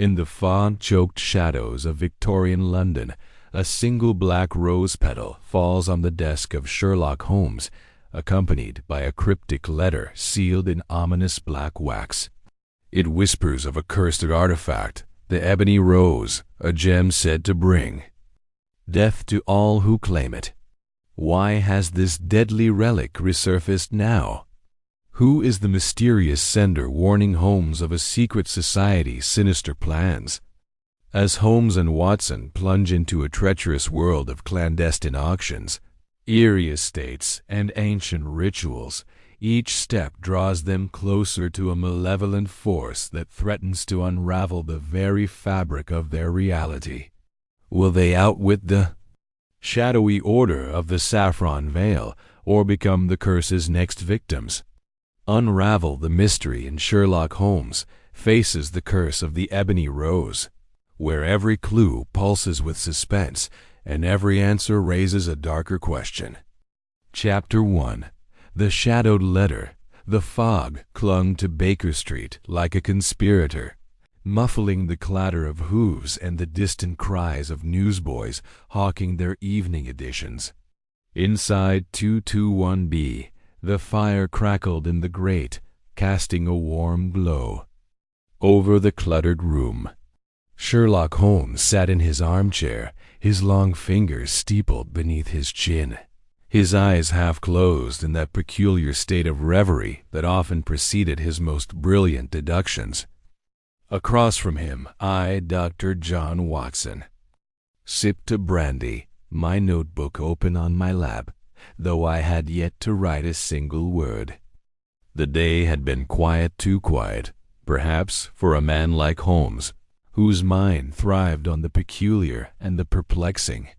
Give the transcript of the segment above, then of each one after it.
In the fog-choked shadows of Victorian London, a single black rose petal falls on the desk of Sherlock Holmes, accompanied by a cryptic letter sealed in ominous black wax. It whispers of a cursed artifact, the Ebony Rose, a gem said to bring death to all who claim it. Why has this deadly relic resurfaced now? Who is the mysterious sender warning Holmes of a secret society's sinister plans? As Holmes and Watson plunge into a treacherous world of clandestine auctions, eerie estates, and ancient rituals, each step draws them closer to a malevolent force that threatens to unravel the very fabric of their reality. Will they outwit the shadowy order of the saffron veil, or become the curse's next victims? Unravel the mystery in Sherlock Holmes faces the curse of the Ebony Rose, where every clue pulses with suspense and every answer raises a darker question. Chapter 1. The shadowed letter. The fog clung to Baker Street like a conspirator, muffling the clatter of hooves and the distant cries of newsboys hawking their evening editions. Inside 221B, the fire crackled in the grate, casting a warm glow over the cluttered room. Sherlock Holmes sat in his armchair, his long fingers steepled beneath his chin, his eyes half closed in that peculiar state of reverie that often preceded his most brilliant deductions. Across from him, I, Dr. John Watson, sipped a brandy, my notebook open on my lap, though I had yet to write a single word. The day had been quiet, too quiet, perhaps, for a man like Holmes, whose mind thrived on the peculiar and the perplexing.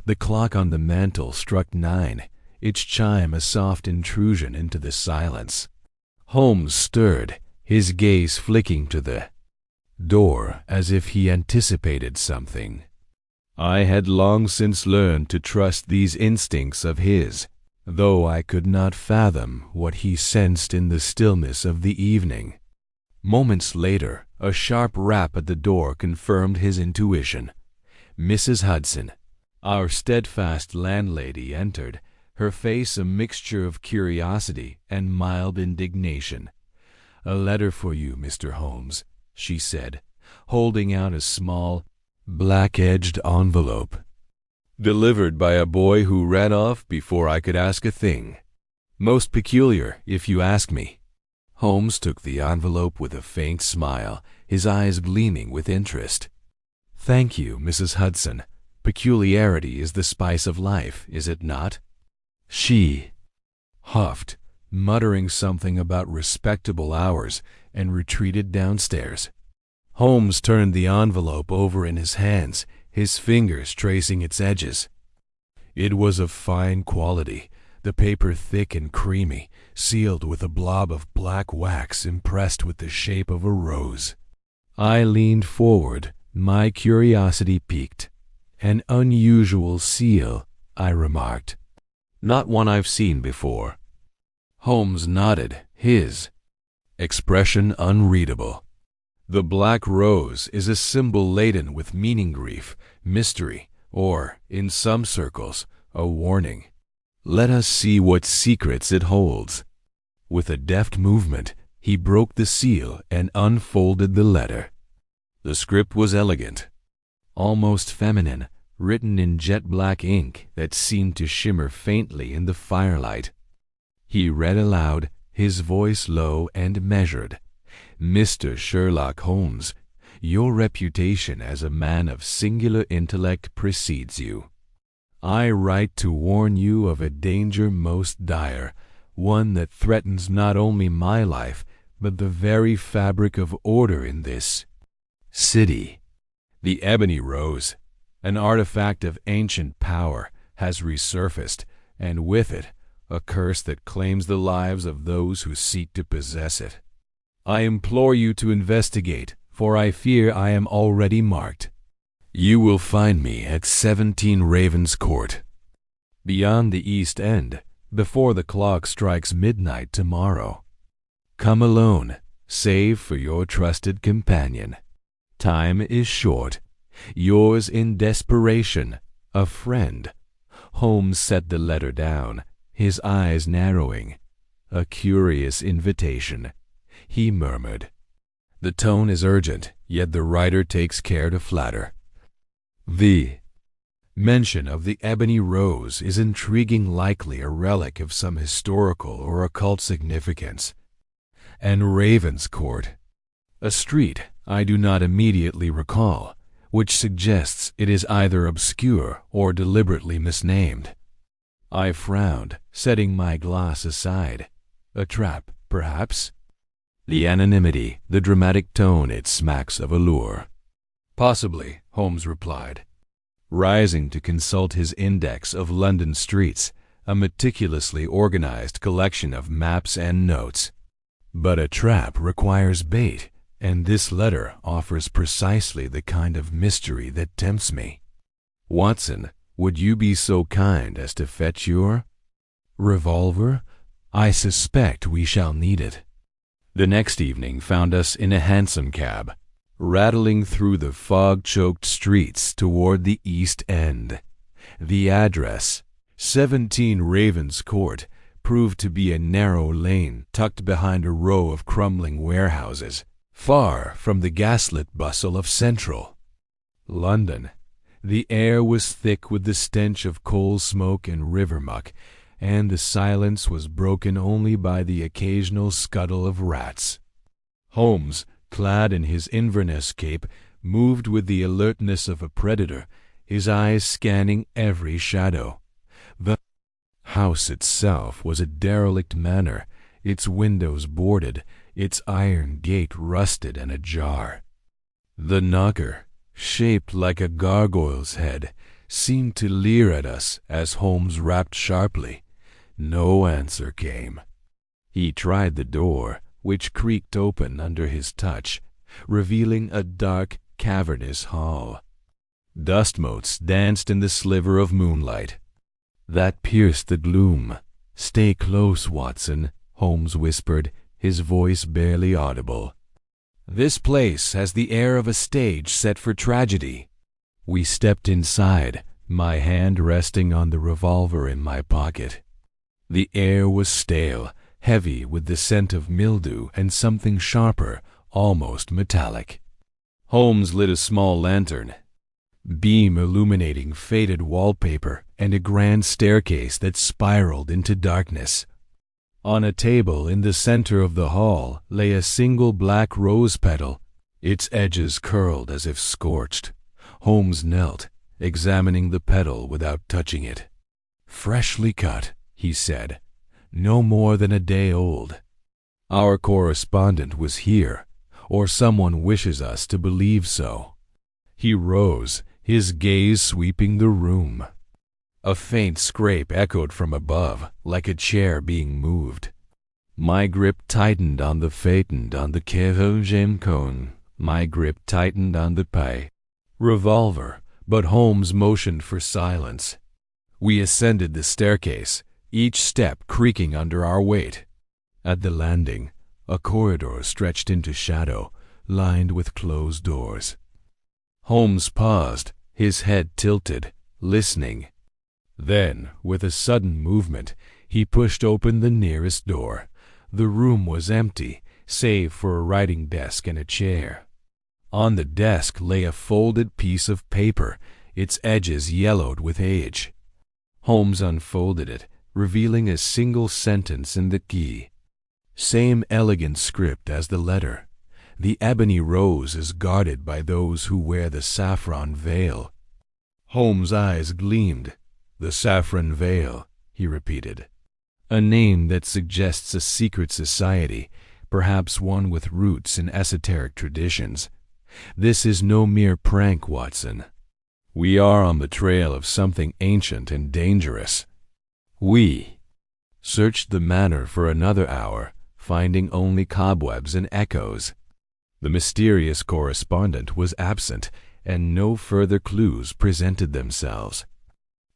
The clock on the mantel struck 9, its chime a soft intrusion into the silence. Holmes stirred, his gaze flicking to the door as if he anticipated something. I had long since learned to trust these instincts of his, though I could not fathom what he sensed in the stillness of the evening. Moments later, a sharp rap at the door confirmed his intuition. Mrs. Hudson, our steadfast landlady, entered, her face a mixture of curiosity and mild indignation. "A letter for you, Mr. Holmes," she said, holding out a small, black-edged envelope. "Delivered by a boy who ran off before I could ask a thing. Most peculiar, if you ask me." Holmes took the envelope with a faint smile, his eyes gleaming with interest. "Thank you, Mrs. Hudson. Peculiarity is the spice of life, is it not?" She huffed, muttering something about respectable hours, and retreated downstairs. Holmes turned the envelope over in his hands, his fingers tracing its edges. It was of fine quality, the paper thick and creamy, sealed with a blob of black wax impressed with the shape of a rose. I leaned forward, my curiosity piqued. "An unusual seal," I remarked. "Not one I've seen before." Holmes nodded, his expression unreadable. The black rose is a symbol laden with meaning, grief, mystery, or, in some circles, a warning. Let us see what secrets it holds. With a deft movement, he broke the seal and unfolded the letter. The script was elegant, almost feminine, written in jet-black ink that seemed to shimmer faintly in the firelight. He read aloud, his voice low and measured. "Mr. Sherlock Holmes, your reputation as a man of singular intellect precedes you. I write to warn you of a danger most dire, one that threatens not only my life, but the very fabric of order in this city. The Ebony Rose, an artifact of ancient power, has resurfaced, and with it, a curse that claims the lives of those who seek to possess it. I implore you to investigate, for I fear I am already marked. You will find me at 17 Ravens Court, beyond the East End, before the clock strikes midnight tomorrow. Come alone, save for your trusted companion, Time is short. Yours in desperation, a friend. Holmes set the letter down, his eyes narrowing. A curious invitation, he murmured. The tone is urgent, yet the writer takes care to flatter. The mention of the Ebony Rose is intriguing, likely a relic of some historical or occult significance. And Ravenscourt, a street I do not immediately recall, which suggests it is either obscure or deliberately misnamed. I frowned, setting my glass aside. A trap, perhaps? The anonymity, the dramatic tone, it smacks of allure. Possibly, Holmes replied, rising to consult his index of London streets, a meticulously organized collection of maps and notes. But a trap requires bait, and this letter offers precisely the kind of mystery that tempts me. Watson, would you be so kind as to fetch your revolver? I suspect we shall need it. The next evening found us in a hansom cab, rattling through the fog-choked streets toward the East End. The address, 17 Ravenscourt, proved to be a narrow lane tucked behind a row of crumbling warehouses, far from the gaslit bustle of central London. The air was thick with the stench of coal smoke and river muck, and the silence was broken only by the occasional scuttle of rats. Holmes, clad in his Inverness cape, moved with the alertness of a predator, his eyes scanning every shadow. The house itself was a derelict manor, its windows boarded, its iron gate rusted and ajar. The knocker, shaped like a gargoyle's head, seemed to leer at us as Holmes rapped sharply. No answer came. He tried the door, which creaked open under his touch, revealing a dark, cavernous hall. Dust motes danced in the sliver of moonlight that pierced the gloom. "Stay close, Watson," Holmes whispered, his voice barely audible. "This place has the air of a stage set for tragedy." We stepped inside, my hand resting on the revolver in my pocket. The air was stale, heavy with the scent of mildew and something sharper, almost metallic. Holmes lit a small lantern, beam illuminating faded wallpaper and a grand staircase that spiraled into darkness. On a table in the center of the hall lay a single black rose petal, its edges curled as if scorched. Holmes knelt, examining the petal without touching it. "Freshly cut," he said, "no more than a day old. Our correspondent was here, or someone wishes us to believe so." He rose, his gaze sweeping the room. A faint scrape echoed from above, like a chair being moved. My grip tightened on the phaeton on the Quai Cone. My grip tightened on the pie revolver, but Holmes motioned for silence. We ascended the staircase, each step creaking under our weight. At the landing, a corridor stretched into shadow, lined with closed doors. Holmes paused, his head tilted, listening. Then, with a sudden movement, he pushed open the nearest door. The room was empty, save for a writing desk and a chair. On the desk lay a folded piece of paper, its edges yellowed with age. Holmes unfolded it, revealing a single sentence in the key. Same elegant script as the letter. "The Ebony Rose is guarded by those who wear the saffron veil." Holmes' eyes gleamed. "The saffron veil," he repeated. "A name that suggests a secret society, perhaps one with roots in esoteric traditions. This is no mere prank, Watson. We are on the trail of something ancient and dangerous." We searched the manor for another hour, finding only cobwebs and echoes. The mysterious correspondent was absent, and no further clues presented themselves.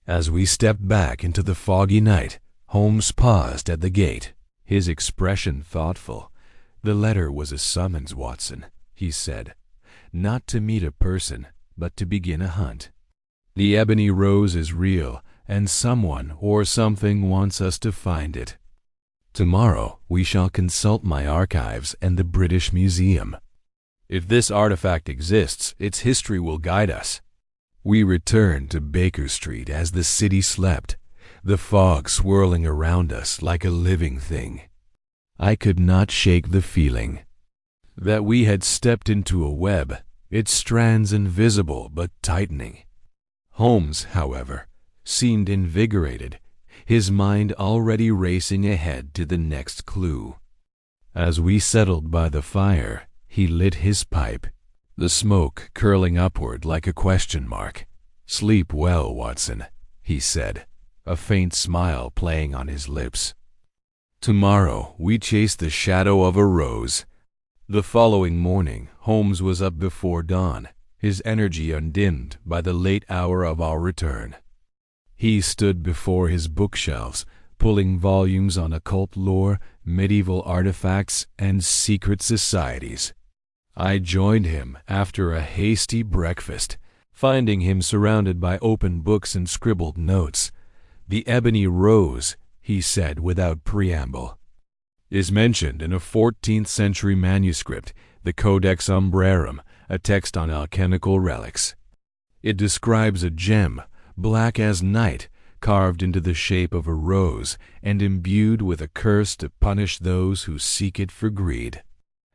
As we stepped back into the foggy night, Holmes paused at the gate, his expression thoughtful. "The letter was a summons, Watson," he said. not to meet a person, but to begin a hunt. The Ebony Rose is real, and someone or something wants us to find it. Tomorrow we shall consult my archives and the British Museum. If this artifact exists, its history will guide us. We returned to Baker Street as the city slept, the fog swirling around us like a living thing. I could not shake the feeling that we had stepped into a web, its strands invisible but tightening. Holmes, however, seemed invigorated, his mind already racing ahead to the next clue. As we settled by the fire, he lit his pipe, the smoke curling upward like a question mark. "Sleep well, Watson," he said, a faint smile playing on his lips. Tomorrow we chase the shadow of a rose. The following morning, Holmes was up before dawn, his energy undimmed by the late hour of our return. He stood before his bookshelves, pulling volumes on occult lore, medieval artifacts, and secret societies. I joined him after a hasty breakfast, finding him surrounded by open books and scribbled notes. "The Ebony Rose," he said without preamble, "is mentioned in a 14th century manuscript, the Codex Umbrarum, a text on alchemical relics. It describes a gem, black as night, carved into the shape of a rose and imbued with a curse to punish those who seek it for greed.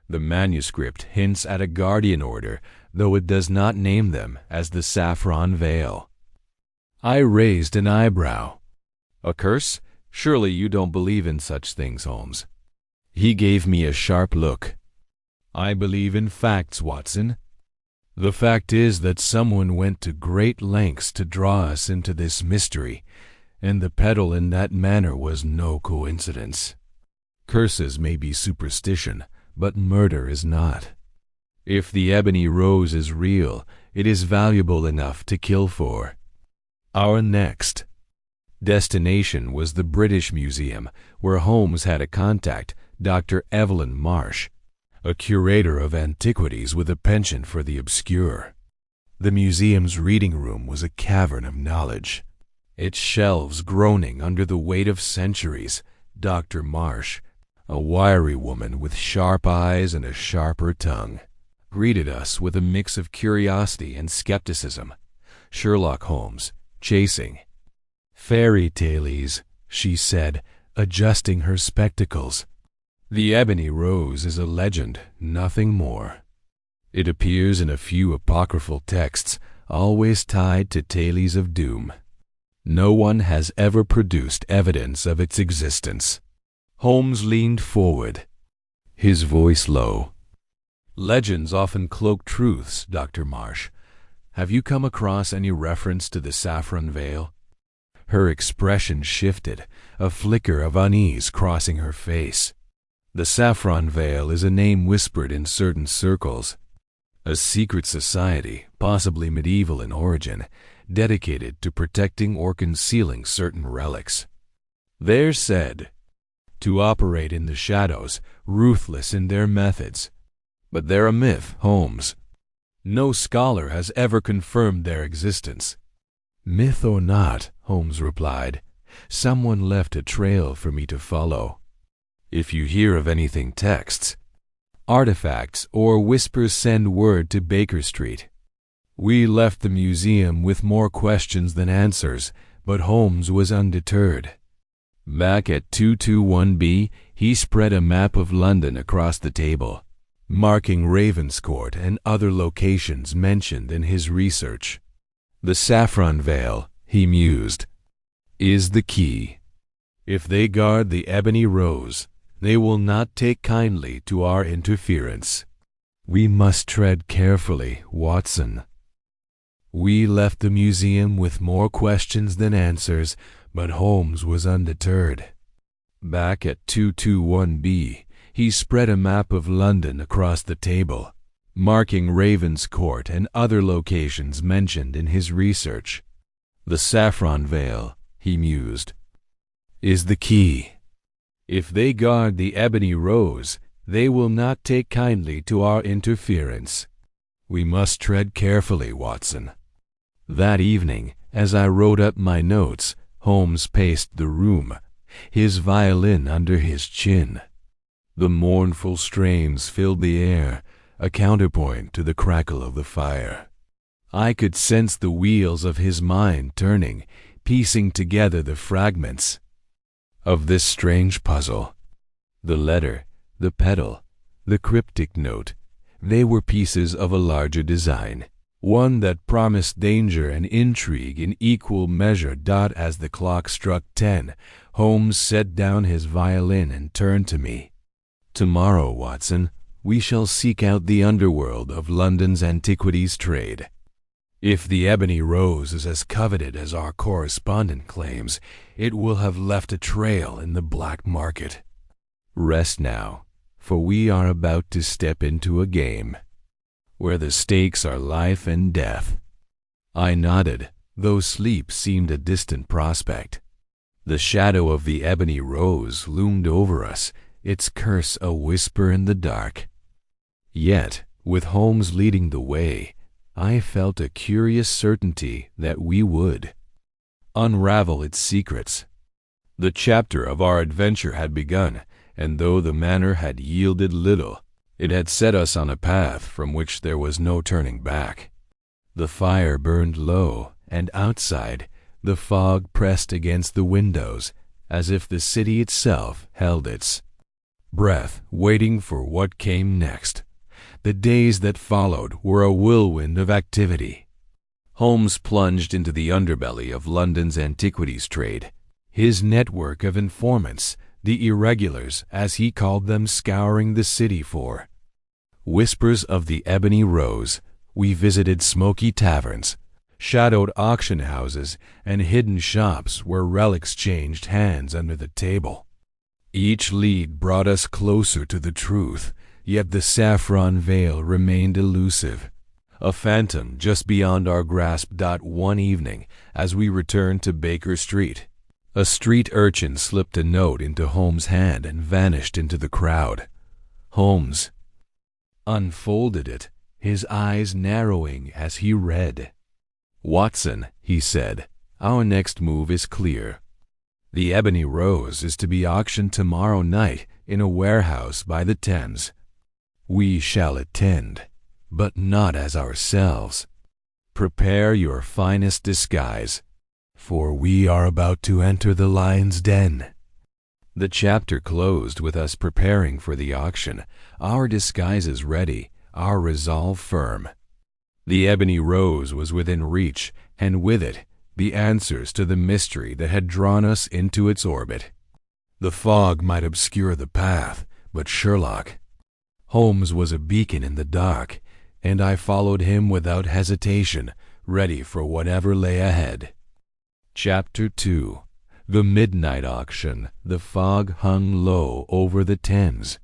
The manuscript hints at a guardian order, though it does not name them, as the Saffron Veil." I raised an eyebrow. "A curse? Surely you don't believe in such things, Holmes." He gave me a sharp look. "I believe in facts, Watson. The fact is that someone went to great lengths to draw us into this mystery, and the pedal in that manner was no coincidence. Curses may be superstition, but murder is not. If the Ebony Rose is real, it is valuable enough to kill for." Our next destination was the British Museum, where Holmes had a contact, Dr. Evelyn Marsh, a curator of antiquities with a penchant for the obscure. The museum's reading room was a cavern of knowledge, its shelves groaning under the weight of centuries. Dr. Marsh, a wiry woman with sharp eyes and a sharper tongue, greeted us with a mix of curiosity and skepticism. Sherlock Holmes, chasing. "Fairy tales," she said, adjusting her spectacles. "The Ebony Rose is a legend, nothing more. It appears in a few apocryphal texts, always tied to tales of doom. No one has ever produced evidence of its existence." Holmes leaned forward, his voice low. "Legends often cloak truths, Dr. Marsh. Have you come across any reference to the Saffron Veil?" Her expression shifted, a flicker of unease crossing her face. "The Saffron Veil is a name whispered in certain circles. A secret society, possibly medieval in origin, dedicated to protecting or concealing certain relics. They're said to operate in the shadows, ruthless in their methods. But they're a myth, Holmes. No scholar has ever confirmed their existence." "Myth or not," Holmes replied, "someone left a trail for me to follow. If you hear of anything texts, artifacts, or whispers, send word to Baker Street." We left the museum with more questions than answers, but Holmes was undeterred. Back at 221B, he spread a map of London across the table, marking Ravenscourt and other locations mentioned in his research. "The Saffron Veil," he mused, "is the key. If they guard the Ebony Rose, they will not take kindly to our interference. We must tread carefully, Watson." We left the museum with more questions than answers, but Holmes was undeterred. Back at 221B, he spread a map of London across the table, marking Ravenscourt and other locations mentioned in his research. "The Saffron Veil," he mused, "is the key. If they guard the Ebony Rose, they will not take kindly to our interference. We must tread carefully, Watson." That evening, as I wrote up my notes, Holmes paced the room, his violin under his chin. The mournful strains filled the air, a counterpoint to the crackle of the fire. I could sense the wheels of his mind turning, piecing together the fragments of this strange puzzle. The letter, the petal, the cryptic note, they were pieces of a larger design, one that promised danger and intrigue in equal measure. As the clock struck 10, Holmes set down his violin and turned to me. "Tomorrow, Watson, we shall seek out the underworld of London's antiquities trade. If the Ebony Rose is as coveted as our correspondent claims, it will have left a trail in the black market. Rest now, for we are about to step into a game where the stakes are life and death." I nodded, though sleep seemed a distant prospect. The shadow of the Ebony Rose loomed over us, its curse a whisper in the dark. Yet, with Holmes leading the way, I felt a curious certainty that we would unravel its secrets. The chapter of our adventure had begun, and though the manor had yielded little, it had set us on a path from which there was no turning back. The fire burned low, and outside, the fog pressed against the windows, as if the city itself held its breath, waiting for what came next. The days that followed were a whirlwind of activity. Holmes plunged into the underbelly of London's antiquities trade. His network of informants, the irregulars, as he called them, scouring the city for whispers of the Ebony Rose. We visited smoky taverns, shadowed auction houses, and hidden shops where relics changed hands under the table. Each lead brought us closer to the truth, yet the saffron veil remained elusive, a phantom just beyond our grasp. One evening, as we returned to Baker Street, a street urchin slipped a note into Holmes' hand and vanished into the crowd. Holmes unfolded it, his eyes narrowing as he read. "Watson," he said, "our next move is clear. The Ebony Rose is to be auctioned tomorrow night in a warehouse by the Thames. We shall attend, but not as ourselves. Prepare your finest disguise, for we are about to enter the lion's den." The chapter closed with us preparing for the auction, our disguises ready, our resolve firm. The Ebony Rose was within reach, and with it, the answers to the mystery that had drawn us into its orbit. The fog might obscure the path, but Sherlock Holmes was a beacon in the dark, and I followed him without hesitation, ready for whatever lay ahead. Chapter 2. The Midnight Auction. The fog hung low over the Thames,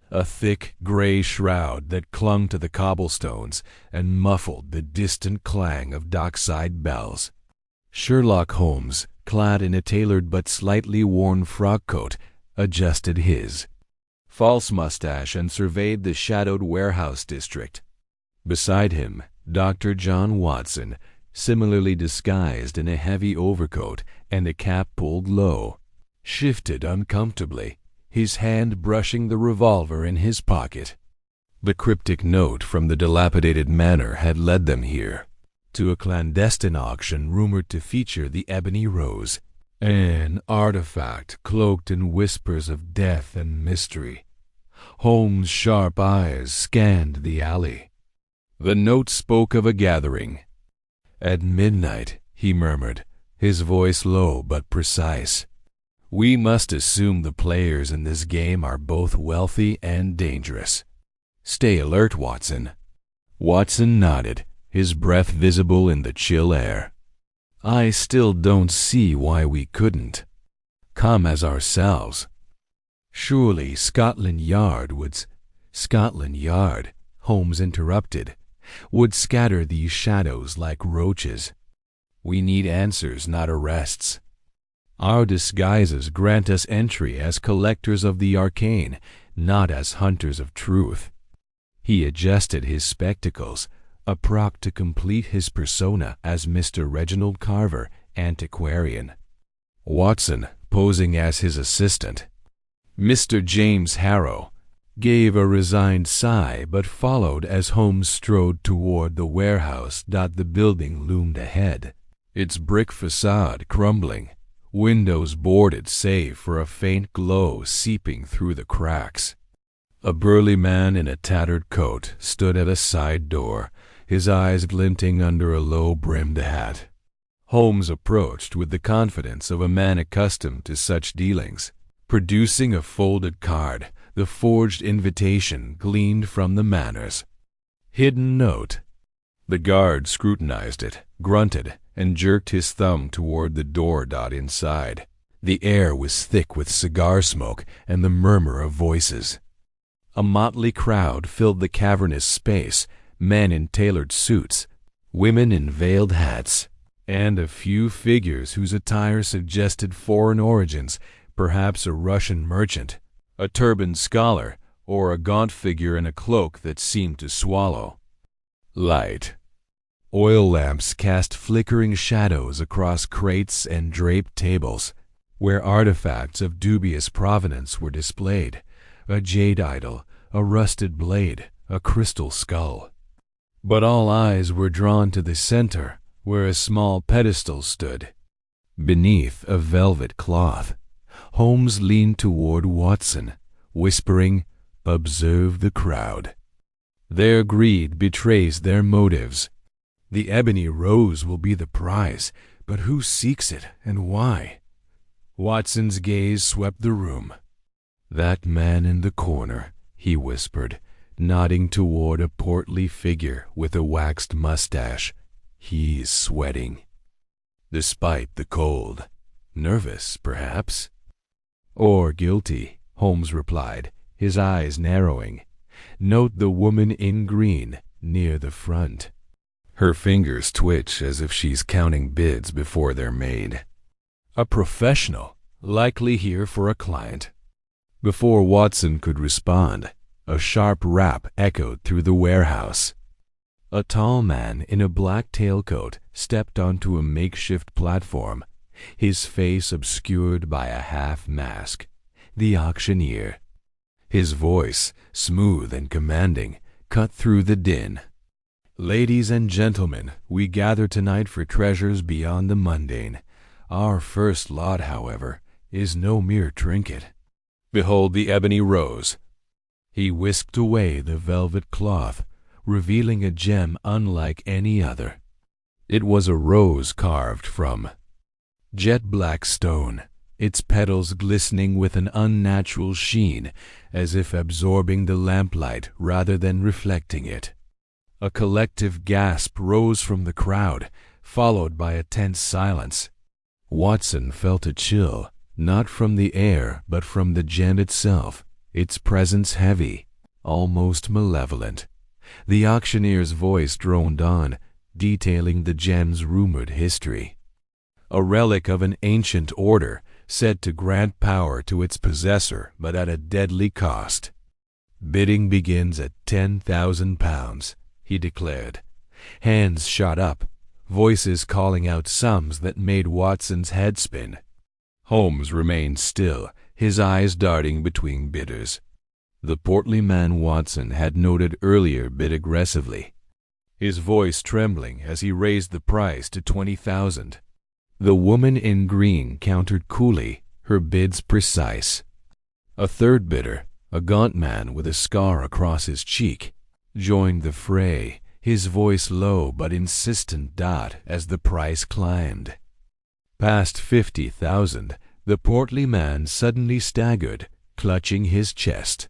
a thick gray shroud that clung to the cobblestones and muffled the distant clang of dockside bells. Sherlock Holmes, clad in a tailored but slightly worn frock-coat, adjusted his false mustache and surveyed the shadowed warehouse district. Beside him, Dr. John Watson, similarly disguised in a heavy overcoat and a cap pulled low, shifted uncomfortably, his hand brushing the revolver in his pocket. The cryptic note from the dilapidated manor had led them here, to a clandestine auction rumored to feature the Ebony Rose, an artifact cloaked in whispers of death and mystery. Holmes' sharp eyes scanned the alley. The note spoke of a gathering. "At midnight," he murmured, his voice low but precise. "We must assume the players in this game are both wealthy and dangerous. Stay alert, Watson." Watson nodded, his breath visible in the chill air. "I still don't see why we couldn't come as ourselves. Surely Scotland Yard would—" "Scotland Yard," Holmes interrupted, "would scatter these shadows like roaches. We need answers, not arrests. Our disguises grant us entry as collectors of the arcane, not as hunters of truth." He adjusted his spectacles, a prop to complete his persona as Mr. Reginald Carver, antiquarian. Watson, posing as his assistant. Mr. James Harrow gave a resigned sigh but followed as Holmes strode toward the warehouse. The building loomed ahead, its brick facade crumbling, windows boarded save for a faint glow seeping through the cracks. A burly man in a tattered coat stood at a side door, his eyes glinting under a low-brimmed hat. Holmes approached with the confidence of a man accustomed to such dealings. Producing a folded card, the forged invitation gleamed from the manors. Hidden note. The guard scrutinized it, grunted, and jerked his thumb toward the door. Inside, the air was thick with cigar smoke and the murmur of voices. A motley crowd filled the cavernous space, men in tailored suits, women in veiled hats, and a few figures whose attire suggested foreign origins, perhaps a Russian merchant, a turbaned scholar, or a gaunt figure in a cloak that seemed to swallow. Light. Oil lamps cast flickering shadows across crates and draped tables, where artifacts of dubious provenance were displayed, a jade idol, a rusted blade, a crystal skull. But all eyes were drawn to the center, where a small pedestal stood. Beneath a velvet cloth, Holmes leaned toward Watson, whispering, "Observe the crowd. Their greed betrays their motives. The Ebony Rose will be the prize, but who seeks it and why?" Watson's gaze swept the room. "That man in the corner," he whispered, nodding toward a portly figure with a waxed mustache. "He's sweating. Despite the cold. Nervous, perhaps?" "Or guilty," Holmes replied, his eyes narrowing. "Note the woman in green near the front. Her fingers twitch as if she's counting bids before they're made. A professional, likely here for a client." Before Watson could respond, a sharp rap echoed through the warehouse. A tall man in a black tailcoat stepped onto a makeshift platform, his face obscured by a half-mask. The auctioneer. His voice, smooth and commanding, cut through the din. "Ladies and gentlemen, we gather tonight for treasures beyond the mundane. Our first lot, however, is no mere trinket. Behold the Ebony Rose." He whisked away the velvet cloth, revealing a gem unlike any other. It was a rose carved from jet-black stone, its petals glistening with an unnatural sheen, as if absorbing the lamplight rather than reflecting it. A collective gasp rose from the crowd, followed by a tense silence. Watson felt a chill, not from the air but from the gem itself, its presence heavy, almost malevolent. The auctioneer's voice droned on, detailing the gem's rumored history. A relic of an ancient order, said to grant power to its possessor, but at a deadly cost. "Bidding begins at £10,000, he declared. Hands shot up, voices calling out sums that made Watson's head spin. Holmes remained still, his eyes darting between bidders. The portly man Watson had noted earlier bid aggressively, his voice trembling as he raised the price to 20,000. The woman in green countered coolly, her bids precise. A third bidder, a gaunt man with a scar across his cheek, joined the fray, his voice low but insistent. As the price climbed past 50,000, the portly man suddenly staggered, clutching his chest.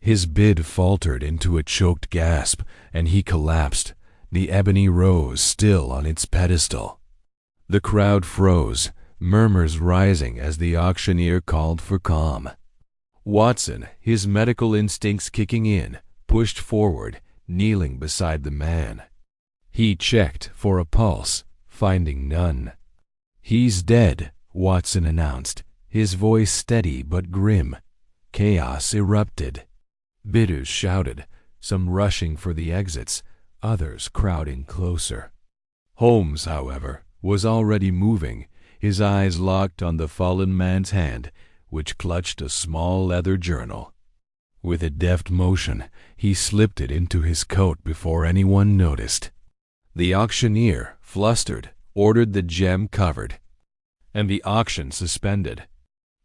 His bid faltered into a choked gasp, and he collapsed, the Ebony Rose still on its pedestal. The crowd froze, murmurs rising as the auctioneer called for calm. Watson, his medical instincts kicking in, pushed forward, kneeling beside the man. He checked for a pulse, finding none. "He's dead," Watson announced, his voice steady but grim. Chaos erupted. Bidders shouted, some rushing for the exits, others crowding closer. Holmes, however, was already moving, his eyes locked on the fallen man's hand, which clutched a small leather journal. With a deft motion, he slipped it into his coat before anyone noticed. The auctioneer, flustered, ordered the gem covered, and the auction suspended.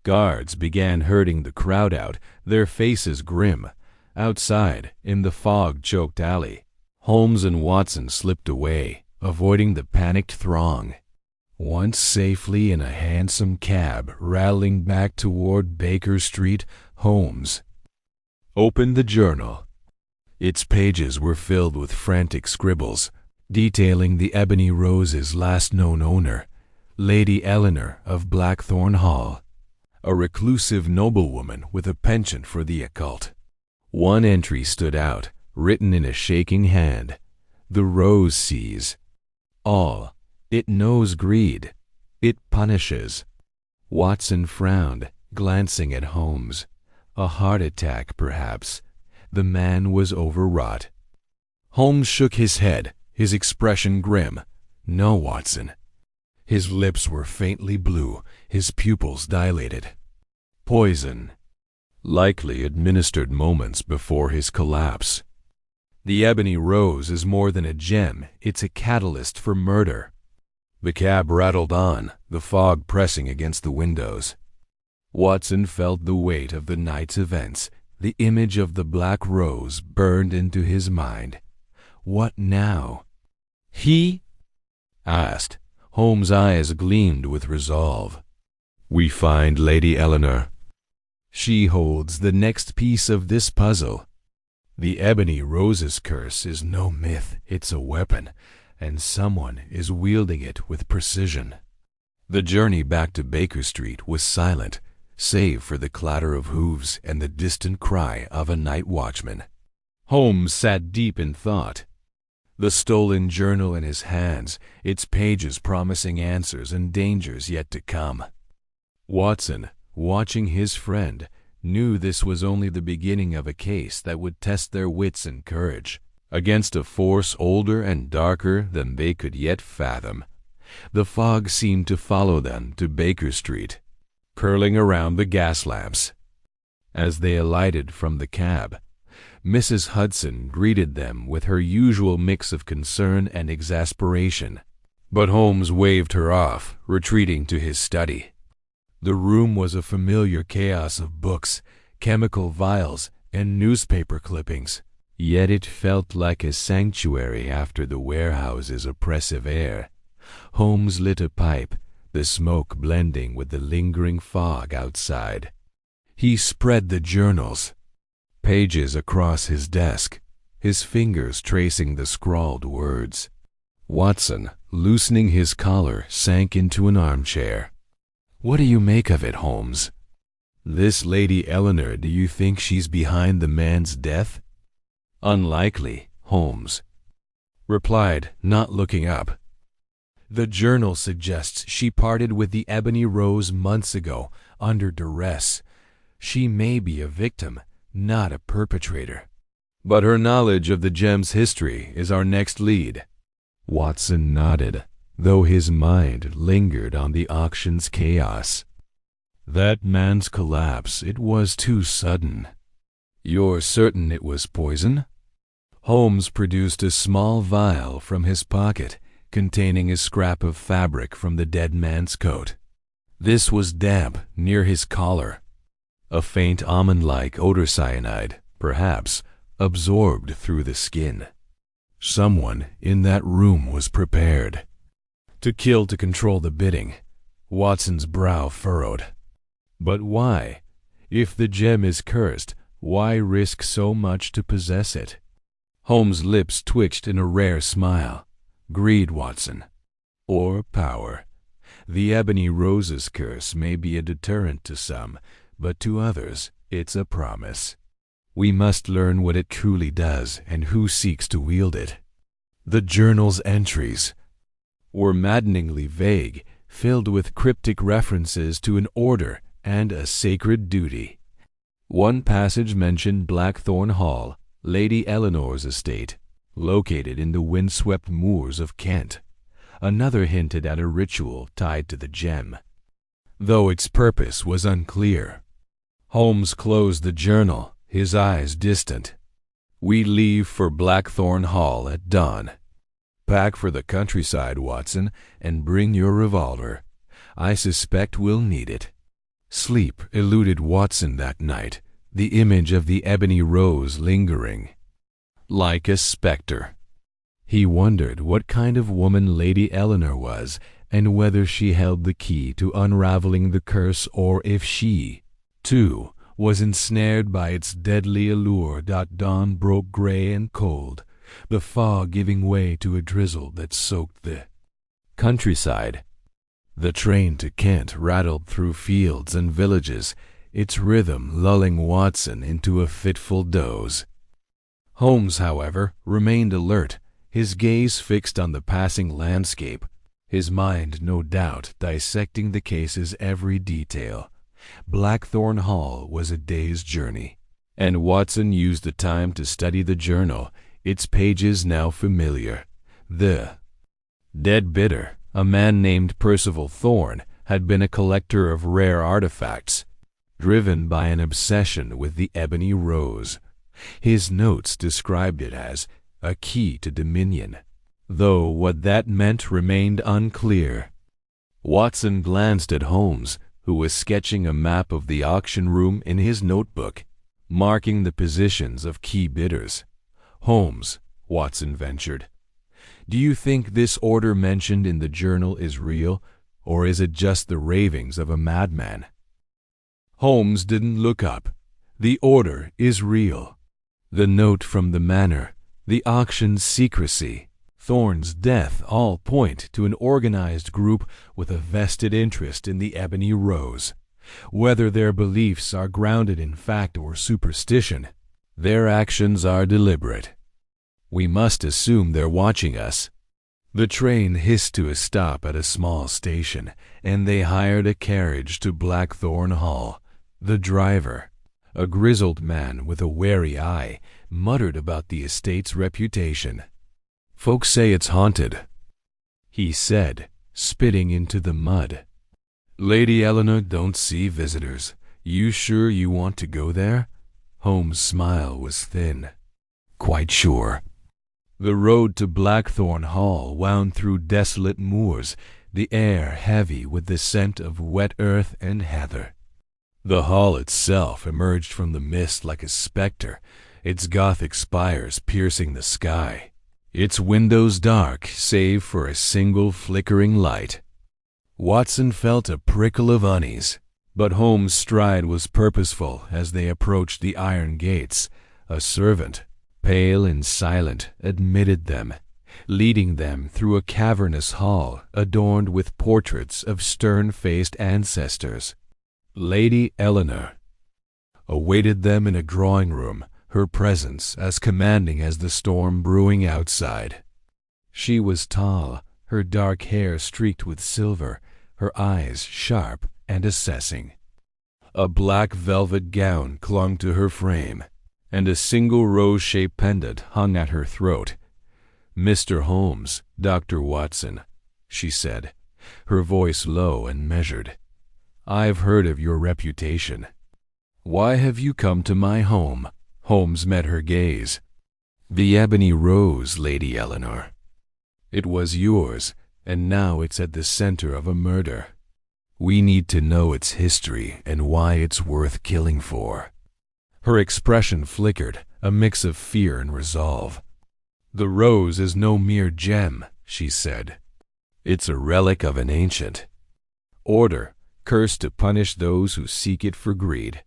Guards began herding the crowd out, their faces grim. Outside, in the fog-choked alley, Holmes and Watson slipped away, avoiding the panicked throng. Once safely in a hansom cab rattling back toward Baker Street, Holmes opened the journal. Its pages were filled with frantic scribbles, detailing the Ebony Rose's last known owner, Lady Eleanor of Blackthorn Hall, a reclusive noblewoman with a penchant for the occult. One entry stood out, written in a shaking hand. The rose sees all. It knows greed. It punishes. Watson frowned, glancing at Holmes. A heart attack, perhaps. The man was overwrought. Holmes shook his head, his expression grim. No, Watson. His lips were faintly blue, his pupils dilated. Poison. Likely administered moments before his collapse. The Ebony Rose is more than a gem, it's a catalyst for murder. The cab rattled on, the fog pressing against the windows. Watson felt the weight of the night's events. The image of the black rose burned into his mind. What now? He asked. Holmes' eyes gleamed with resolve. We find Lady Eleanor. She holds the next piece of this puzzle. The Ebony Rose's curse is no myth, it's a weapon, and someone is wielding it with precision. The journey back to Baker Street was silent, save for the clatter of hooves and the distant cry of a night watchman. Holmes sat deep in thought, the stolen journal in his hands, its pages promising answers and dangers yet to come. Watson, watching his friend, knew this was only the beginning of a case that would test their wits and courage against a force older and darker than they could yet fathom. The fog seemed to follow them to Baker Street, curling around the gas lamps. As they alighted from the cab, Mrs. Hudson greeted them with her usual mix of concern and exasperation, but Holmes waved her off, retreating to his study. The room was a familiar chaos of books, chemical vials, and newspaper clippings, yet it felt like a sanctuary after the warehouse's oppressive air. Holmes lit a pipe, the smoke blending with the lingering fog outside. He spread the journals, pages across his desk, his fingers tracing the scrawled words. Watson, loosening his collar, sank into an armchair. What do you make of it, Holmes? This Lady Eleanor, do you think she's behind the man's death? Unlikely, Holmes replied, not looking up. The journal suggests she parted with the Ebony Rose months ago, under duress. She may be a victim, not a perpetrator. But her knowledge of the gem's history is our next lead. Watson nodded, though his mind lingered on the auction's chaos. That man's collapse, it was too sudden. You're certain it was poison? Holmes produced a small vial from his pocket, containing a scrap of fabric from the dead man's coat. This was damp near his collar. A faint almond-like odor cyanide, perhaps, absorbed through the skin. Someone in that room was prepared to kill to control the bidding. Watson's brow furrowed. But why? If the gem is cursed, why risk so much to possess it? Holmes' lips twitched in a rare smile. Greed, Watson. Or power. The Ebony Rose's curse may be a deterrent to some, but to others it's a promise. We must learn what it truly does and who seeks to wield it. The journal's entries were maddeningly vague, filled with cryptic references to an order and a sacred duty. One passage mentioned Blackthorn Hall, Lady Eleanor's estate, located in the windswept moors of Kent. Another hinted at a ritual tied to the gem, though its purpose was unclear. Holmes closed the journal, his eyes distant. "We leave for Blackthorn Hall at dawn. Pack for the countryside, Watson, and bring your revolver. I suspect we'll need it." Sleep eluded Watson that night, the image of the Ebony Rose lingering like a specter. He wondered what kind of woman Lady Eleanor was, and whether she held the key to unraveling the curse, or if she, too, was ensnared by its deadly allure. Dawn broke gray and cold, the fog giving way to a drizzle that soaked the countryside. The train to Kent rattled through fields and villages, its rhythm lulling Watson into a fitful doze. Holmes, however, remained alert, his gaze fixed on the passing landscape, his mind no doubt dissecting the case's every detail. Blackthorn Hall was a day's journey, and Watson used the time to study the journal, its pages now familiar. The dead bidder, a man named Percival Thorne, had been a collector of rare artifacts, driven by an obsession with the Ebony Rose. His notes described it as a key to dominion, though what that meant remained unclear. Watson glanced at Holmes, who was sketching a map of the auction room in his notebook, marking the positions of key bidders. "Holmes," Watson ventured, "do you think this order mentioned in the journal is real, or is it just the ravings of a madman?" Holmes didn't look up. "The order is real. The note from the manor, the auction's secrecy, Thorne's death all point to an organized group with a vested interest in the Ebony Rose. Whether their beliefs are grounded in fact or superstition, their actions are deliberate. We must assume they're watching us." The train hissed to a stop at a small station, and they hired a carriage to Blackthorn Hall. The driver, a grizzled man with a wary eye, muttered about the estate's reputation. "Folks say it's haunted," he said, spitting into the mud. "Lady Eleanor don't see visitors. You sure you want to go there?" Holmes' smile was thin. "Quite sure." The road to Blackthorn Hall wound through desolate moors, the air heavy with the scent of wet earth and heather. The hall itself emerged from the mist like a specter, its gothic spires piercing the sky, its windows dark save for a single flickering light. Watson felt a prickle of unease, but Holmes' stride was purposeful as they approached the iron gates. A servant, pale and silent, admitted them, leading them through a cavernous hall adorned with portraits of stern-faced ancestors. Lady Eleanor awaited them in a drawing-room, her presence as commanding as the storm brewing outside. She was tall, her dark hair streaked with silver, her eyes sharp and assessing. A black velvet gown clung to her frame, and a single rose-shaped pendant hung at her throat. "Mr. Holmes, Dr. Watson," she said, her voice low and measured. "I've heard of your reputation. Why have you come to my home?" Holmes met her gaze. "The Ebony Rose, Lady Eleanor. It was yours, and now it's at the center of a murder. We need to know its history and why it's worth killing for." Her expression flickered, a mix of fear and resolve. "The rose is no mere gem," she said. "It's a relic of an ancient order, cursed to punish those who seek it for greed.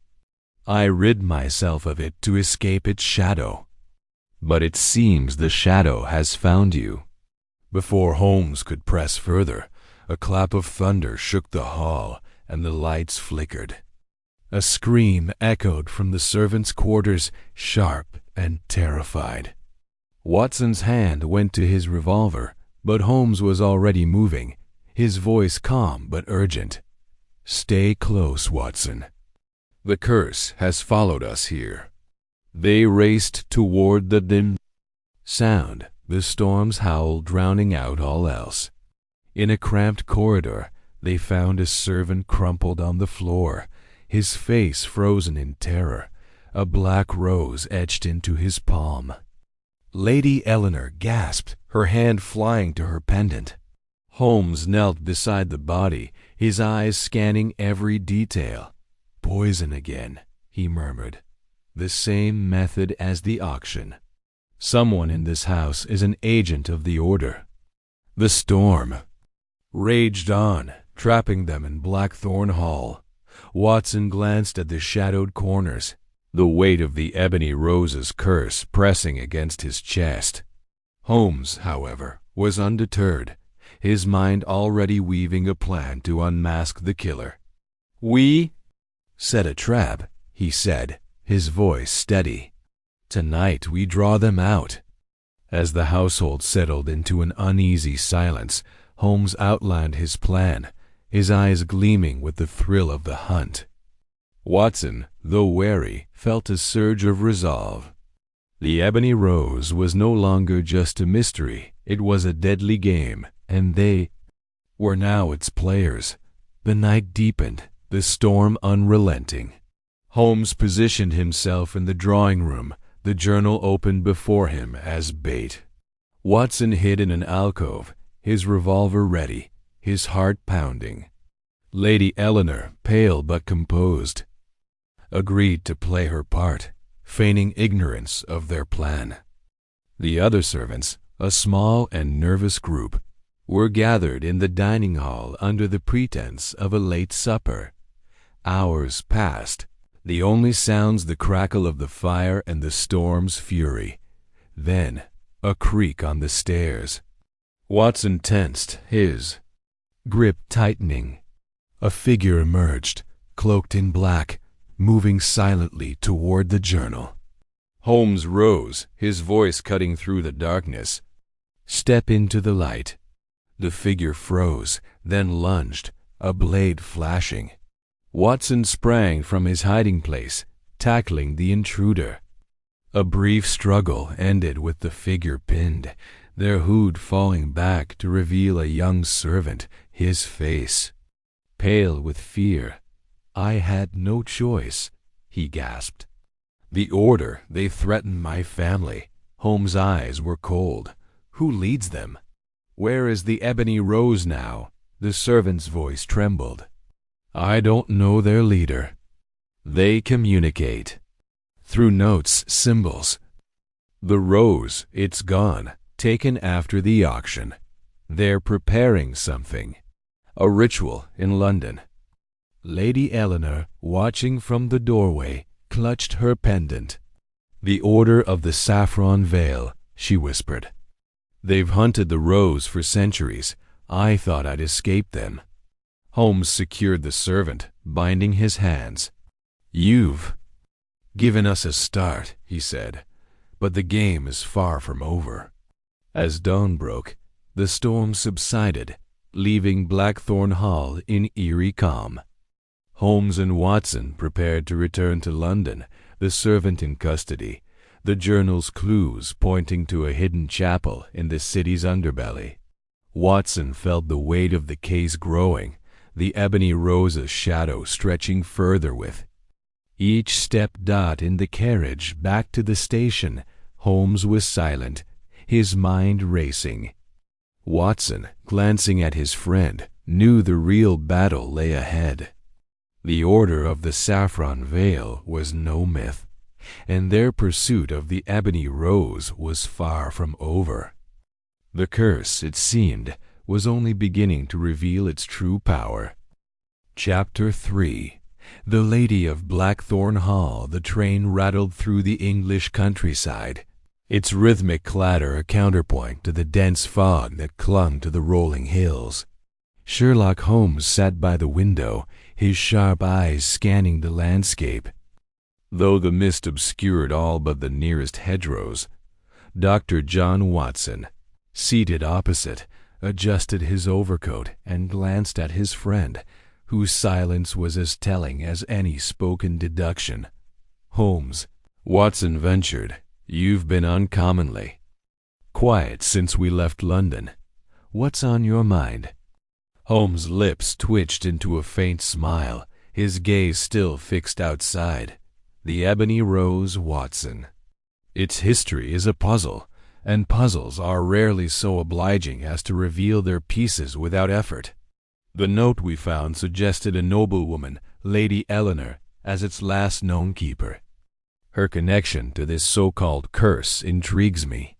I rid myself of it to escape its shadow. But it seems the shadow has found you." Before Holmes could press further, a clap of thunder shook the hall, and the lights flickered. A scream echoed from the servants' quarters, sharp and terrified. Watson's hand went to his revolver, but Holmes was already moving, his voice calm but urgent. "Stay close, Watson. The curse has followed us here." They raced toward the dim Sound, the storm's howl drowning out all else. In a cramped corridor, they found a servant crumpled on the floor, his face frozen in terror, a black rose etched into his palm. Lady Eleanor gasped, her hand flying to her pendant. Holmes knelt beside the body, his eyes scanning every detail. "Poison again," he murmured. "The same method as the auction. Someone in this house is an agent of the order." The storm raged on, trapping them in Blackthorn Hall. Watson glanced at the shadowed corners, the weight of the Ebony Rose's curse pressing against his chest. Holmes, however, was undeterred, his mind already weaving a plan to unmask the killer. "We set a trap," he said, his voice steady. "Tonight we draw them out." As the household settled into an uneasy silence, Holmes outlined his plan, his eyes gleaming with the thrill of the hunt. Watson, though wary, felt a surge of resolve. The Ebony Rose was no longer just a mystery, it was a deadly game, and they were now its players. The night deepened, the storm unrelenting. Holmes positioned himself in the drawing room, the journal opened before him as bait. Watson hid in an alcove, his revolver ready, his heart pounding. Lady Eleanor, pale but composed, agreed to play her part, feigning ignorance of their plan. The other servants, a small and nervous group, were gathered in the dining hall under the pretense of a late supper. Hours passed, the only sounds the crackle of the fire and the storm's fury. Then a creak on the stairs. Watson tensed, his grip tightening. A figure emerged, cloaked in black, moving silently toward the journal. Holmes rose, his voice cutting through the darkness. "Step into the light." The figure froze, then lunged, a blade flashing. Watson sprang from his hiding place, tackling the intruder. A brief struggle ended with the figure pinned, their hood falling back to reveal a young servant, his face pale with fear. "I had no choice," he gasped. "The order, they threaten my family." Holmes' eyes were cold. "Who leads them? Where is the Ebony Rose now?" The servant's voice trembled. "I don't know their leader. They communicate through notes, symbols. The rose, it's gone, taken after the auction. They're preparing something. A ritual in London." Lady Eleanor, watching from the doorway, clutched her pendant. "The Order of the Saffron Veil," she whispered. "They've hunted the rose for centuries. I thought I'd escape them." Holmes secured the servant, binding his hands. "You've given us a start," he said, "but the game is far from over." As dawn broke, the storm subsided, leaving Blackthorn Hall in eerie calm. Holmes and Watson prepared to return to London, the servant in custody, the journal's clues pointing to a hidden chapel in the city's underbelly. Watson felt the weight of the case growing, the Ebony Rose's shadow stretching further with each step dot in the carriage back to the station. Holmes was silent, his mind racing. Watson, glancing at his friend, knew the real battle lay ahead. The Order of the Saffron Veil was no myth, and their pursuit of the Ebony Rose was far from over. The curse, it seemed, was only beginning to reveal its true power. Chapter 3. The Lady of Blackthorn Hall. The train rattled through the English countryside, its rhythmic clatter a counterpoint to the dense fog that clung to the rolling hills. Sherlock Holmes sat by the window, his sharp eyes scanning the landscape. Though the mist obscured all but the nearest hedgerows, Dr. John Watson, seated opposite, adjusted his overcoat and glanced at his friend, whose silence was as telling as any spoken deduction. "Holmes," Watson ventured, "you've been uncommonly Quiet since we left London. What's on your mind?" Holmes' lips twitched into a faint smile, his gaze still fixed outside. The Ebony Rose, Watson. Its history is a puzzle, and puzzles are rarely so obliging as to reveal their pieces without effort. The note we found suggested a noblewoman, Lady Eleanor, as its last known keeper. Her connection to this so-called curse intrigues me.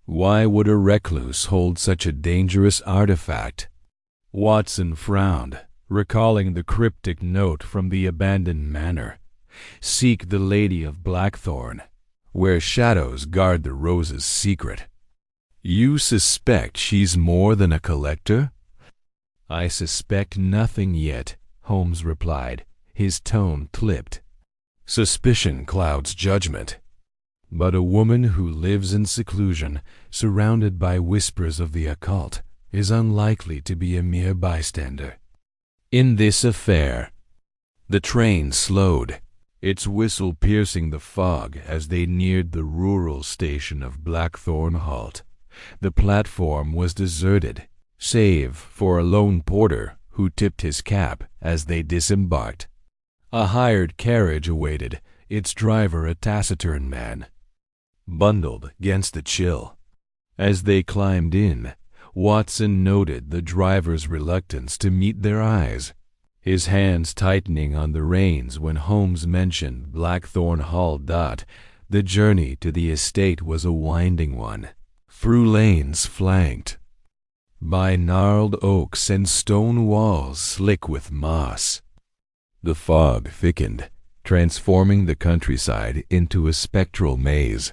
Why would a recluse hold such a dangerous artifact? Watson frowned, recalling the cryptic note from the abandoned manor. "Seek the Lady of Blackthorn, where shadows guard the rose's secret." "You suspect she's more than a collector?" "I suspect nothing yet," Holmes replied, his tone clipped. "Suspicion clouds judgment. But a woman who lives in seclusion, surrounded by whispers of the occult, is unlikely to be a mere bystander. In this affair—" The train slowed, its whistle piercing the fog as they neared the rural station of Blackthorn Halt. The platform was deserted, save for a lone porter who tipped his cap as they disembarked. A hired carriage awaited, its driver a taciturn man, bundled against the chill. As they climbed in, Watson noted the driver's reluctance to meet their eyes, his hands tightening on the reins when Holmes mentioned Blackthorn Hall. The journey to the estate was a winding one, through lanes flanked by gnarled oaks and stone walls slick with moss. The fog thickened, transforming the countryside into a spectral maze.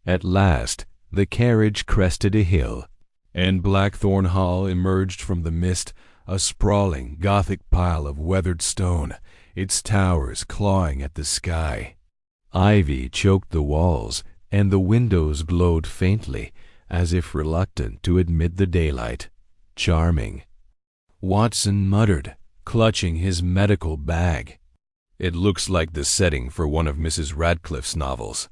At last, the carriage crested a hill, and Blackthorn Hall emerged from the mist, a sprawling Gothic pile of weathered stone, its towers clawing at the sky. Ivy choked the walls, and the windows glowed faintly, as if reluctant to admit the daylight. Charming. Watson muttered, clutching his medical bag. "It looks like the setting for one of Mrs. Radcliffe's novels."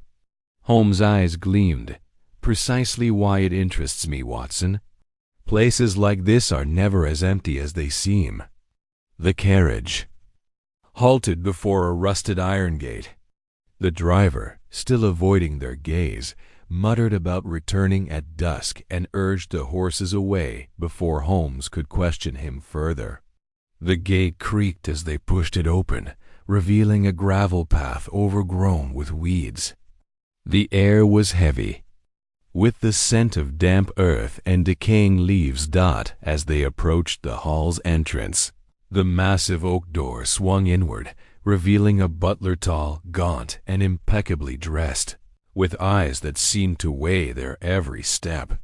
Holmes' eyes gleamed. "Precisely why it interests me, Watson. Places like this are never as empty as they seem." The carriage halted before a rusted iron gate. The driver, still avoiding their gaze, muttered about returning at dusk and urged the horses away before Holmes could question him further. The gate creaked as they pushed it open, revealing a gravel path overgrown with weeds. The air was heavy, with the scent of damp earth and decaying leaves as they approached the hall's entrance. The massive oak door swung inward, revealing a butler tall, gaunt, and impeccably dressed, with eyes that seemed to weigh their every step.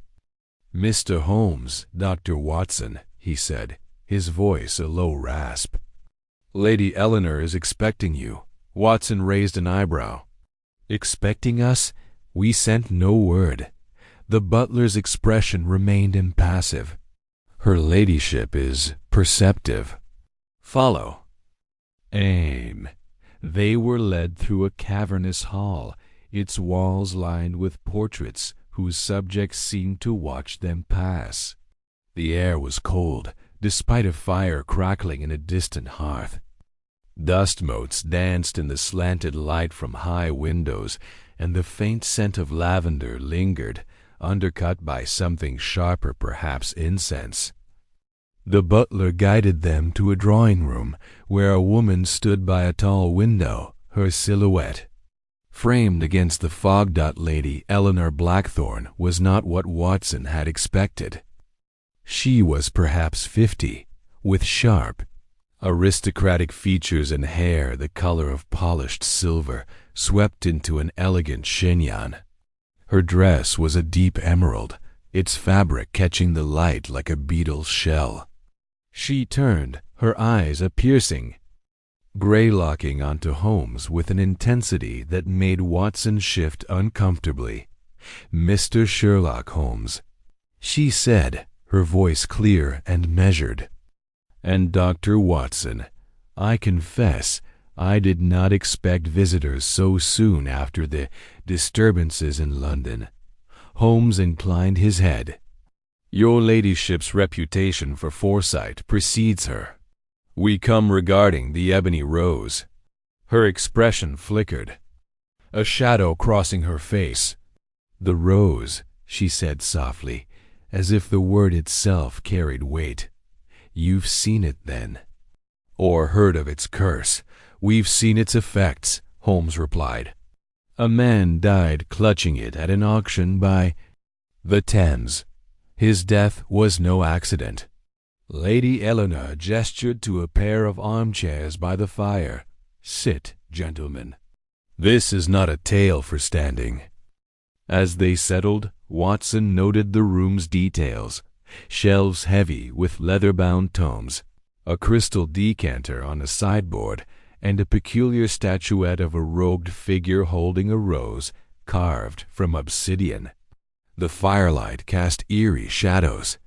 "Mr. Holmes, Dr. Watson," he said, his voice a low rasp. "Lady Eleanor is expecting you." Watson raised an eyebrow. "Expecting us?" We sent no word. The butler's expression remained impassive. "Her ladyship is perceptive." "Follow." "Aim." They were led through a cavernous hall, its walls lined with portraits whose subjects seemed to watch them pass. The air was cold, despite a fire crackling in a distant hearth. Dust motes danced in the slanted light from high windows, and the faint scent of lavender lingered, undercut by something sharper, perhaps incense. The butler guided them to a drawing-room where a woman stood by a tall window, her silhouette framed against the fog. Lady Eleanor Blackthorn was not what Watson had expected. She was perhaps 50, with sharp, aristocratic features and hair the color of polished silver, swept into an elegant chignon. Her dress was a deep emerald, its fabric catching the light like a beetle's shell. She turned, her eyes a piercing gray-locking onto Holmes with an intensity that made Watson shift uncomfortably. "Mr. Sherlock Holmes," she said, her voice clear and measured. "And Dr. Watson, I confess I did not expect visitors so soon after the disturbances in London." Holmes inclined his head. "Your ladyship's reputation for foresight precedes her. We come regarding the Ebony Rose." Her expression flickered, a shadow crossing her face. "The rose," she said softly, as if the word itself carried weight. "You've seen it, then?" "Or heard of its curse. We've seen its effects," Holmes replied. "A man died clutching it at an auction by the Thames. His death was no accident." Lady Eleanor gestured to a pair of armchairs by the fire. "Sit, gentlemen. This is not a tale for standing." As they settled, Watson noted the room's details: shelves heavy with leather-bound tomes, a crystal decanter on a sideboard, and a peculiar statuette of a robed figure holding a rose carved from obsidian. The firelight cast eerie shadows,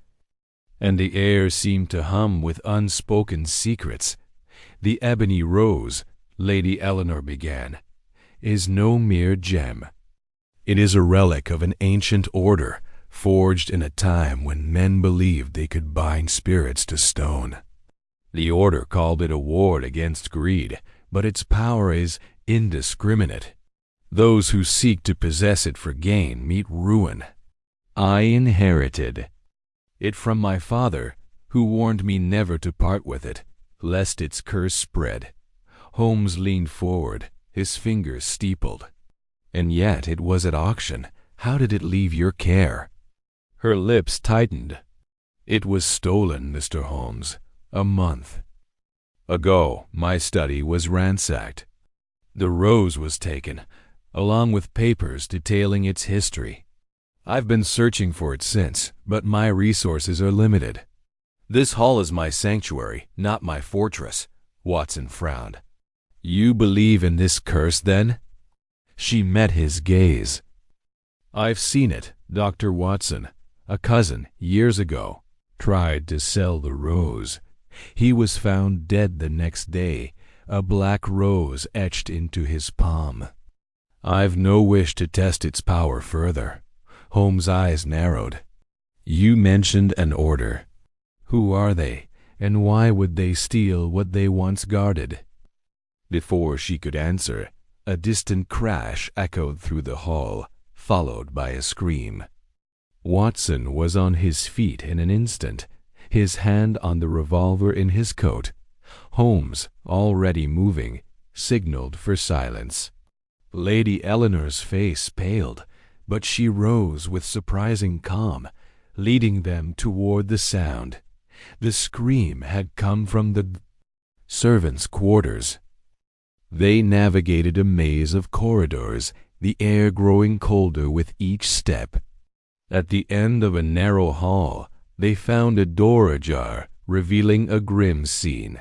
and the air seemed to hum with unspoken secrets. "The Ebony Rose," Lady Eleanor began, "is no mere gem. It is a relic of an ancient order, forged in a time when men believed they could bind spirits to stone. The order called it a ward against greed, but its power is indiscriminate. Those who seek to possess it for gain meet ruin. I inherited it from my father, who warned me never to part with it, lest its curse spread." Holmes leaned forward, his fingers steepled. "And yet it was at auction. How did it leave your care?" Her lips tightened. "It was stolen, Mr. Holmes, a month ago. My study was ransacked. The rose was taken, along with papers detailing its history. I've been searching for it since, but my resources are limited." "This hall is my sanctuary, not my fortress," Watson frowned. "You believe in this curse, then?" She met his gaze. "I've seen it. Dr. Watson, a cousin, years ago, tried to sell the rose. He was found dead the next day, a black rose etched into his palm. I've no wish to test its power further." Holmes' eyes narrowed. "You mentioned an order. Who are they, and why would they steal what they once guarded?" Before she could answer, a distant crash echoed through the hall, followed by a scream. Watson was on his feet in an instant, his hand on the revolver in his coat. Holmes, already moving, signaled for silence. Lady Eleanor's face paled, but she rose with surprising calm, leading them toward the sound. The scream had come from the servants' quarters. They navigated a maze of corridors, the air growing colder with each step. At the end of a narrow hall, they found a door ajar, revealing a grim scene.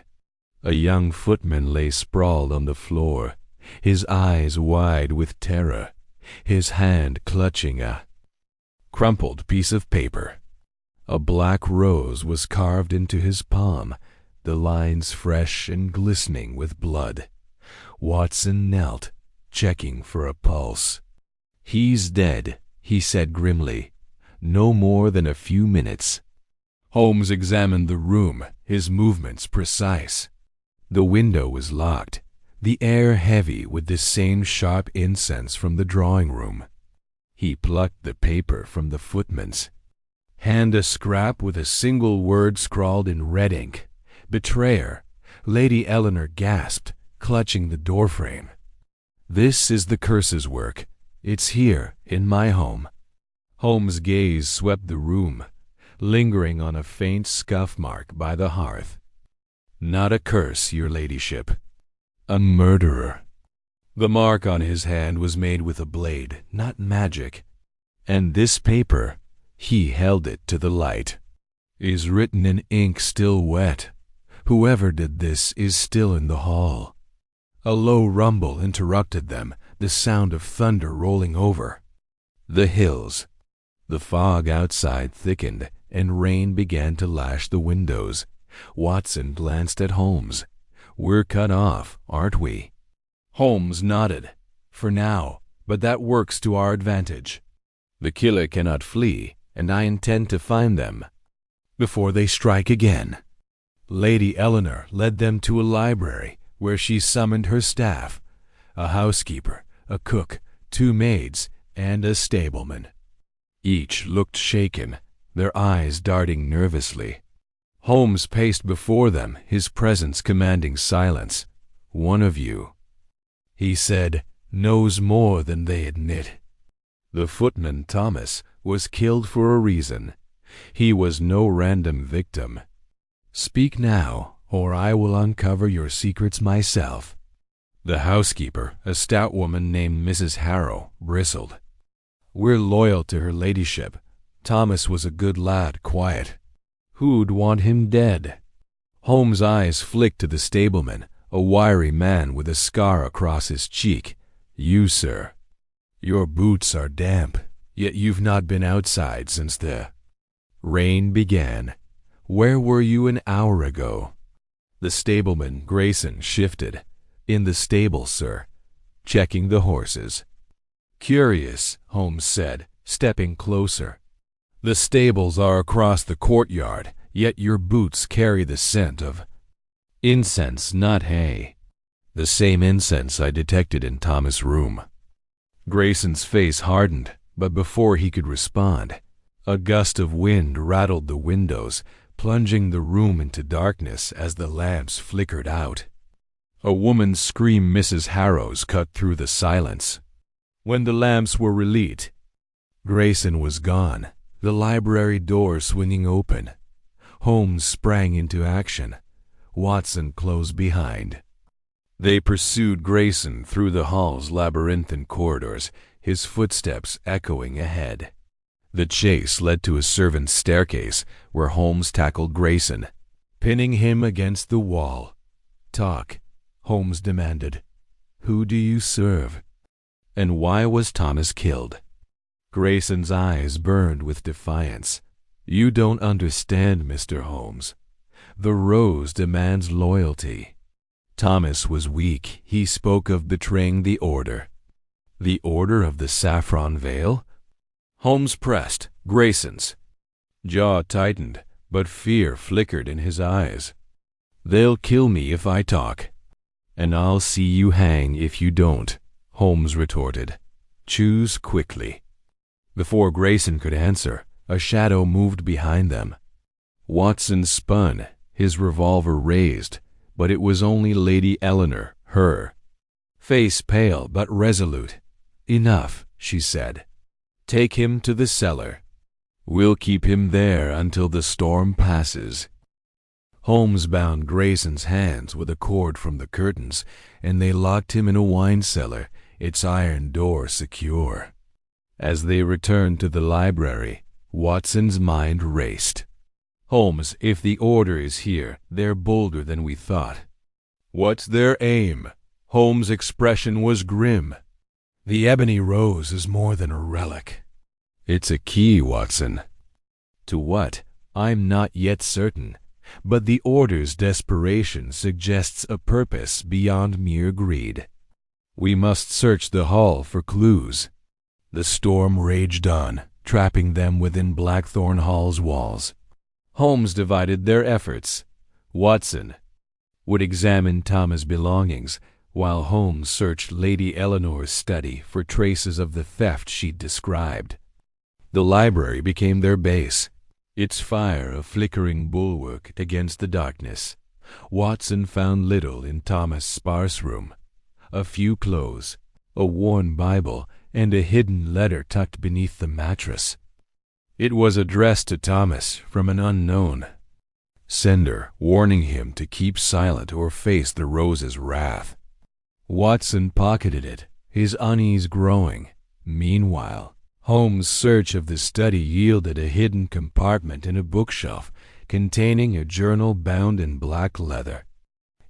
A young footman lay sprawled on the floor, his eyes wide with terror, his hand clutching a crumpled piece of paper. A black rose was carved into his palm, the lines fresh and glistening with blood. Watson knelt, checking for a pulse. "He's dead," he said grimly. "No more than a few minutes." Holmes examined the room, his movements precise. The window was locked, the air heavy with the same sharp incense from the drawing-room. He plucked the paper from the footman's. "Hand a scrap with a single word scrawled in red ink. Betrayer." Lady Eleanor gasped, clutching the doorframe. "This is the curse's work. It's here, in my home." Holmes' gaze swept the room, lingering on a faint scuff mark by the hearth. "Not a curse, your ladyship. A murderer." The mark on his hand was made with a blade, not magic. "And this paper," he held it to the light, "is written in ink still wet. Whoever did this is still in the hall." A low rumble interrupted them, the sound of thunder rolling over the hills. The fog outside thickened, and rain began to lash the windows. Watson glanced at Holmes. "We're cut off, aren't we?" Holmes nodded. "For now, but that works to our advantage." The killer cannot flee, and I intend to find them before they strike again." Lady Eleanor led them to a library where she summoned her staff, a housekeeper, a cook, 2 maids, and a stableman. Each looked shaken, their eyes darting nervously. Holmes paced before them, his presence commanding silence. "One of you," he said, "knows more than they admit. The footman, Thomas, was killed for a reason. He was no random victim. Speak now, or I will uncover your secrets myself." The housekeeper, a stout woman named Mrs. Harrow, bristled. "We're loyal to her ladyship. Thomas was a good lad, quiet. Who'd want him dead?" Holmes' eyes flicked to the stableman, a wiry man with a scar across his cheek. "You, sir. Your boots are damp, yet you've not been outside since the rain began. Where were you an hour ago?" The stableman, Grayson, shifted. "In the stable, sir, checking the horses." "Curious," Holmes said, stepping closer. "The stables are across the courtyard, yet your boots carry the scent of incense, not hay. The same incense I detected in Thomas' room." Grayson's face hardened, but before he could respond, a gust of wind rattled the windows, plunging the room into darkness as the lamps flickered out. A woman's scream, Mrs. Harrow's, cut through the silence. When the lamps were relit, Grayson was gone, the library door swinging open. Holmes sprang into action. Watson closed behind. They pursued Grayson through the hall's labyrinthine corridors, his footsteps echoing ahead. The chase led to a servant's staircase, where Holmes tackled Grayson, pinning him against the wall. "Talk," Holmes demanded. "Who do you serve? And why was Thomas killed?" Grayson's eyes burned with defiance. "You don't understand, Mr. Holmes. The Rose demands loyalty. Thomas was weak. He spoke of betraying the Order." "The Order of the Saffron Veil?" Holmes pressed. Grayson's jaw tightened, but fear flickered in his eyes. "They'll kill me if I talk." "And I'll see you hang if you don't," Holmes retorted. "Choose quickly." Before Grayson could answer, a shadow moved behind them. Watson spun, his revolver raised, but it was only Lady Eleanor, her face pale but resolute. "Enough," she said. "Take him to the cellar. We'll keep him there until the storm passes." Holmes bound Grayson's hands with a cord from the curtains, and they locked him in a wine cellar, its iron door secure. As they returned to the library, Watson's mind raced. "Holmes, if the Order is here, they're bolder than we thought." "What's their aim?" Holmes' expression was grim. "The Ebony Rose is more than a relic. It's a key, Watson." "To what? I'm not yet certain. But the Order's desperation suggests a purpose beyond mere greed. We must search the hall for clues." The storm raged on, trapping them within Blackthorn Hall's walls. Holmes divided their efforts. Watson would examine Thomas' belongings, while Holmes searched Lady Eleanor's study for traces of the theft she'd described. The library became their base, its fire a flickering bulwark against the darkness. Watson found little in Thomas' sparse room. A few clothes, a worn Bible, and a hidden letter tucked beneath the mattress. It was addressed to Thomas from an unknown sender, warning him to keep silent or face the Rose's wrath. Watson pocketed it, his unease growing. Meanwhile, Holmes' search of the study yielded a hidden compartment in a bookshelf containing a journal bound in black leather.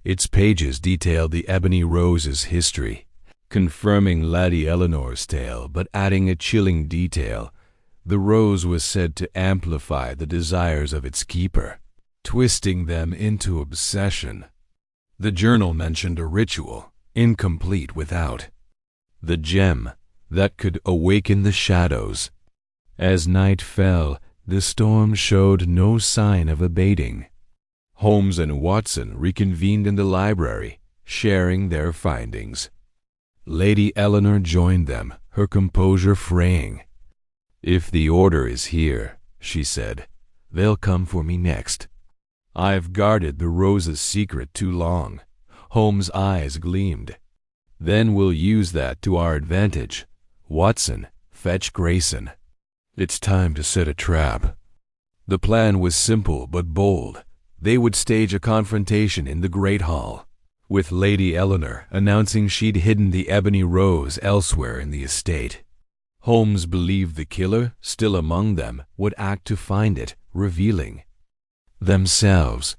Its pages detailed the Ebony Rose's history, confirming Lady Eleanor's tale but adding a chilling detail. The Rose was said to amplify the desires of its keeper, twisting them into obsession. The journal mentioned a ritual, incomplete without the gem that could awaken the shadows. As night fell, the storm showed no sign of abating. Holmes and Watson reconvened in the library, sharing their findings. Lady Eleanor joined them, her composure fraying. "If the order is here," she said, "they'll come for me next. I've guarded the Rose's secret too long." Holmes' eyes gleamed. "Then we'll use that to our advantage. Watson, fetch Grayson. It's time to set a trap." The plan was simple but bold. They would stage a confrontation in the Great Hall, with Lady Eleanor announcing she'd hidden the Ebony Rose elsewhere in the estate. Holmes believed the killer, still among them, would act to find it, revealing themselves.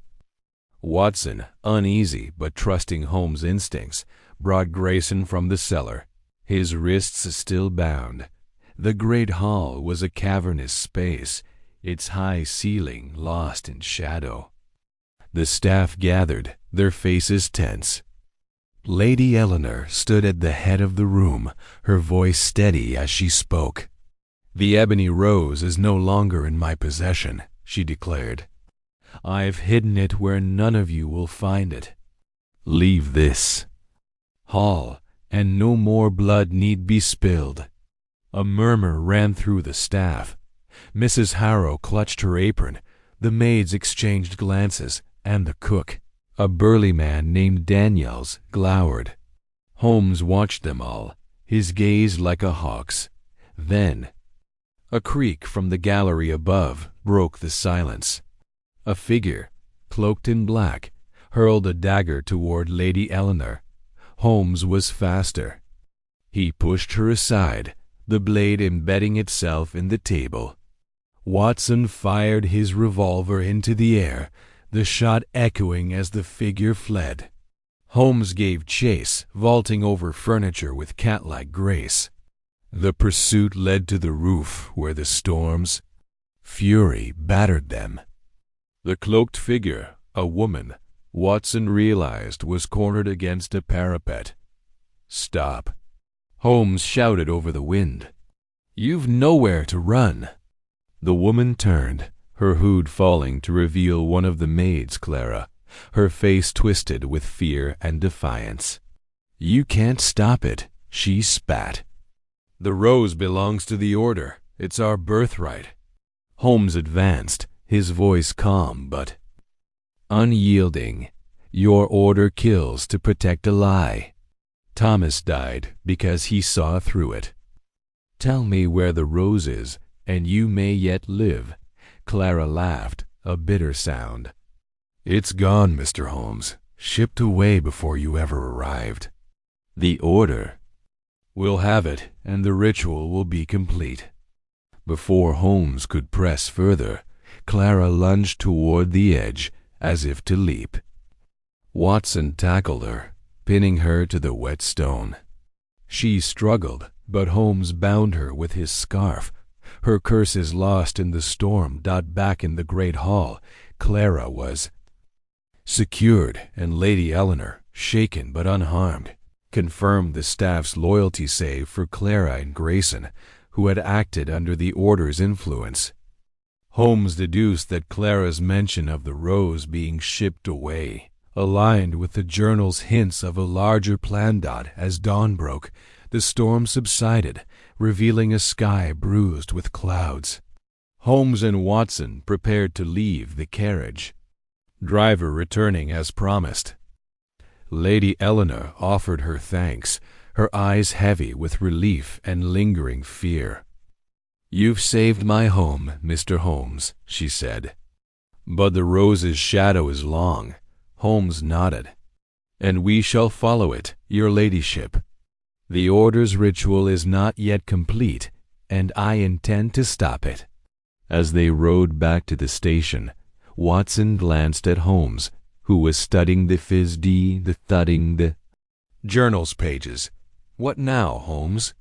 Watson, uneasy but trusting Holmes' instincts, brought Grayson from the cellar, his wrists still bound. The great hall was a cavernous space, its high ceiling lost in shadow. The staff gathered, their faces tense. Lady Eleanor stood at the head of the room, her voice steady as she spoke. "The Ebony Rose is no longer in my possession," she declared. "I've hidden it where none of you will find it. Leave this hall, and no more blood need be spilled." A murmur ran through the staff. Mrs. Harrow clutched her apron. The maids exchanged glances, and the cook, a burly man named Daniels, glowered. Holmes watched them all, his gaze like a hawk's. Then a creak from the gallery above broke the silence. A figure, cloaked in black, hurled a dagger toward Lady Eleanor. Holmes was faster. He pushed her aside, the blade embedding itself in the table. Watson fired his revolver into the air, the shot echoing as the figure fled. Holmes gave chase, vaulting over furniture with cat-like grace. The pursuit led to the roof, where the storm's fury battered them. The cloaked figure, a woman, Watson realized was cornered against a parapet. "Stop!" Holmes shouted over the wind. "You've nowhere to run." The woman turned, her hood falling to reveal one of the maids, Clara, her face twisted with fear and defiance. "You can't stop it," she spat. "The Rose belongs to the Order. It's our birthright." Holmes advanced, his voice calm but unyielding. "Your order kills to protect a lie. Thomas died because he saw through it. Tell me where the Rose is, and you may yet live." Clara laughed, a bitter sound. "It's gone, Mr. Holmes, shipped away before you ever arrived. The Order will have it, and the ritual will be complete." Before Holmes could press further, Clara lunged toward the edge, as if to leap. Watson tackled her, pinning her to the wet stone. She struggled, but Holmes bound her with his scarf. Her curses lost in the storm, back in the great hall. Clara was secured, and Lady Eleanor, shaken but unharmed, confirmed the staff's loyalty save for Clara and Grayson, who had acted under the Order's influence. Holmes deduced that Clara's mention of the Rose being shipped away aligned with the journal's hints of a larger plan. As dawn broke, the storm subsided, revealing a sky bruised with clouds. Holmes and Watson prepared to leave the carriage, driver returning as promised. Lady Eleanor offered her thanks, her eyes heavy with relief and lingering fear. "You've saved my home, Mr. Holmes," she said. "But the Rose's shadow is long." Holmes nodded. "And we shall follow it, your ladyship. The Order's ritual is not yet complete, and I intend to stop it." As they rode back to the station, Watson glanced at Holmes, who was studying the fizz-d, the thudding, the journal's pages. "What now, Holmes?"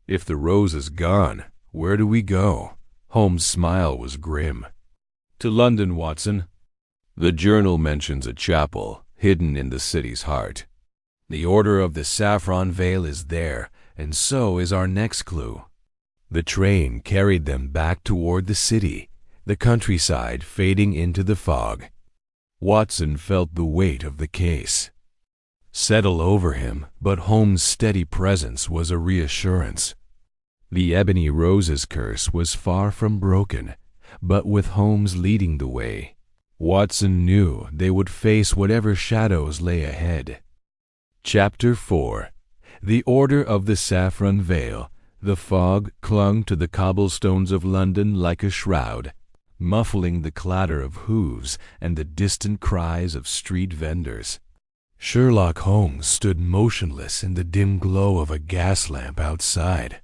"If the Rose is gone, where do we go?" Holmes' smile was grim. "To London, Watson. The journal mentions a chapel hidden in the city's heart. The Order of the Saffron Veil is there, and so is our next clue." The train carried them back toward the city, the countryside fading into the fog. Watson felt the weight of the case settle over him, but Holmes' steady presence was a reassurance. The Ebony Rose's curse was far from broken, but with Holmes leading the way, Watson knew they would face whatever shadows lay ahead. Chapter 4. The Order of the Saffron Veil. The fog clung to the cobblestones of London like a shroud, muffling the clatter of hooves and the distant cries of street vendors. Sherlock Holmes stood motionless in the dim glow of a gas lamp outside.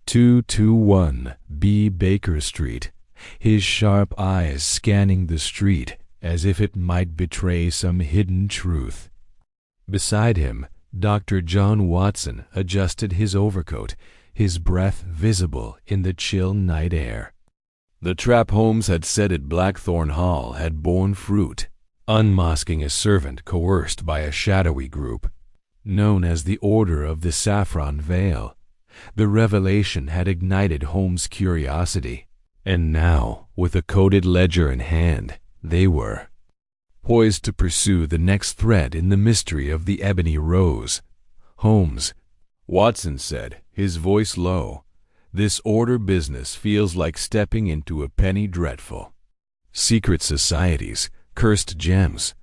221 B. Baker Street, his sharp eyes scanning the street as if it might betray some hidden truth. Beside him, Dr. John Watson adjusted his overcoat, his breath visible in the chill night air. The trap Holmes had set at Blackthorn Hall had borne fruit, unmasking a servant coerced by a shadowy group, known as the Order of the Saffron Veil. The revelation had ignited Holmes' curiosity, and now, with a coded ledger in hand, they were poised to pursue the next thread in the mystery of the Ebony Rose. "Holmes," Watson said, his voice low, "this order business feels like stepping into a penny dreadful. Secret societies, cursed gems.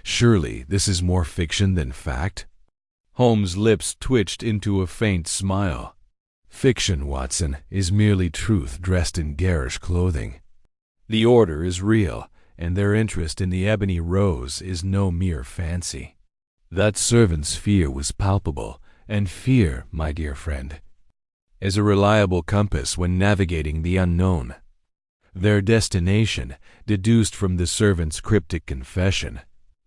Surely this is more fiction than fact?" Holmes' lips twitched into a faint smile. "Fiction, Watson, is merely truth dressed in garish clothing. The order is real, and their interest in the Ebony Rose is no mere fancy." That servant's fear was palpable, and fear, my dear friend, is a reliable compass when navigating the unknown. Their destination, deduced from the servant's cryptic confession,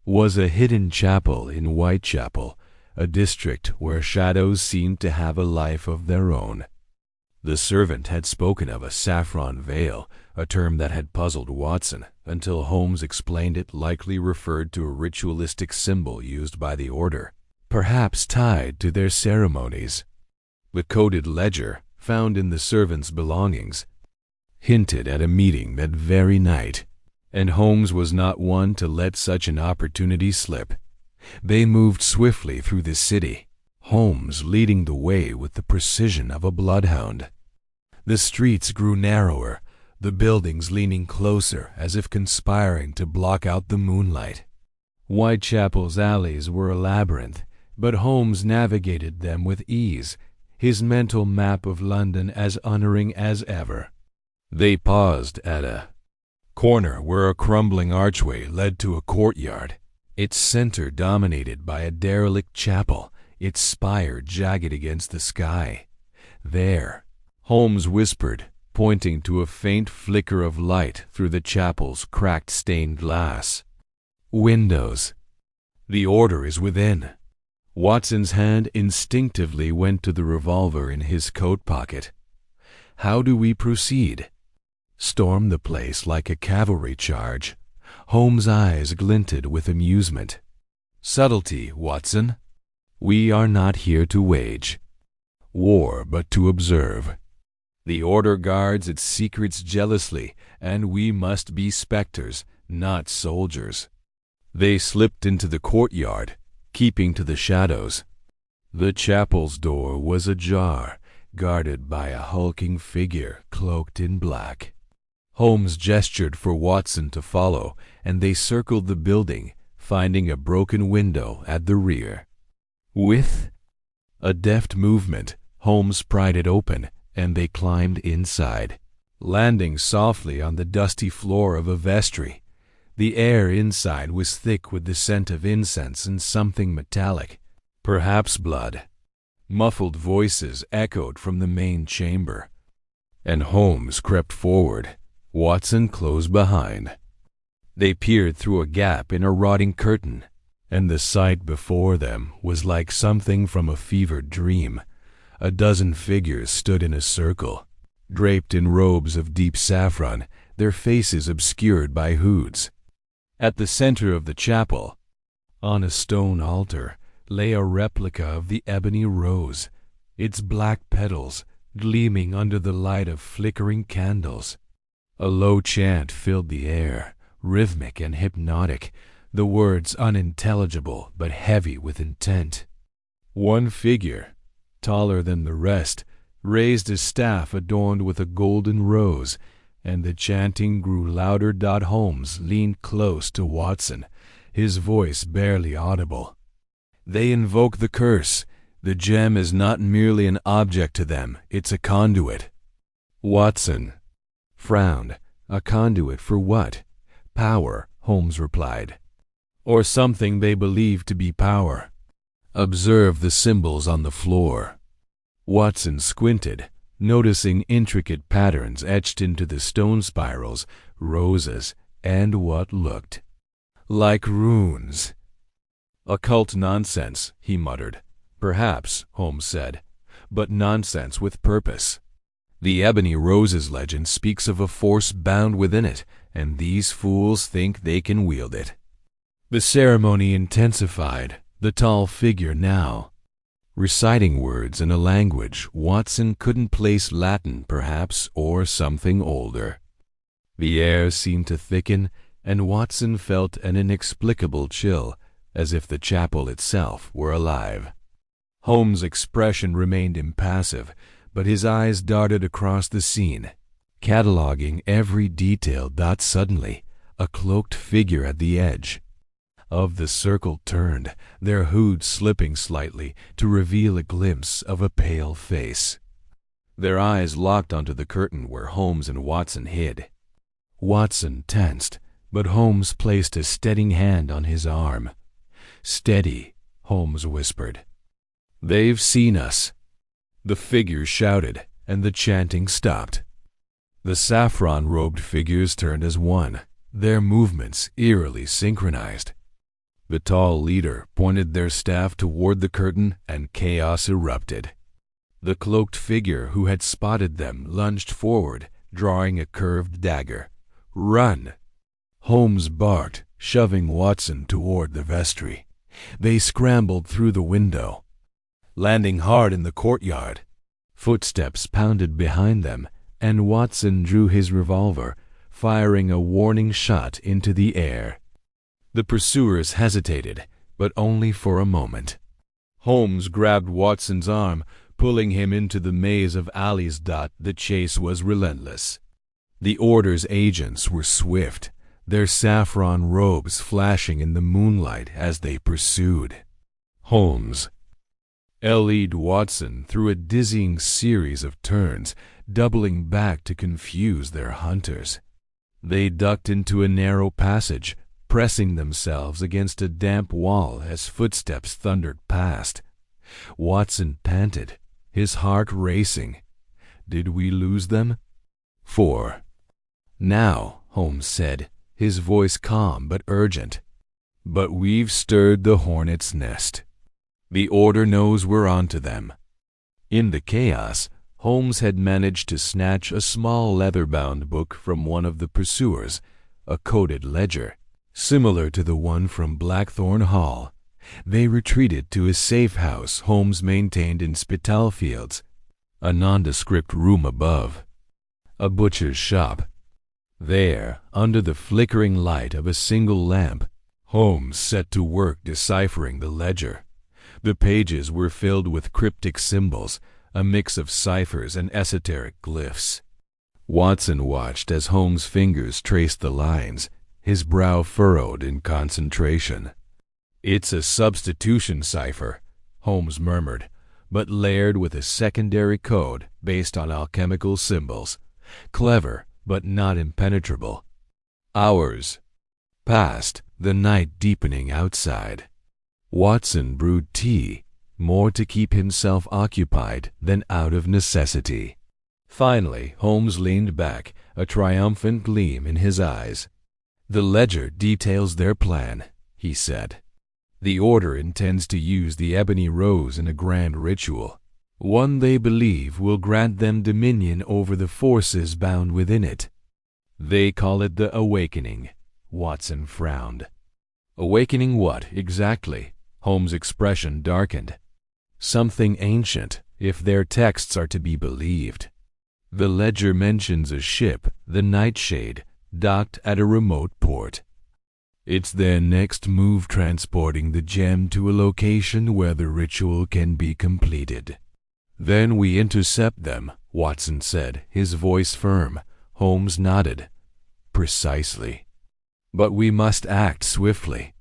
was a hidden chapel in Whitechapel, a district where shadows seemed to have a life of their own. The servant had spoken of a saffron veil, a term that had puzzled Watson, until Holmes explained it likely referred to a ritualistic symbol used by the order, perhaps tied to their ceremonies. The coded ledger, found in the servant's belongings, hinted at a meeting that very night, and Holmes was not one to let such an opportunity slip. They moved swiftly through the city, Holmes leading the way with the precision of a bloodhound. The streets grew narrower, the buildings leaning closer as if conspiring to block out the moonlight. Whitechapel's alleys were a labyrinth, but Holmes navigated them with ease, his mental map of London as unerring as ever. They paused at a corner where a crumbling archway led to a courtyard, its center dominated by a derelict chapel, its spire jagged against the sky. "There," Holmes whispered, pointing to a faint flicker of light through the chapel's cracked stained glass. "Windows. The order is within." Watson's hand instinctively went to the revolver in his coat pocket. "How do we proceed?" "Storm the place like a cavalry charge." Holmes' eyes glinted with amusement. "Subtlety, Watson. We are not here to wage war, but to observe. The order guards its secrets jealously, and we must be specters, not soldiers." They slipped into the courtyard, keeping to the shadows. The chapel's door was ajar, guarded by a hulking figure cloaked in black. Holmes gestured for Watson to follow, and they circled the building, finding a broken window at the rear. With a deft movement, Holmes pried it open, and they climbed inside, landing softly on the dusty floor of a vestry. The air inside was thick with the scent of incense and something metallic, perhaps blood. Muffled voices echoed from the main chamber, and Holmes crept forward, Watson close behind. They peered through a gap in a rotting curtain, and the sight before them was like something from a fevered dream. A dozen figures stood in a circle, draped in robes of deep saffron, their faces obscured by hoods. At the center of the chapel, on a stone altar, lay a replica of the Ebony Rose, its black petals, gleaming under the light of flickering candles. A low chant filled the air, rhythmic and hypnotic, the words unintelligible but heavy with intent. One figure, taller than the rest, raised a staff adorned with a golden rose, and the chanting grew louder. Holmes leaned close to Watson, his voice barely audible. They invoke the curse. The gem is not merely an object to them, it's a conduit. Watson frowned. A conduit for what? Power, Holmes replied. Or something they believe to be power. Observe the symbols on the floor. Watson squinted, noticing intricate patterns etched into the stone spirals, roses, and what looked like runes. Occult nonsense, he muttered. Perhaps, Holmes said, but nonsense with purpose. The Ebony Rose's legend speaks of a force bound within it, and these fools think they can wield it. The ceremony intensified, the tall figure now reciting words in a language Watson couldn't place, Latin perhaps, or something older. The air seemed to thicken, and Watson felt an inexplicable chill, as if the chapel itself were alive. Holmes' expression remained impassive, but his eyes darted across the scene, cataloging every detail. Suddenly, a cloaked figure at the edge of the circle turned, their hoods slipping slightly to reveal a glimpse of a pale face. Their eyes locked onto the curtain where Holmes and Watson hid. Watson tensed, but Holmes placed a steadying hand on his arm. "Steady," Holmes whispered. "They've seen us." The figure shouted, and the chanting stopped. The saffron-robed figures turned as one, their movements eerily synchronized. The tall leader pointed their staff toward the curtain, and chaos erupted. The cloaked figure who had spotted them lunged forward, drawing a curved dagger. "Run!" Holmes barked, shoving Watson toward the vestry. They scrambled through the window, landing hard in the courtyard. Footsteps pounded behind them, and Watson drew his revolver, firing a warning shot into the air. The pursuers hesitated, but only for a moment. Holmes grabbed Watson's arm, pulling him into the maze of alleys. The chase was relentless. The Order's agents were swift, their saffron robes flashing in the moonlight as they pursued. Holmes lead Watson through a dizzying series of turns, doubling back to confuse their hunters. They ducked into a narrow passage, pressing themselves against a damp wall as footsteps thundered past. Watson panted, his heart racing. Did we lose them? 4. "Now," Holmes said, his voice calm but urgent. "But we've stirred the hornet's nest. The Order knows we're onto them." In the chaos, Holmes had managed to snatch a small leather-bound book from one of the pursuers, a coded ledger, similar to the one from Blackthorn Hall. They retreated to a safe house Holmes maintained in Spitalfields, a nondescript room above. A butcher's shop. There, under the flickering light of a single lamp, Holmes set to work deciphering the ledger. The pages were filled with cryptic symbols, a mix of ciphers and esoteric glyphs. Watson watched as Holmes' fingers traced the lines, his brow furrowed in concentration. "It's a substitution cipher," Holmes murmured, but layered with a secondary code based on alchemical symbols. Clever, but not impenetrable. Hours passed, the night deepening outside. Watson brewed tea, more to keep himself occupied than out of necessity. Finally, Holmes leaned back, a triumphant gleam in his eyes. "The ledger details their plan," he said. "The Order intends to use the Ebony Rose in a grand ritual, one they believe will grant them dominion over the forces bound within it. They call it the Awakening." Watson frowned. "Awakening what, exactly?" Holmes' expression darkened. "Something ancient, if their texts are to be believed. The ledger mentions a ship, the Nightshade, docked at a remote port. It's their next move transporting the gem to a location where the ritual can be completed. Then we intercept them, Watson said, his voice firm. Holmes nodded. Precisely. But we must act swiftly.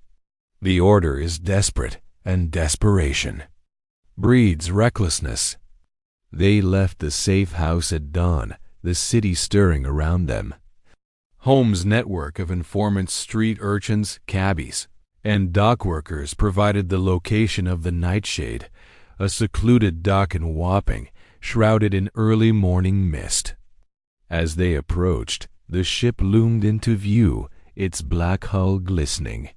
The order is desperate, and desperation breeds recklessness. They left the safe house at dawn, the city stirring around them. Holmes' network of informants, street urchins, cabbies, and dock workers provided the location of the Nightshade, a secluded dock in Wapping, shrouded in early morning mist. As they approached, the ship loomed into view, its black hull glistening.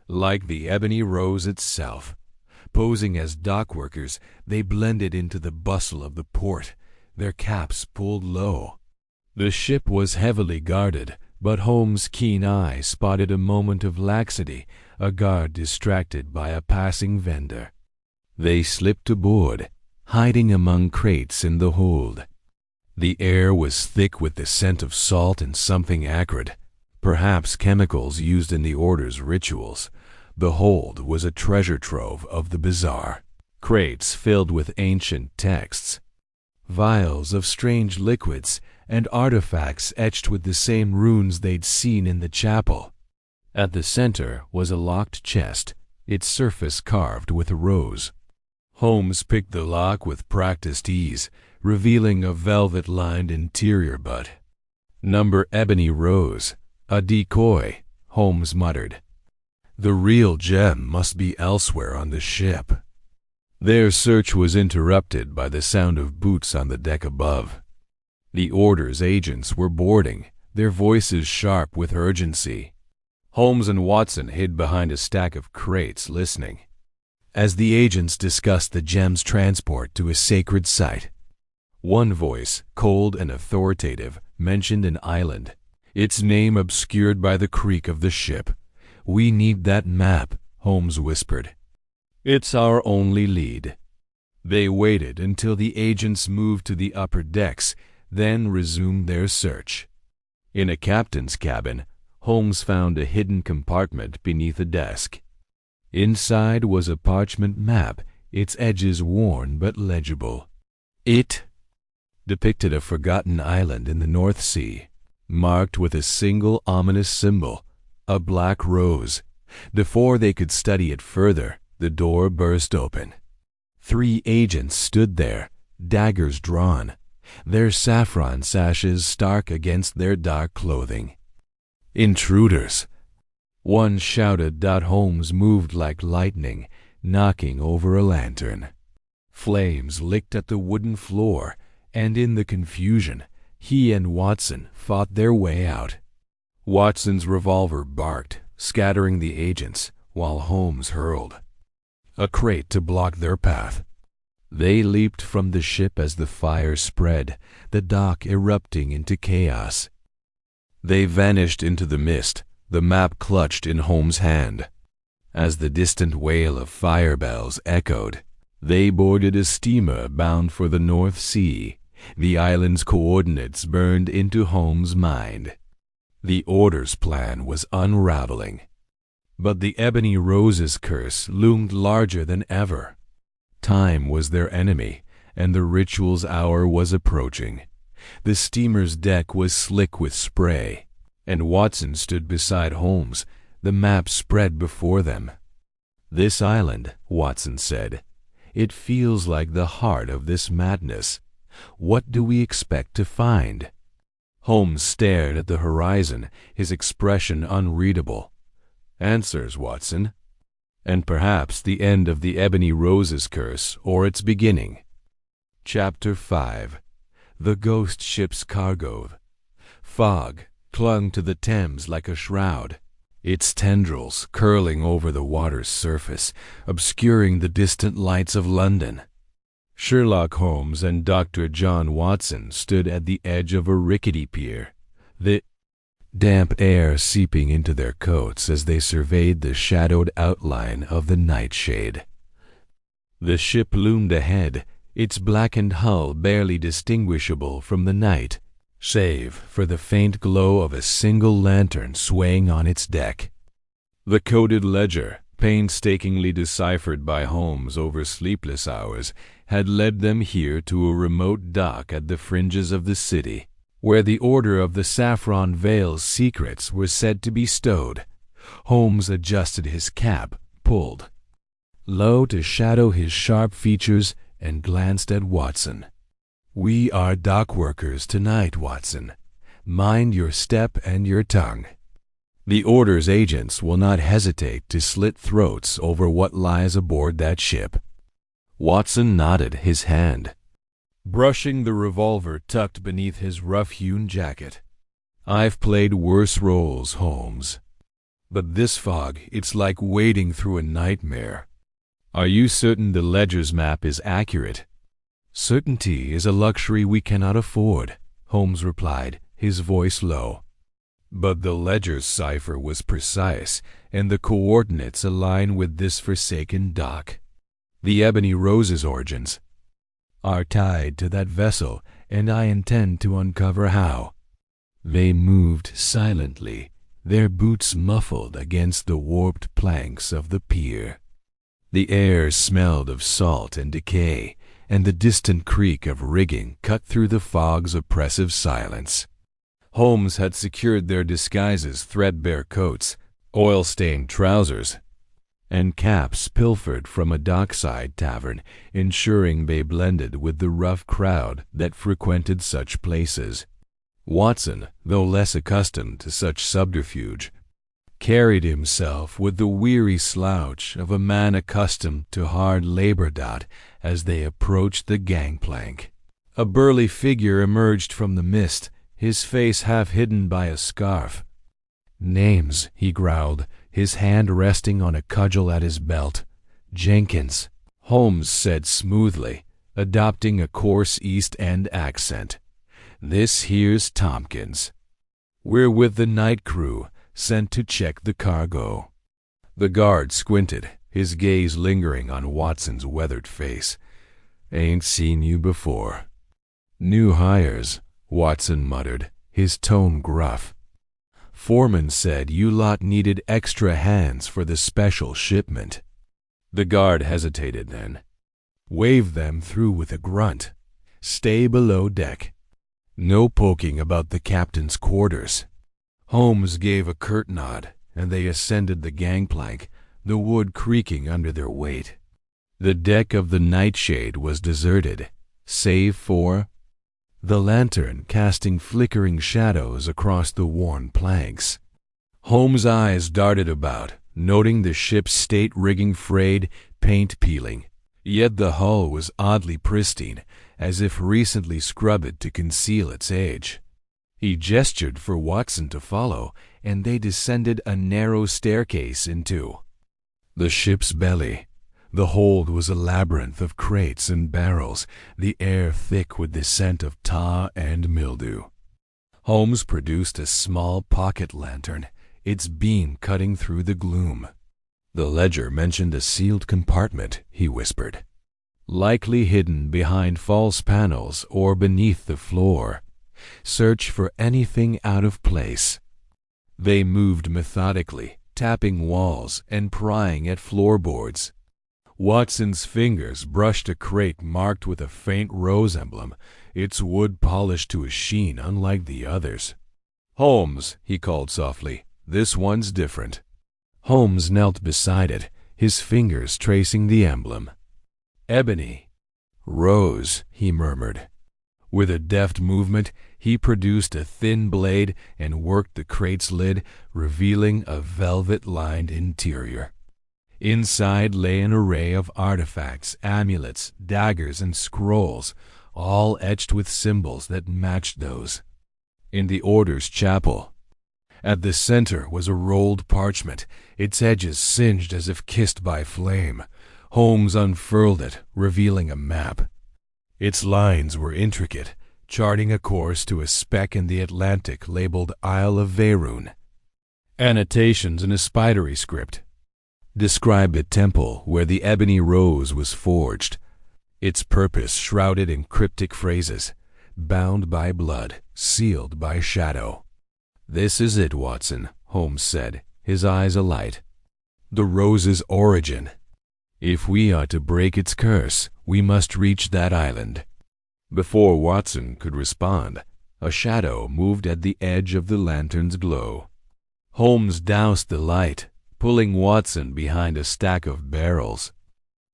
Like the Ebony Rose itself, posing as dock workers, they blended into the bustle of the port, their caps pulled low. The ship was heavily guarded, but Holmes' keen eye spotted a moment of laxity, a guard distracted by a passing vendor. They slipped aboard, hiding among crates in the hold. The air was thick with the scent of salt and something acrid, perhaps chemicals used in the order's rituals. The hold was a treasure trove of the bizarre. Crates filled with ancient texts, vials of strange liquids, and artifacts etched with the same runes they'd seen in the chapel. At the center was a locked chest, its surface carved with a rose. Holmes picked the lock with practiced ease, revealing a velvet-lined interior but "Number Ebony Rose, a decoy," Holmes muttered. The real gem must be elsewhere on the ship. Their search was interrupted by the sound of boots on the deck above. The order's agents were boarding, their voices sharp with urgency. Holmes and Watson hid behind a stack of crates, listening, as the agents discussed the gem's transport to a sacred site. One voice, cold and authoritative, mentioned an island, its name obscured by the creak of the ship. "We need that map," Holmes whispered. "It's our only lead." They waited until the agents moved to the upper decks, then resumed their search. In a captain's cabin, Holmes found a hidden compartment beneath a desk. Inside was a parchment map, its edges worn but legible. It depicted a forgotten island in the North Sea, marked with a single ominous symbol, a black rose. Before they could study it further, the door burst open. 3 agents stood there, daggers drawn, their saffron sashes stark against their dark clothing. "Intruders!" one shouted. Holmes moved like lightning, knocking over a lantern. Flames licked at the wooden floor, and in the confusion, he and Watson fought their way out. Watson's revolver barked, scattering the agents, while Holmes hurled a crate to block their path. They leaped from the ship as the fire spread, the dock erupting into chaos. They vanished into the mist, the map clutched in Holmes' hand. As the distant wail of fire bells echoed, they boarded a steamer bound for the North Sea. The island's coordinates burned into Holmes' mind. The order's plan was unraveling. But the Ebony Rose's curse loomed larger than ever. Time was their enemy, and the ritual's hour was approaching. The steamer's deck was slick with spray, and Watson stood beside Holmes, the map spread before them. "This island," Watson said, "it feels like the heart of this madness. What do we expect to find?" Holmes stared at the horizon, his expression unreadable. "Answers, Watson. And perhaps the end of the Ebony Rose's curse, or its beginning." Chapter 5. The Ghost Ship's Cargo. Fog clung to the Thames like a shroud, its tendrils curling over the water's surface, obscuring the distant lights of London. Sherlock Holmes and Dr. John Watson stood at the edge of a rickety pier, the damp air seeping into their coats as they surveyed the shadowed outline of the Nightshade. The ship loomed ahead, its blackened hull barely distinguishable from the night, save for the faint glow of a single lantern swaying on its deck. The coded ledger, painstakingly deciphered by Holmes over sleepless hours, had led them here to a remote dock at the fringes of the city, where the Order of the Saffron Veil's secrets were said to be stowed. Holmes adjusted his cap, pulled low to shadow his sharp features, and glanced at Watson. "We are dock workers tonight, Watson. Mind your step and your tongue. The Order's agents will not hesitate to slit throats over what lies aboard that ship." Watson nodded, his hand brushing the revolver tucked beneath his rough-hewn jacket. "I've played worse roles, Holmes. But this fog, it's like wading through a nightmare. Are you certain the ledger's map is accurate?" "Certainty is a luxury we cannot afford," Holmes replied, his voice low. "But the ledger's cipher was precise, and the coordinates align with this forsaken dock. The Ebony Rose's origins are tied to that vessel, and I intend to uncover how." They moved silently, their boots muffled against the warped planks of the pier. The air smelled of salt and decay, and the distant creak of rigging cut through the fog's oppressive silence. Holmes had secured their disguises, threadbare coats, oil-stained trousers, and caps pilfered from a dockside tavern, ensuring they blended with the rough crowd that frequented such places. Watson, though less accustomed to such subterfuge, carried himself with the weary slouch of a man accustomed to hard labor. As they approached the gangplank, a burly figure emerged from the mist, his face half hidden by a scarf. "Names," he growled, his hand resting on a cudgel at his belt. "Jenkins," Holmes said smoothly, adopting a coarse East End accent. "This here's Tompkins. We're with the night crew, sent to check the cargo." The guard squinted, his gaze lingering on Watson's weathered face. "Ain't seen you before." "New hires," Watson muttered, his tone gruff. "Foreman said you lot needed extra hands for the special shipment." The guard hesitated, then waved them through with a grunt. "Stay below deck. No poking about the captain's quarters." Holmes gave a curt nod, and they ascended the gangplank, the wood creaking under their weight. The deck of the Nightshade was deserted, save for the lantern casting flickering shadows across the worn planks. Holmes' eyes darted about, noting the ship's state rigging frayed, paint peeling, yet the hull was oddly pristine, as if recently scrubbed to conceal its age. He gestured for Watson to follow, and they descended a narrow staircase into the ship's belly. The hold was a labyrinth of crates and barrels, the air thick with the scent of tar and mildew. Holmes produced a small pocket lantern, its beam cutting through the gloom. "The ledger mentioned a sealed compartment," he whispered, "likely hidden behind false panels or beneath the floor. Search for anything out of place." They moved methodically, tapping walls and prying at floorboards. Watson's fingers brushed a crate marked with a faint rose emblem, its wood polished to a sheen unlike the others. "Holmes," he called softly, "this one's different." Holmes knelt beside it, his fingers tracing the emblem. "Ebony Rose," he murmured. With a deft movement, he produced a thin blade and worked the crate's lid, revealing a velvet-lined interior. Inside lay an array of artifacts, amulets, daggers, and scrolls, all etched with symbols that matched those in the Order's chapel. At the center was a rolled parchment, its edges singed as if kissed by flame. Holmes unfurled it, revealing a map. Its lines were intricate, charting a course to a speck in the Atlantic labeled Isle of Veyroon. Annotations in a spidery script described a temple where the Ebony Rose was forged. its purpose shrouded in cryptic phrases, bound by blood, sealed by shadow. "This is it, Watson," Holmes said, his eyes alight. "The rose's origin. If we are to break its curse, we must reach that island." Before Watson could respond, a shadow moved at the edge of the lantern's glow. Holmes doused the light, pulling Watson behind a stack of barrels.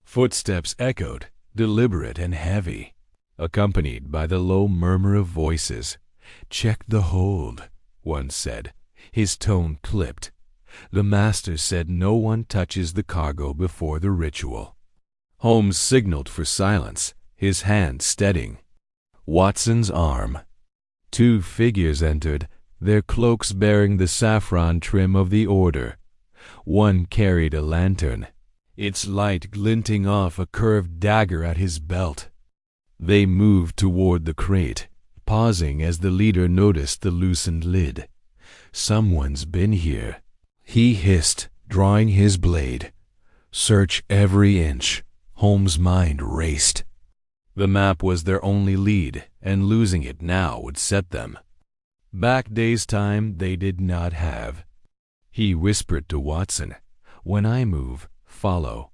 Footsteps echoed, deliberate and heavy, accompanied by the low murmur of voices. "Check the hold," one said, his tone clipped. "The master said no one touches the cargo before the ritual." Holmes signaled for silence, his hand steadying Watson's arm. Two figures entered, their cloaks bearing the saffron trim of the order. One carried a lantern, its light glinting off a curved dagger at his belt. They moved toward the crate, pausing as the leader noticed the loosened lid. "Someone's been here," he hissed, drawing his blade. "Search every inch." Holmes' mind raced. The map was their only lead, and losing it now would set them back days' time they did not have. He whispered to Watson, "When I move, follow.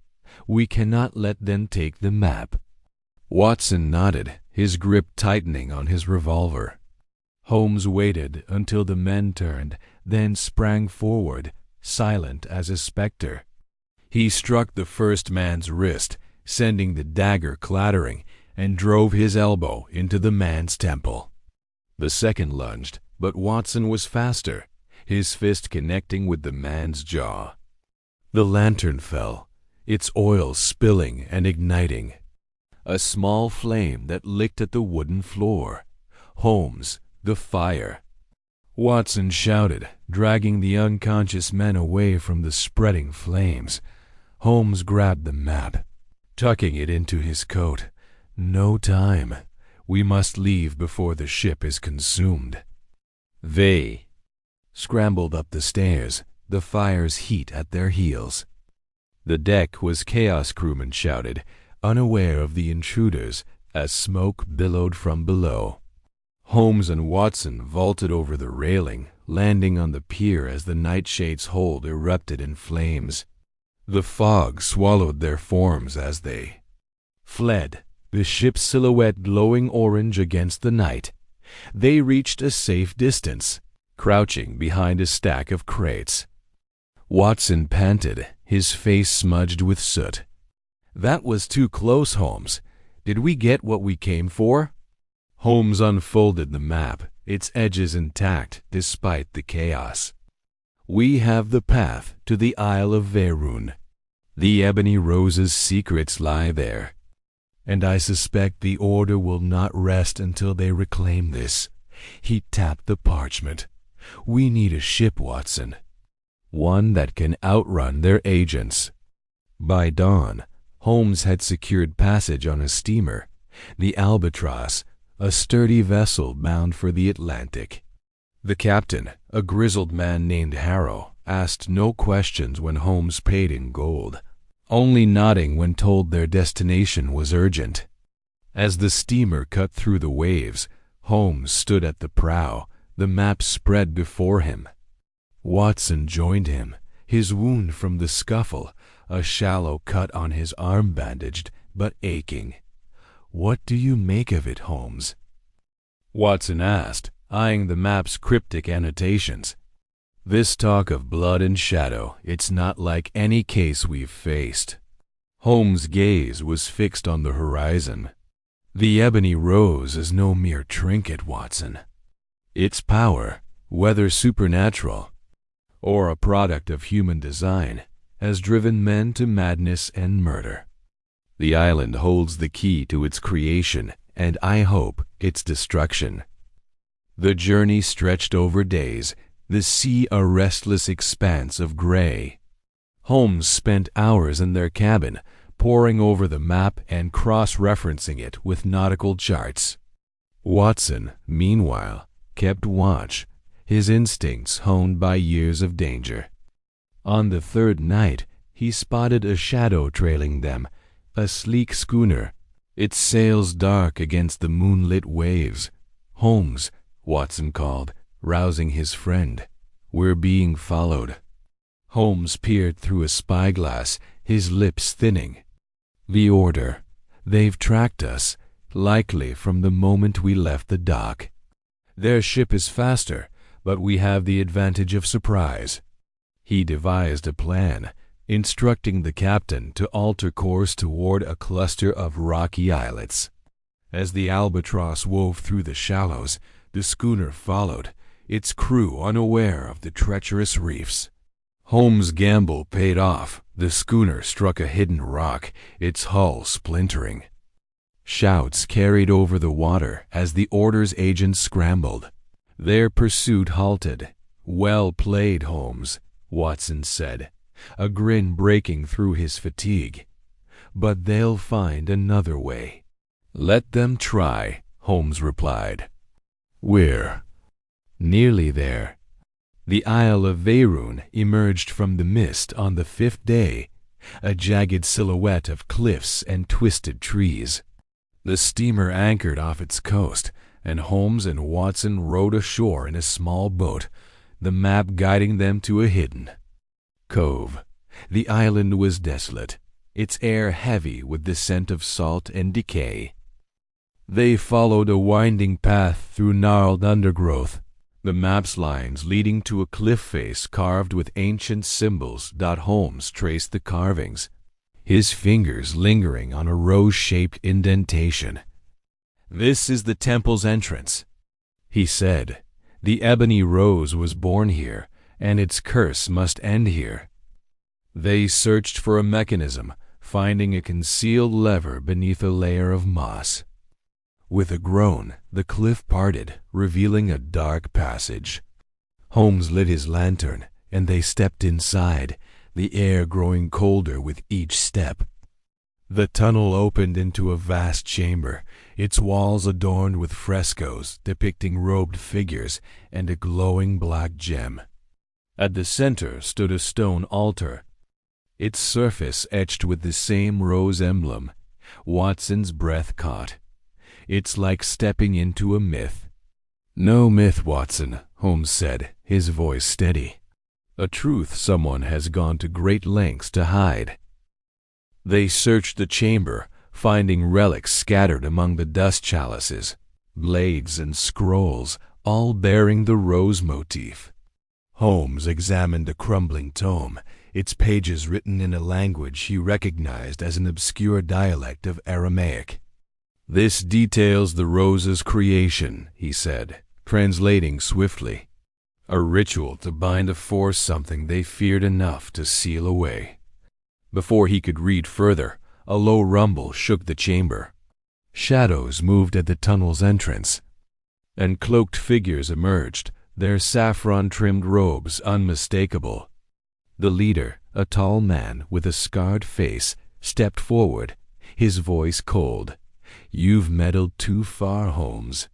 We cannot let them take the map." Watson nodded, his grip tightening on his revolver. Holmes waited until the men turned, then sprang forward, silent as a specter. He struck the first man's wrist, sending the dagger clattering, and drove his elbow into the man's temple. The second lunged, but Watson was faster, his fist connecting with the man's jaw. The lantern fell, its oil spilling and igniting. A small flame that licked at the wooden floor. Holmes, the fire. Watson shouted, dragging the unconscious men away from the spreading flames. Holmes grabbed the map, tucking it into his coat. "No time. We must leave before the ship is consumed." They scrambled up the stairs, the fire's heat at their heels. The deck was chaos, crewmen shouted, unaware of the intruders as smoke billowed from below. Holmes and Watson vaulted over the railing, landing on the pier as the nightshade's hold erupted in flames. The fog swallowed their forms as they fled, the ship's silhouette glowing orange against the night. They reached a safe distance, crouching behind a stack of crates. Watson panted, his face smudged with soot. "That was too close, Holmes. Did we get what we came for?" Holmes unfolded the map, its edges intact despite the chaos. "We have the path to the Isle of Verun. The Ebony Rose's secrets lie there. And I suspect the Order will not rest until they reclaim this." He tapped the parchment. "We need a ship, Watson. One that can outrun their agents." By dawn, Holmes had secured passage on a steamer, the Albatross, a sturdy vessel bound for the Atlantic. The captain, a grizzled man named Harrow, asked no questions when Holmes paid in gold, only nodding when told their destination was urgent. As the steamer cut through the waves, Holmes stood at the prow, the map spread before him. Watson joined him, his wound from the scuffle, a shallow cut on his arm bandaged but aching. "What do you make of it, Holmes?" Watson asked, eyeing the map's cryptic annotations. "This talk of blood and shadow, it's not like any case we've faced." Holmes' gaze was fixed on the horizon. "The Ebony Rose is no mere trinket, Watson. Its power, whether supernatural or a product of human design, has driven men to madness and murder. The island holds the key to its creation and, I hope, its destruction." The journey stretched over days, the sea a restless expanse of gray. Holmes spent hours in their cabin, poring over the map and cross-referencing it with nautical charts. Watson, meanwhile, kept watch, his instincts honed by years of danger. On the third night, he spotted a shadow trailing them, a sleek schooner, It sails dark against the moonlit waves. "Holmes," Watson called, rousing his friend. "We're being followed." Holmes peered through a spyglass, his lips thinning. "The order. They've tracked us, likely from the moment we left the dock. Their ship is faster, but we have the advantage of surprise." He devised a plan, instructing the captain to alter course toward a cluster of rocky islets. As the albatross wove through the shallows, the schooner followed, its crew unaware of the treacherous reefs. Holmes' gamble paid off. The schooner struck a hidden rock, its hull splintering. Shouts carried over the water as the orders agents scrambled. Their pursuit halted. "Well played, Holmes," Watson said, a grin breaking through his fatigue. "But they'll find another way." "Let them try," Holmes replied. "We're nearly there." The Isle of Veyron emerged from the mist on the fifth day, a jagged silhouette of cliffs and twisted trees. The steamer anchored off its coast, and Holmes and Watson rowed ashore in a small boat, the map guiding them to a hidden cove. The island was desolate, its air heavy with the scent of salt and decay. They followed a winding path through gnarled undergrowth, the map's lines leading to a cliff face carved with ancient symbols. Holmes traced the carvings, his fingers lingering on a rose-shaped indentation. "This is the temple's entrance," he said. "The Ebony Rose was born here, and its curse must end here." They searched for a mechanism, finding a concealed lever beneath a layer of moss. With a groan, the cliff parted, revealing a dark passage. Holmes lit his lantern, and they stepped inside, the air growing colder with each step. The tunnel opened into a vast chamber, its walls adorned with frescoes depicting robed figures and a glowing black gem. At the center stood a stone altar, its surface etched with the same rose emblem. Watson's breath caught. "It's like stepping into a myth." "No myth, Watson," Holmes said, his voice steady. "A truth someone has gone to great lengths to hide." They searched the chamber, finding relics scattered among the dust chalices, blades and scrolls, all bearing the rose motif. Holmes examined a crumbling tome, its pages written in a language he recognized as an obscure dialect of Aramaic. "This details the rose's creation," he said, translating swiftly. "A ritual to bind a force something they feared enough to seal away." Before he could read further, a low rumble shook the chamber. Shadows moved at the tunnel's entrance, and cloaked figures emerged, their saffron-trimmed robes unmistakable. The leader, a tall man with a scarred face, stepped forward, his voice cold. "You've meddled too far, Holmes.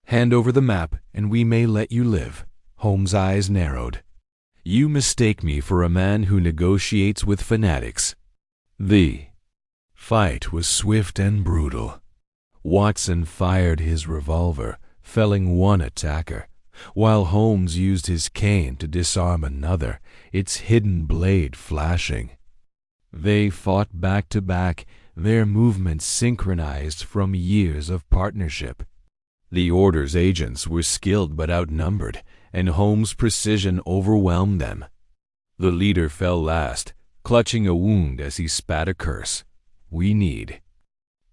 Hand over the map, and we may let you live." Holmes' eyes narrowed. "You mistake me for a man who negotiates with fanatics." The fight was swift and brutal. Watson fired his revolver, felling one attacker, while Holmes used his cane to disarm another, its hidden blade flashing. They fought back to back, their movements synchronized from years of partnership. The Order's agents were skilled but outnumbered, and Holmes' precision overwhelmed them. The leader fell last, clutching a wound as he spat a curse. "We need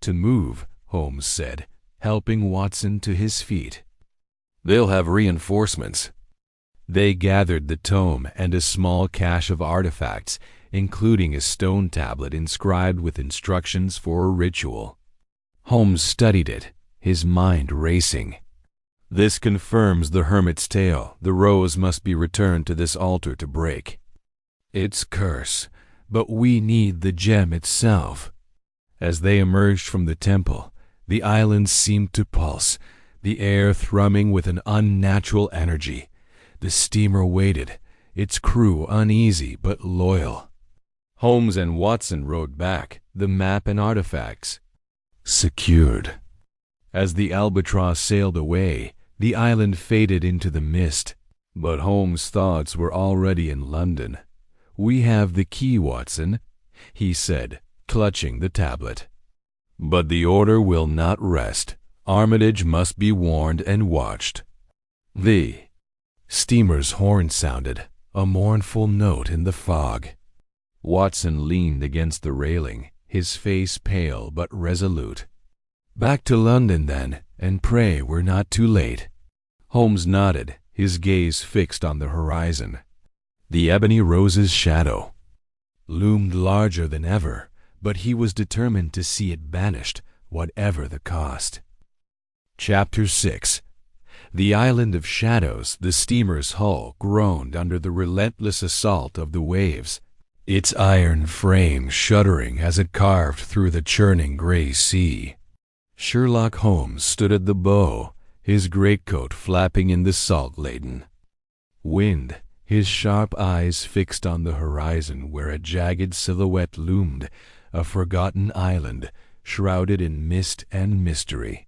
to move," Holmes said, helping Watson to his feet. "They'll have reinforcements." They gathered the tome and a small cache of artifacts, including a stone tablet inscribed with instructions for a ritual. Holmes studied it, his mind racing. "This confirms the hermit's tale. The rose must be returned to this altar to break its curse, but we need the gem itself." As they emerged from the temple, the island seemed to pulse, the air thrumming with an unnatural energy. The steamer waited, its crew uneasy but loyal. Holmes and Watson rowed back, the map and artifacts secured. As the albatross sailed away, the island faded into the mist, but Holmes' thoughts were already in London. "We have the key, Watson," he said, clutching the tablet. "But the order will not rest. Armitage must be warned and watched." The steamer's horn sounded, a mournful note in the fog. Watson leaned against the railing, his face pale but resolute. "Back to London, then, and pray we're not too late." Holmes nodded, his gaze fixed on the horizon. The Ebony Rose's shadow loomed larger than ever, but he was determined to see it banished, whatever the cost. Chapter 6. The island of shadows, the steamer's hull groaned under the relentless assault of the waves, its iron frame shuddering as it carved through the churning gray sea. Sherlock Holmes stood at the bow, his greatcoat flapping in the salt-laden wind, his sharp eyes fixed on the horizon where a jagged silhouette loomed, a forgotten island shrouded in mist and mystery.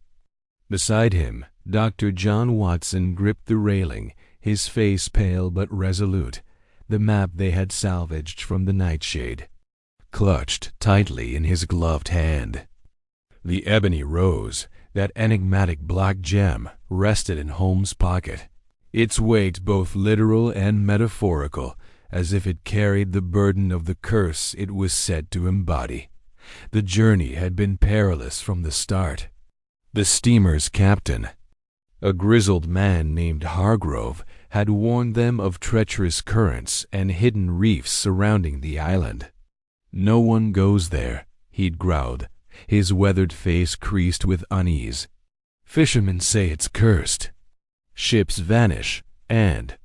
Beside him, Dr. John Watson gripped the railing, his face pale but resolute, the map they had salvaged from the nightshade clutched tightly in his gloved hand. The Ebony Rose, that enigmatic black gem, rested in Holmes' pocket, its weight both literal and metaphorical, as if it carried the burden of the curse it was said to embody. The journey had been perilous from the start. The steamer's captain, a grizzled man named Hargrove, had warned them of treacherous currents and hidden reefs surrounding the island. "No one goes there," he'd growled, his weathered face creased with unease. "Fishermen say it's cursed. Ships vanish, and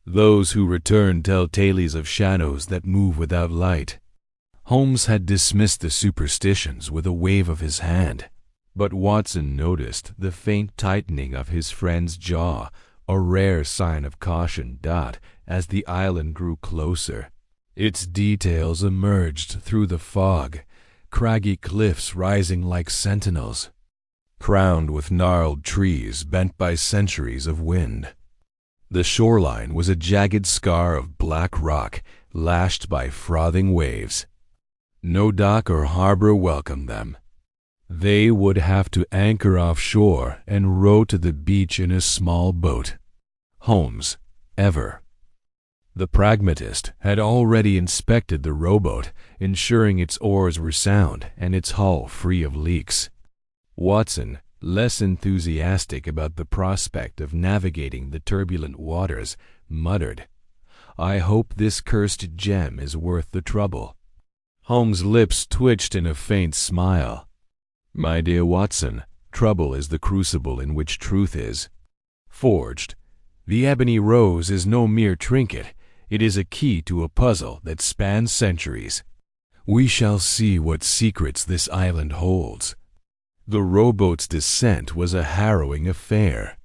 those who return tell tales of shadows that move without light." Holmes had dismissed the superstitions with a wave of his hand, but Watson noticed the faint tightening of his friend's jaw, a rare sign of caution as the island grew closer. Its details emerged through the fog, craggy cliffs rising like sentinels, crowned with gnarled trees bent by centuries of wind. The shoreline was a jagged scar of black rock, lashed by frothing waves. No dock or harbor welcomed them. They would have to anchor offshore and row to the beach in a small boat. Holmes, the pragmatist, had already inspected the rowboat, ensuring its oars were sound and its hull free of leaks. Watson, less enthusiastic about the prospect of navigating the turbulent waters, muttered, "I hope this cursed gem is worth the trouble." Holmes' lips twitched in a faint smile. "My dear Watson, trouble is the crucible in which truth is forged. The Ebony Rose is no mere trinket. It is a key to a puzzle that spans centuries. We shall see what secrets this island holds." The rowboat's descent was a harrowing affair.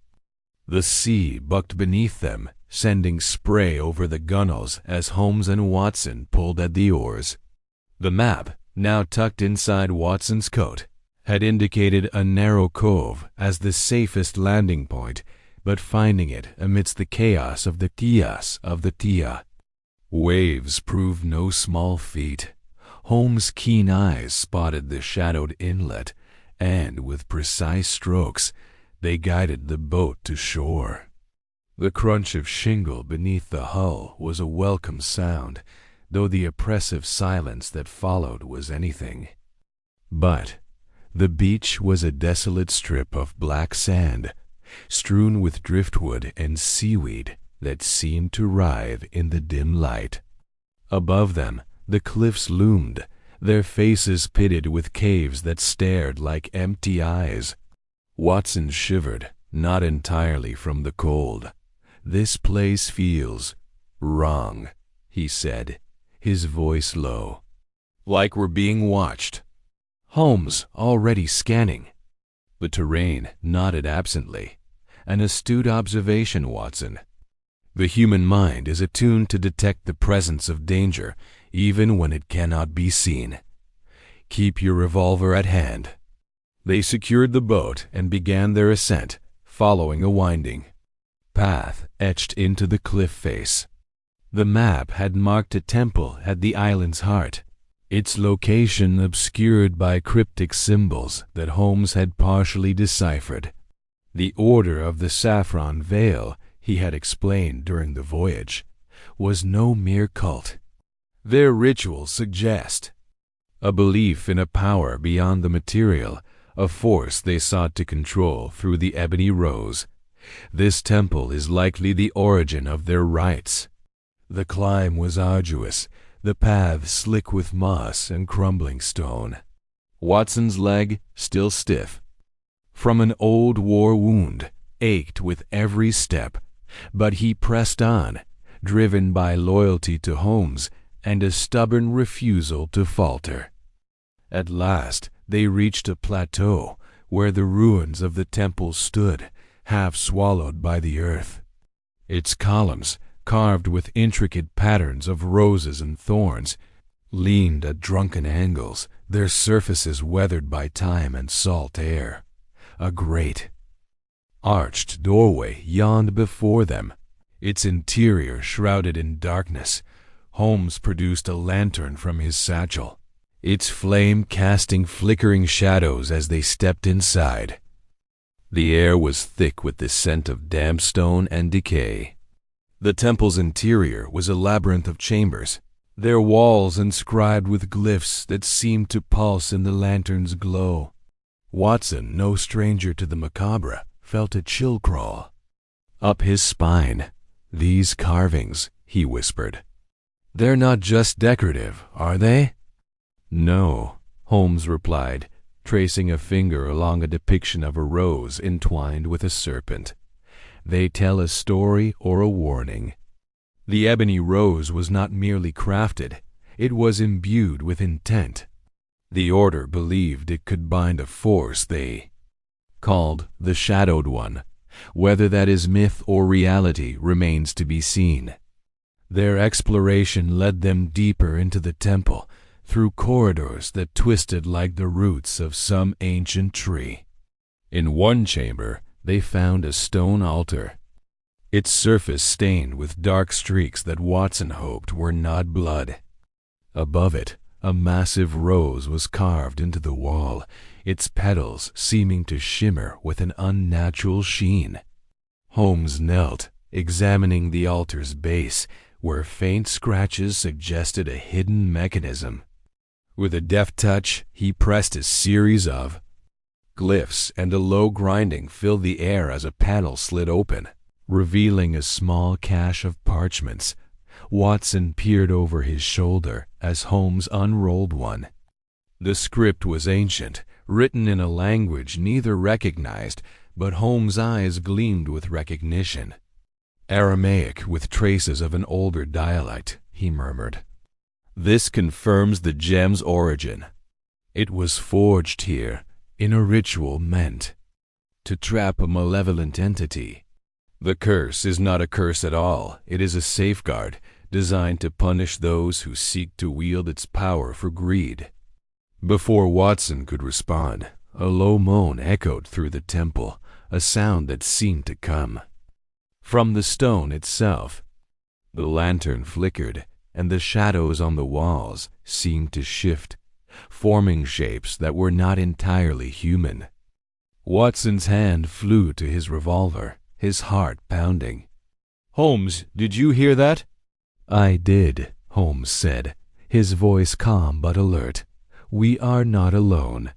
The sea bucked beneath them, sending spray over the gunwales as Holmes and Watson pulled at the oars. The map, now tucked inside Watson's coat, had indicated a narrow cove as the safest landing point, but finding it amidst the chaos of the Tia. Waves proved no small feat. Holmes' keen eyes spotted the shadowed inlet, and with precise strokes they guided the boat to shore. The crunch of shingle beneath the hull was a welcome sound, though the oppressive silence that followed was anything but. The beach was a desolate strip of black sand, strewn with driftwood and seaweed that seemed to writhe in the dim light. Above them, the cliffs loomed, their faces pitted with caves that stared like empty eyes. Watson shivered, not entirely from the cold. "This place feels wrong," he said, his voice low. "Like we're being watched." Holmes, already scanning the terrain, nodded absently. "An astute observation, Watson. The human mind is attuned to detect the presence of danger, even when it cannot be seen. Keep your revolver at hand." They secured the boat and began their ascent, following a winding path etched into the cliff face. The map had marked a temple at the island's heart, its location obscured by cryptic symbols that Holmes had partially deciphered. The Order of the Saffron Veil, he had explained during the voyage, was no mere cult. Their rituals suggest a belief in a power beyond the material, a force they sought to control through the Ebony Rose. This temple is likely the origin of their rites. The climb was arduous, the path slick with moss and crumbling stone. Watson's leg, still stiff from an old war wound, ached with every step, but he pressed on, driven by loyalty to Holmes and a stubborn refusal to falter. At last they reached a plateau where the ruins of the temple stood, half swallowed by the earth. Its columns, carved with intricate patterns of roses and thorns, leaned at drunken angles, their surfaces weathered by time and salt air. A great, arched doorway yawned before them, its interior shrouded in darkness. Holmes produced a lantern from his satchel, its flame casting flickering shadows as they stepped inside. The air was thick with the scent of damp stone and decay. The temple's interior was a labyrinth of chambers, their walls inscribed with glyphs that seemed to pulse in the lantern's glow. Watson, no stranger to the macabre, felt a chill crawl up his spine. "These carvings," he whispered. "They're not just decorative, are they?" "No," Holmes replied, tracing a finger along a depiction of a rose entwined with a serpent. "They tell a story or a warning." The ebony rose was not merely crafted, it was imbued with intent. The Order believed it could bind a force they called the Shadowed One. Whether that is myth or reality remains to be seen. Their exploration led them deeper into the temple, through corridors that twisted like the roots of some ancient tree. In one chamber, they found a stone altar, its surface stained with dark streaks that Watson hoped were not blood. Above it, a massive rose was carved into the wall, its petals seeming to shimmer with an unnatural sheen. Holmes knelt, examining the altar's base, where faint scratches suggested a hidden mechanism. With a deft touch, he pressed a series of glyphs, and a low grinding filled the air as a panel slid open, revealing a small cache of parchments. Watson peered over his shoulder as Holmes unrolled one. The script was ancient, written in a language neither recognized, but Holmes' eyes gleamed with recognition. "Aramaic with traces of an older dialect," he murmured. "This confirms the gem's origin. It was forged here in a ritual meant to trap a malevolent entity. The curse is not a curse at all. It is a safeguard designed to punish those who seek to wield its power for greed." Before Watson could respond, a low moan echoed through the temple, a sound that seemed to come from the stone itself. The lantern flickered, and the shadows on the walls seemed to shift, forming shapes that were not entirely human. Watson's hand flew to his revolver, his heart pounding. "Holmes, did you hear that?" "I did," Holmes said, his voice calm but alert. "We are not alone."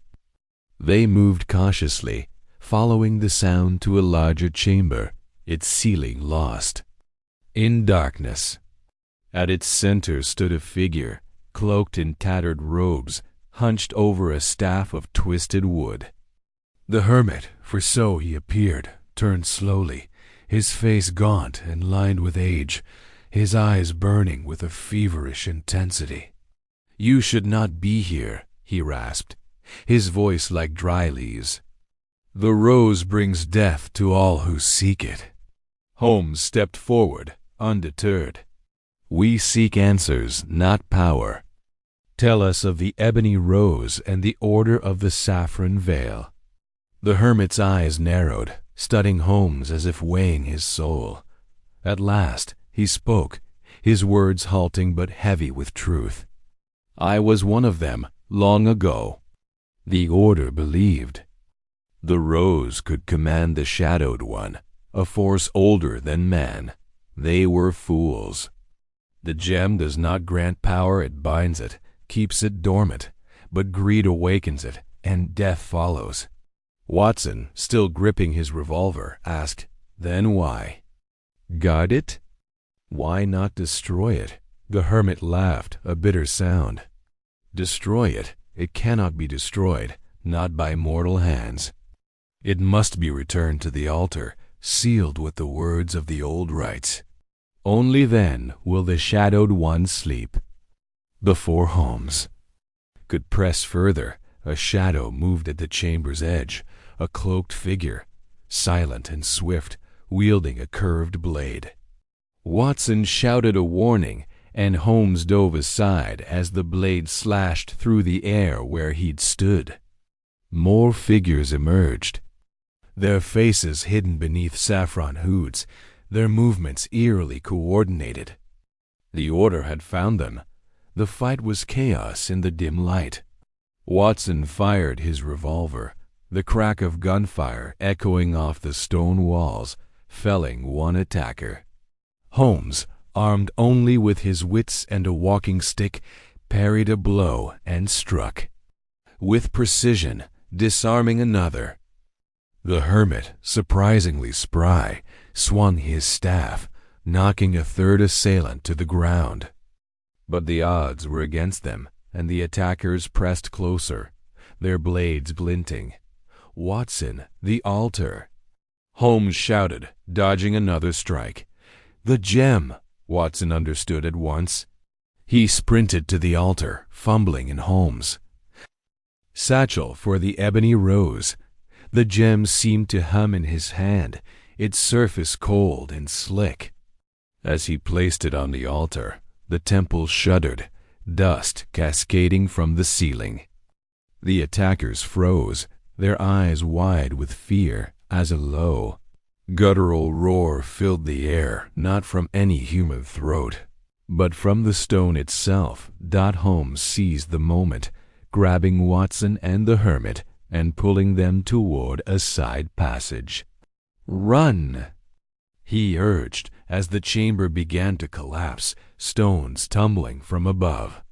They moved cautiously, following the sound to a larger chamber, its ceiling lost in darkness. At its center stood a figure, cloaked in tattered robes, hunched over a staff of twisted wood. The hermit, for so he appeared, turned slowly, his face gaunt and lined with age, his eyes burning with a feverish intensity. "You should not be here," he rasped, his voice like dry leaves. "The rose brings death to all who seek it." Holmes stepped forward, undeterred. "We seek answers, not power. Tell us of the Ebony Rose and the Order of the Saffron Veil." The hermit's eyes narrowed, studying Holmes as if weighing his soul. At last he spoke, his words halting but heavy with truth. "I was one of them, long ago. The Order believed. The Rose could command the Shadowed One, a force older than man. They were fools. The gem does not grant power, it binds it, keeps it dormant, but greed awakens it, and death follows." Watson, still gripping his revolver, asked, "Then why?" "Guard it? Why not destroy it?" The hermit laughed, a bitter sound. "Destroy it? It cannot be destroyed, not by mortal hands. It must be returned to the altar, sealed with the words of the old rites. Only then will the Shadowed One sleep." Before Holmes could press further, a shadow moved at the chamber's edge, a cloaked figure, silent and swift, wielding a curved blade. Watson shouted a warning, and Holmes dove aside as the blade slashed through the air where he'd stood. More figures emerged, their faces hidden beneath saffron hoods, their movements eerily coordinated. The Order had found them. The fight was chaos in the dim light. Watson fired his revolver, the crack of gunfire echoing off the stone walls, felling one attacker. Holmes, armed only with his wits and a walking stick, parried a blow and struck, with precision, disarming another. The hermit, surprisingly spry, swung his staff, knocking a third assailant to the ground. But the odds were against them, and the attackers pressed closer, their blades glinting. "Watson, the altar!" Holmes shouted, dodging another strike. "The gem!" Watson understood at once. He sprinted to the altar, fumbling in Holmes' satchel for the Ebony Rose. The gem seemed to hum in his hand, its surface cold and slick. As he placed it on the altar, the temple shuddered, dust cascading from the ceiling. The attackers froze, their eyes wide with fear, as a low, guttural roar filled the air, not from any human throat, but from the stone itself. Holmes seized the moment, grabbing Watson and the hermit and pulling them toward a side passage. "Run!" he urged as the chamber began to collapse, stones tumbling from above.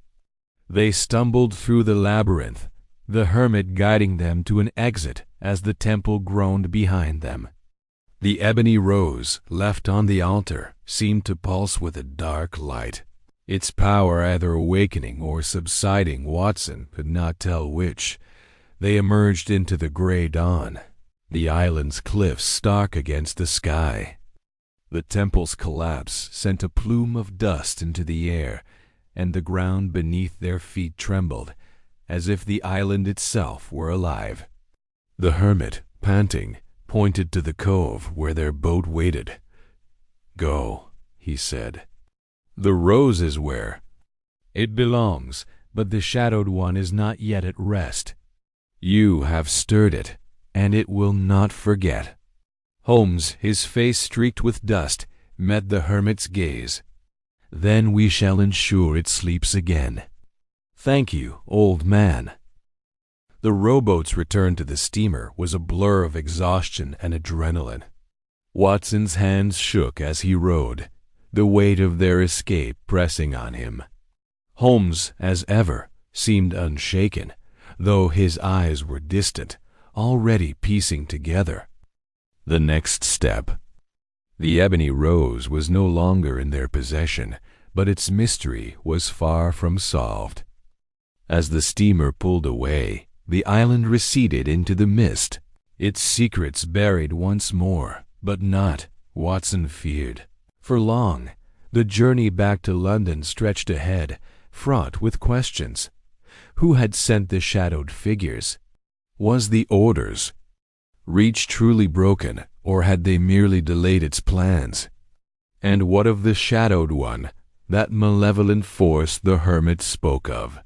They stumbled through the labyrinth, the hermit guiding them to an exit as the temple groaned behind them. The Ebony Rose, left on the altar, seemed to pulse with a dark light, its power either awakening or subsiding. Watson could not tell which. They emerged into the gray dawn, the island's cliffs stark against the sky. The temple's collapse sent a plume of dust into the air, and the ground beneath their feet trembled, as if the island itself were alive. The hermit, panting, pointed to the cove where their boat waited. "Go," he said. "The Rose is where it belongs, but the Shadowed One is not yet at rest. You have stirred it, and it will not forget." Holmes, his face streaked with dust, met the hermit's gaze. "Then we shall ensure it sleeps again. Thank you, old man." The rowboat's return to the steamer was a blur of exhaustion and adrenaline. Watson's hands shook as he rowed, the weight of their escape pressing on him. Holmes, as ever, seemed unshaken, though his eyes were distant, already piecing together the next step. The Ebony Rose was no longer in their possession, but its mystery was far from solved. As the steamer pulled away, the island receded into the mist, its secrets buried once more, but not, Watson feared, for long. The journey back to London stretched ahead, fraught with questions. Who had sent the shadowed figures? Was the Order's reach truly broken, or had they merely delayed its plans? And what of the Shadowed One, that malevolent force the hermit spoke of?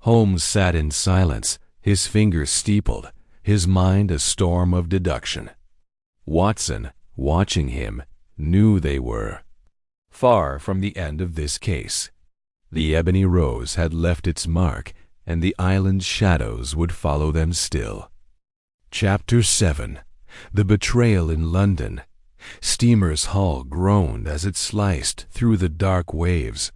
Holmes sat in silence, his fingers steepled, his mind a storm of deduction. Watson, watching him, knew they were far from the end of this case. The Ebony Rose had left its mark, and the island's shadows would follow them still. Chapter 7. The Betrayal in London. Steamer's hull groaned as it sliced through the dark waves,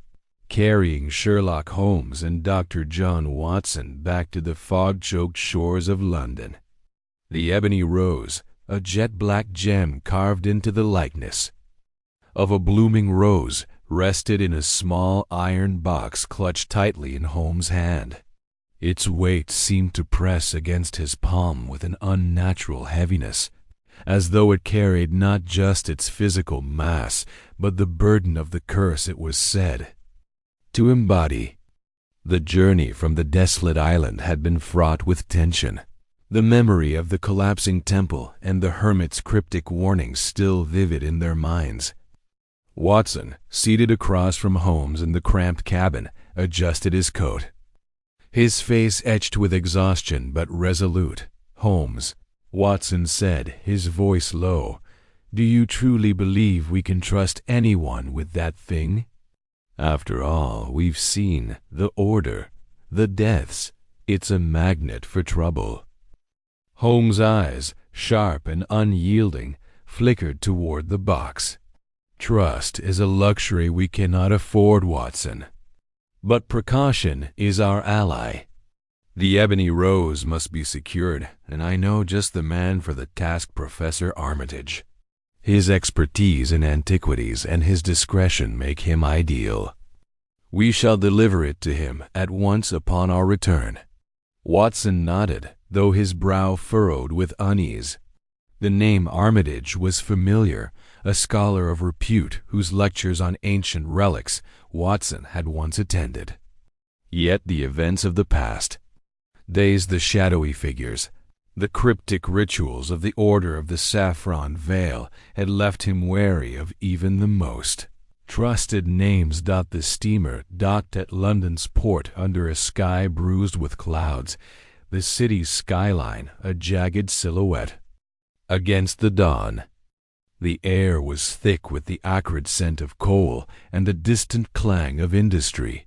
carrying Sherlock Holmes and Dr. John Watson back to the fog-choked shores of London. The Ebony Rose, a jet-black gem carved into the likeness of a blooming rose, rested in a small iron box clutched tightly in Holmes' hand. Its weight seemed to press against his palm with an unnatural heaviness, as though it carried not just its physical mass, but the burden of the curse it was said to embody. The journey from the desolate island had been fraught with tension, the memory of the collapsing temple and the hermit's cryptic warnings still vivid in their minds. Watson, seated across from Holmes in the cramped cabin, adjusted his coat. His face etched with exhaustion but resolute. "Holmes," Watson said, his voice low, "do you truly believe we can trust anyone with that thing? After all, we've seen the order, the deaths. It's a magnet for trouble." Holmes' eyes, sharp and unyielding, flickered toward the box. "Trust is a luxury we cannot afford, Watson. But precaution is our ally. The Ebony Rose must be secured, and I know just the man for the task, Professor Armitage. His expertise in antiquities and his discretion make him ideal. We shall deliver it to him at once upon our return." Watson nodded, though his brow furrowed with unease. The name Armitage was familiar, a scholar of repute whose lectures on ancient relics Watson had once attended. Yet the events of the past, the shadowy figures, the cryptic rituals of the Order of the Saffron Veil had left him wary of even the most trusted names. The steamer docked at London's port under a sky bruised with clouds, the city's skyline a jagged silhouette against the dawn. The air was thick with the acrid scent of coal and the distant clang of industry.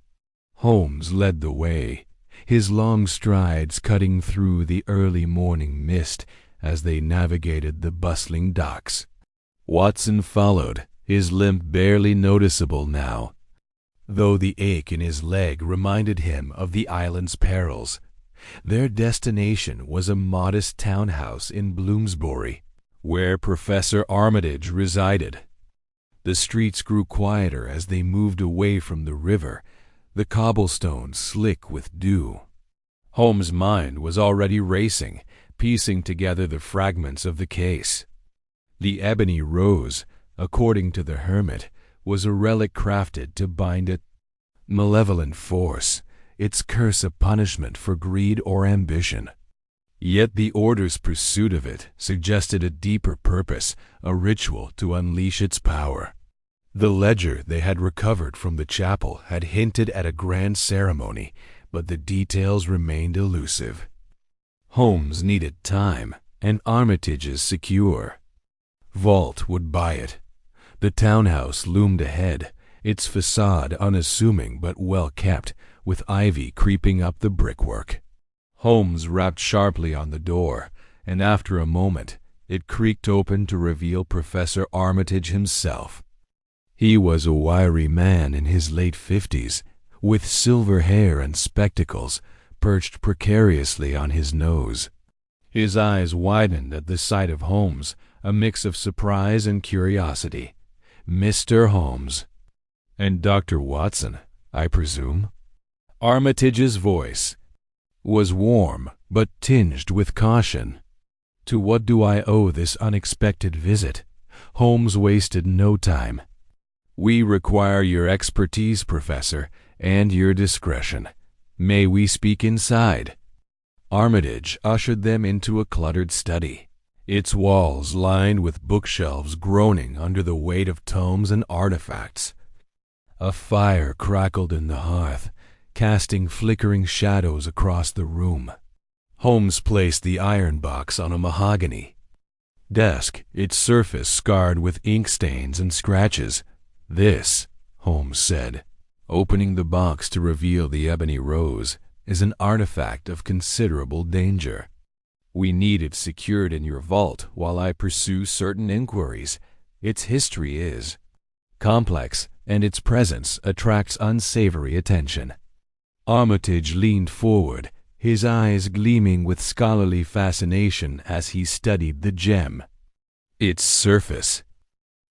Holmes led the way, his long strides cutting through the early morning mist as they navigated the bustling docks. Watson followed, his limp barely noticeable now, though the ache in his leg reminded him of the island's perils. Their destination was a modest townhouse in Bloomsbury, where Professor Armitage resided. The streets grew quieter as they moved away from the river, the cobblestones slick with dew. Holmes' mind was already racing, piecing together the fragments of the case. The Ebony Rose, according to the hermit, was a relic crafted to bind a malevolent force, its curse a punishment for greed or ambition. Yet the Order's pursuit of it suggested a deeper purpose, a ritual to unleash its power. The ledger they had recovered from the chapel had hinted at a grand ceremony, but the details remained elusive. Holmes needed time, and Armitage's secure vault would buy it. The townhouse loomed ahead, its facade unassuming but well kept, with ivy creeping up the brickwork. Holmes rapped sharply on the door, and after a moment it creaked open to reveal Professor Armitage himself. He was a wiry man in his late 50s, with silver hair and spectacles perched precariously on his nose. His eyes widened at the sight of Holmes, a mix of surprise and curiosity. "Mr. Holmes." "And Dr. Watson, I presume?" Armitage's voice was warm, but tinged with caution. "To what do I owe this unexpected visit?" Holmes wasted no time. "We require your expertise, Professor, and your discretion. May we speak inside?" Armitage ushered them into a cluttered study, its walls lined with bookshelves groaning under the weight of tomes and artifacts. A fire crackled in the hearth, casting flickering shadows across the room. Holmes placed the iron box on a mahogany desk, its surface scarred with ink stains and scratches. "This," Holmes said, opening the box to reveal the Ebony Rose, "is an artifact of considerable danger. We need it secured in your vault while I pursue certain inquiries. Its history is complex, and its presence attracts unsavory attention." Armitage leaned forward, his eyes gleaming with scholarly fascination as he studied the gem. Its surface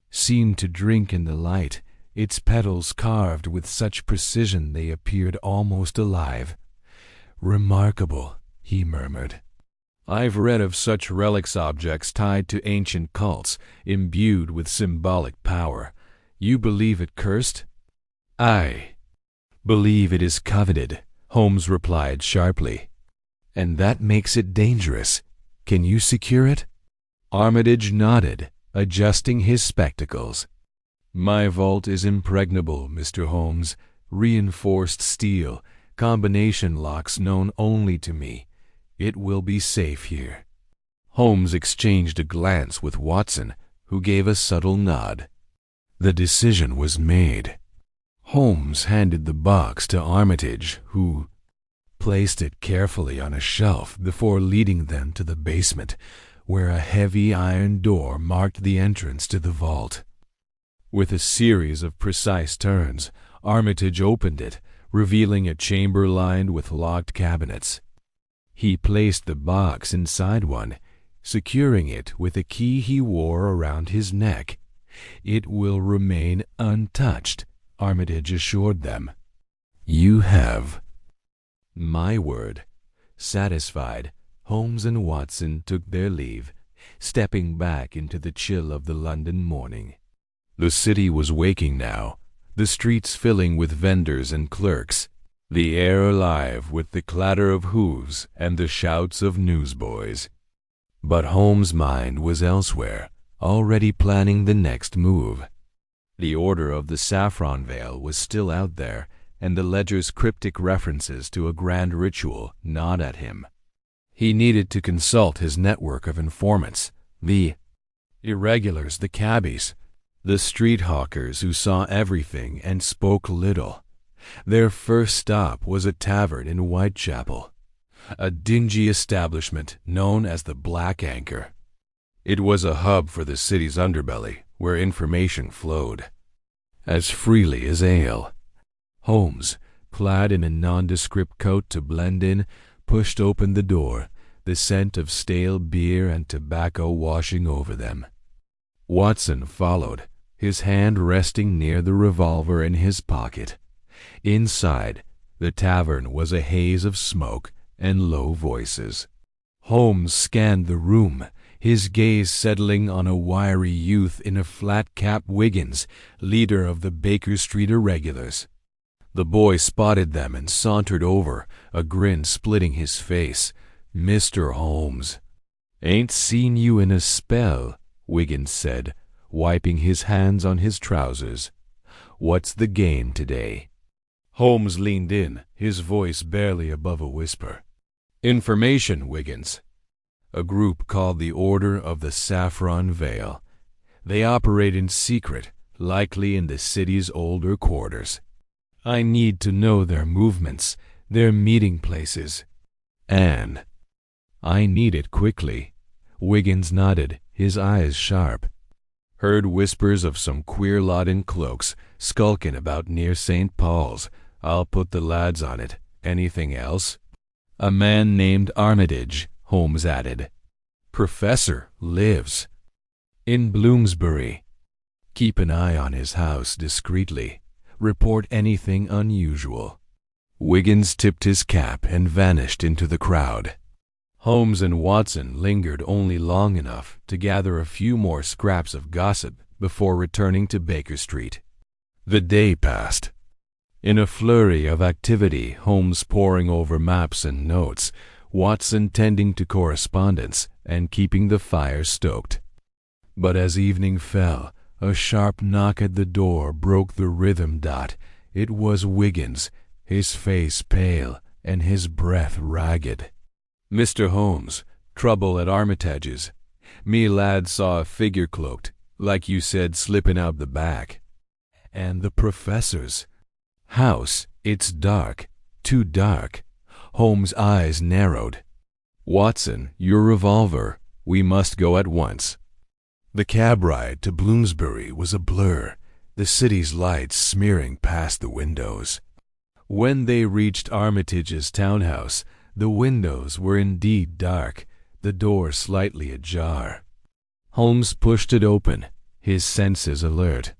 seemed to drink in the light, its petals carved with such precision they appeared almost alive. "Remarkable," he murmured. "I've read of such relics objects tied to ancient cults, imbued with symbolic power. You believe it cursed?" "I believe it is coveted," Holmes replied sharply. "And that makes it dangerous. Can you secure it?" Armitage nodded, adjusting his spectacles. "My vault is impregnable, Mr. Holmes. Reinforced steel, combination locks known only to me. It will be safe here." Holmes exchanged a glance with Watson, who gave a subtle nod. The decision was made. Holmes handed the box to Armitage, who placed it carefully on a shelf before leading them to the basement, where a heavy iron door marked the entrance to the vault. With a series of precise turns, Armitage opened it, revealing a chamber lined with locked cabinets. He placed the box inside one, securing it with a key he wore around his neck. "It will remain untouched," Armitage assured them. "You have my word." Satisfied, Holmes and Watson took their leave, stepping back into the chill of the London morning. The city was waking now, the streets filling with vendors and clerks, the air alive with the clatter of hooves and the shouts of newsboys. But Holmes' mind was elsewhere, already planning the next move. The Order of the Saffron Veil was still out there, and the ledger's cryptic references to a grand ritual gnawed at him. He needed to consult his network of informants, the irregulars, the cabbies, the street hawkers who saw everything and spoke little. Their first stop was a tavern in Whitechapel, a dingy establishment known as the Black Anchor. It was a hub for the city's underbelly, where information flowed as freely as ale. Holmes, clad in a nondescript coat to blend in, pushed open the door, the scent of stale beer and tobacco washing over them. Watson followed, his hand resting near the revolver in his pocket. Inside, the tavern was a haze of smoke and low voices. Holmes scanned the room, his gaze settling on a wiry youth in a flat-cap Wiggins, leader of the Baker Street irregulars. The boy spotted them and sauntered over, a grin splitting his face. "Mr. Holmes." "Ain't seen you in a spell," Wiggins said, wiping his hands on his trousers. "What's the game today?" Holmes leaned in, his voice barely above a whisper. "Information, Wiggins. A group called the Order of the Saffron Veil. They operate in secret, likely in the city's older quarters. I need to know their movements, their meeting places. And I need it quickly." Wiggins nodded, his eyes sharp. "Heard whispers of some queer lot in cloaks, skulking about near St. Paul's. I'll put the lads on it. Anything else?" "A man named Armitage," Holmes added. "Professor lives in Bloomsbury. Keep an eye on his house discreetly. Report anything unusual." Wiggins tipped his cap and vanished into the crowd. Holmes and Watson lingered only long enough to gather a few more scraps of gossip before returning to Baker Street. The day passed. In a flurry of activity, Holmes poring over maps and notes, Watson tending to correspondence and keeping the fire stoked. But as evening fell, a sharp knock at the door broke the rhythm. It was Wiggins, his face pale and his breath ragged. Mr. Holmes, trouble at Armitage's. Me lad saw a figure cloaked, like you said, slipping out the back. And the professor's house, it's dark, too dark. Holmes' eyes narrowed. Watson, your revolver. We must go at once. The cab ride to Bloomsbury was a blur, the city's lights smearing past the windows. When they reached Armitage's townhouse, the windows were indeed dark, the door slightly ajar. Holmes pushed it open, his senses alert.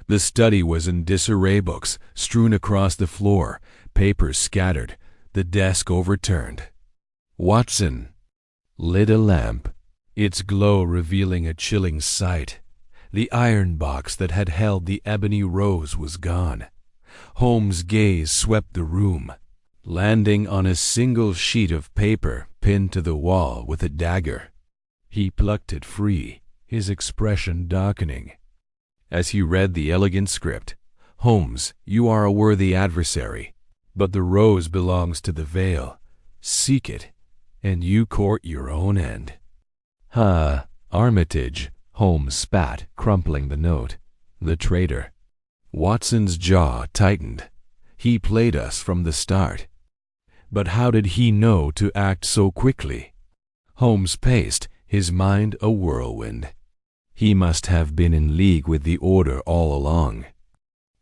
The study was in disarray, books strewn across the floor, papers scattered, the desk overturned. Watson lit a lamp, its glow revealing a chilling sight. The iron box that had held the Ebony Rose was gone. Holmes' gaze swept the room, landing on a single sheet of paper pinned to the wall with a dagger. He plucked it free, his expression darkening. As he read the elegant script, Holmes, you are a worthy adversary, but the rose belongs to the veil. Seek it, and you court your own end. Armitage, Holmes spat, crumpling the note. The traitor. Watson's jaw tightened. He played us from the start. But how did he know to act so quickly? Holmes paced, his mind a whirlwind. He must have been in league with the Order all along.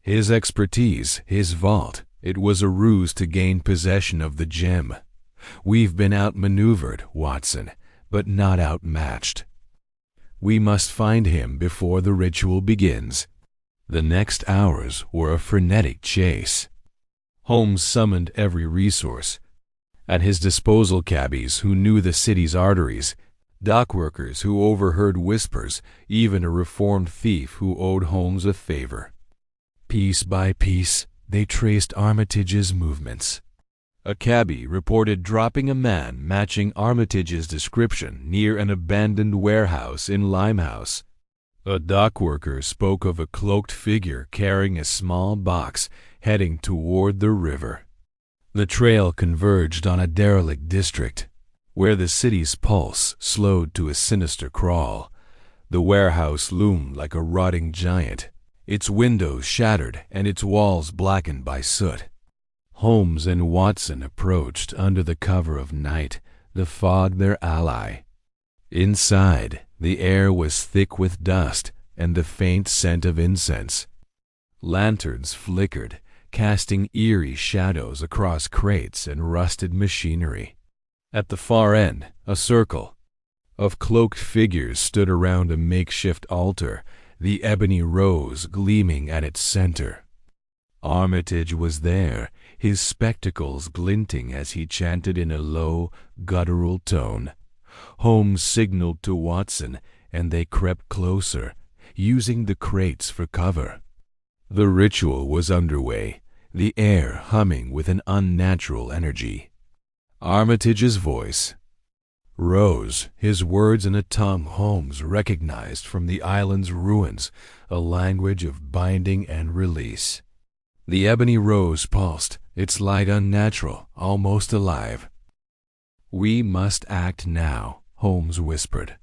His expertise, his vault, it was a ruse to gain possession of the gem. We've been outmaneuvered, Watson, but not outmatched. We must find him before the ritual begins. The next hours were a frenetic chase. Holmes summoned every resource. At his disposal, cabbies who knew the city's arteries, dockworkers who overheard whispers, even a reformed thief who owed Holmes a favor. Piece by piece, they traced Armitage's movements. A cabby reported dropping a man matching Armitage's description near an abandoned warehouse in Limehouse. A dockworker spoke of a cloaked figure carrying a small box heading toward the river. The trail converged on a derelict district, where the city's pulse slowed to a sinister crawl. The warehouse loomed like a rotting giant, its windows shattered and its walls blackened by soot. Holmes and Watson approached under the cover of night, the fog their ally. Inside, the air was thick with dust and the faint scent of incense. Lanterns flickered, casting eerie shadows across crates and rusted machinery. At the far end, a circle of cloaked figures stood around a makeshift altar, the Ebony Rose gleaming at its center. Armitage was there, his spectacles glinting as he chanted in a low, guttural tone. Holmes signaled to Watson, and they crept closer, using the crates for cover. The ritual was underway, the air humming with an unnatural energy. Armitage's voice rose, his words in a tongue Holmes recognized from the island's ruins, a language of binding and release. The Ebony Rose pulsed, its light unnatural, almost alive. "We must act now," Holmes whispered.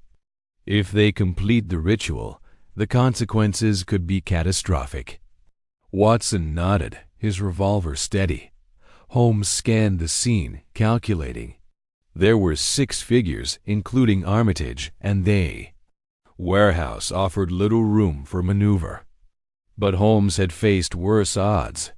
"If they complete the ritual, the consequences could be catastrophic." Watson nodded, his revolver steady. Holmes scanned the scene, calculating. There were 6 figures, including Armitage, and they. Warehouse offered little room for maneuver. But Holmes had faced worse odds.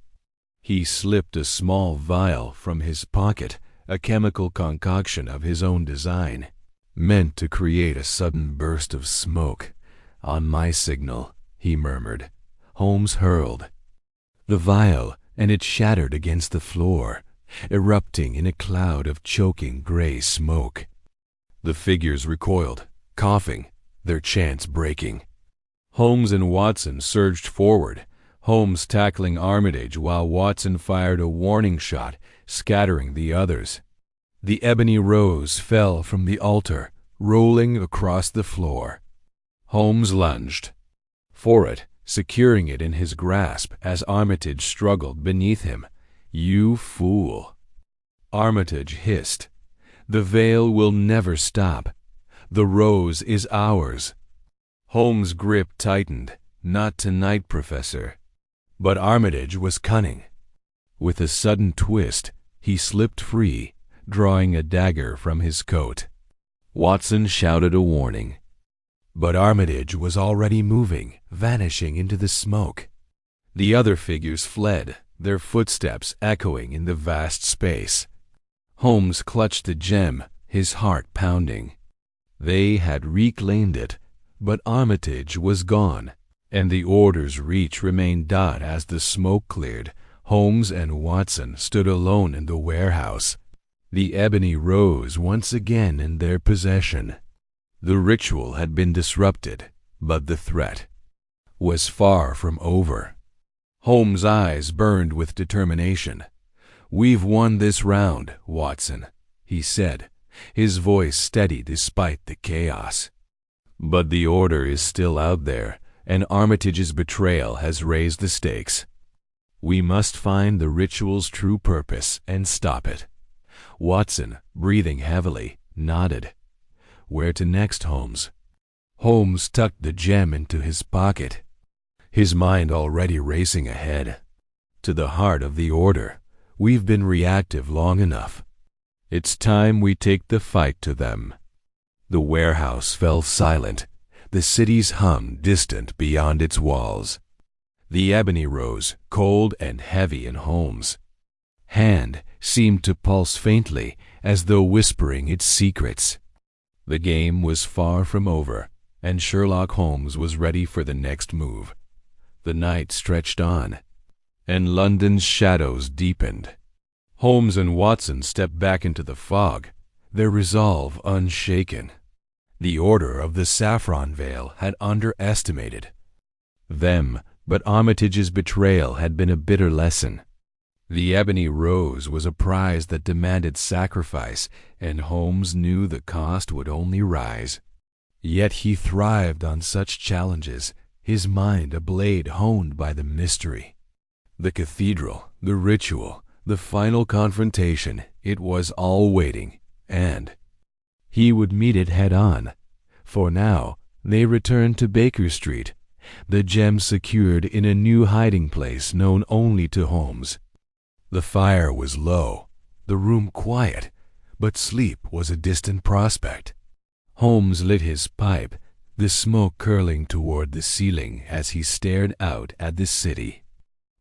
He slipped a small vial from his pocket, a chemical concoction of his own design, meant to create a sudden burst of smoke. "On my signal," he murmured. Holmes hurled the vial, and it shattered against the floor, erupting in a cloud of choking gray smoke. The figures recoiled, coughing, their chants breaking. Holmes and Watson surged forward, Holmes tackling Armitage while Watson fired a warning shot, scattering the others. The Ebony Rose fell from the altar, rolling across the floor. Holmes lunged for it, securing it in his grasp as Armitage struggled beneath him. "You fool!" Armitage hissed. The veil will never stop. The rose is ours. Holmes' grip tightened. Not tonight, Professor. But Armitage was cunning. With a sudden twist, he slipped free, drawing a dagger from his coat. Watson shouted a warning. But Armitage was already moving, vanishing into the smoke. The other figures fled, their footsteps echoing in the vast space. Holmes clutched the gem, his heart pounding. They had reclaimed it, but Armitage was gone, and the Order's reach remained dot as the smoke cleared. Holmes and Watson stood alone in the warehouse, the Ebony Rose once again in their possession. The ritual had been disrupted, but the threat was far from over. Holmes' eyes burned with determination. "We've won this round, Watson," he said, his voice steady despite the chaos. "But the Order is still out there, and Armitage's betrayal has raised the stakes. We must find the ritual's true purpose and stop it." Watson, breathing heavily, nodded. "Where to next, Holmes?" Holmes tucked the gem into his pocket, his mind already racing ahead. "To the heart of the Order. We've been reactive long enough. It's time we take the fight to them." The warehouse fell silent. The city's hum distant beyond its walls. The Ebony Rose, cold and heavy in Holmes' hand, seemed to pulse faintly, as though whispering its secrets. The game was far from over, and Sherlock Holmes was ready for the next move. The night stretched on, and London's shadows deepened. Holmes and Watson stepped back into the fog, their resolve unshaken. The Order of the Saffron Veil had underestimated them, but Armitage's betrayal had been a bitter lesson. The Ebony Rose was a prize that demanded sacrifice, and Holmes knew the cost would only rise. Yet he thrived on such challenges, his mind a blade honed by the mystery. The cathedral, the ritual, the final confrontation, it was all waiting, and he would meet it head-on. For now, they returned to Baker Street, the gem secured in a new hiding place known only to Holmes. The fire was low, the room quiet, but sleep was a distant prospect. Holmes lit his pipe, the smoke curling toward the ceiling as he stared out at the city.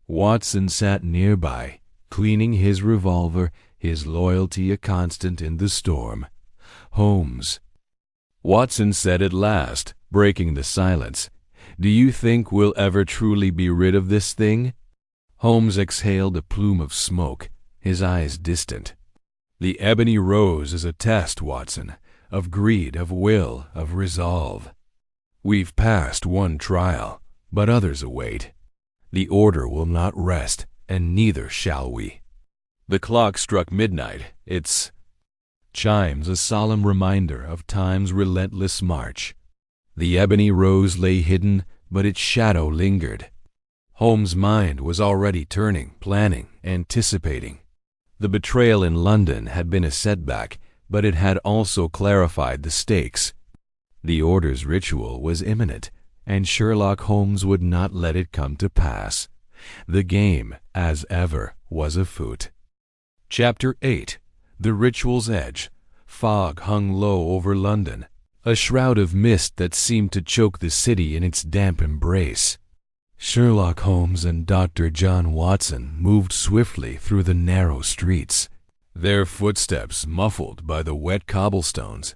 Watson sat nearby, cleaning his revolver, his loyalty a constant in the storm. "Holmes," Watson said at last, breaking the silence, "do you think we'll ever truly be rid of this thing?" Holmes exhaled a plume of smoke, his eyes distant. "The Ebony Rose is a test, Watson, of greed, of will, of resolve. We've passed one trial, but others await. The Order will not rest, and neither shall we." The clock struck midnight, its chimes a solemn reminder of time's relentless march. The Ebony Rose lay hidden, but its shadow lingered. Holmes' mind was already turning, planning, anticipating. The betrayal in London had been a setback, but it had also clarified the stakes. The Order's ritual was imminent, and Sherlock Holmes would not let it come to pass. The game, as ever, was afoot. Chapter 8. The Ritual's Edge. Fog hung low over London, a shroud of mist that seemed to choke the city in its damp embrace. Sherlock Holmes and Dr. John Watson moved swiftly through the narrow streets, their footsteps muffled by the wet cobblestones.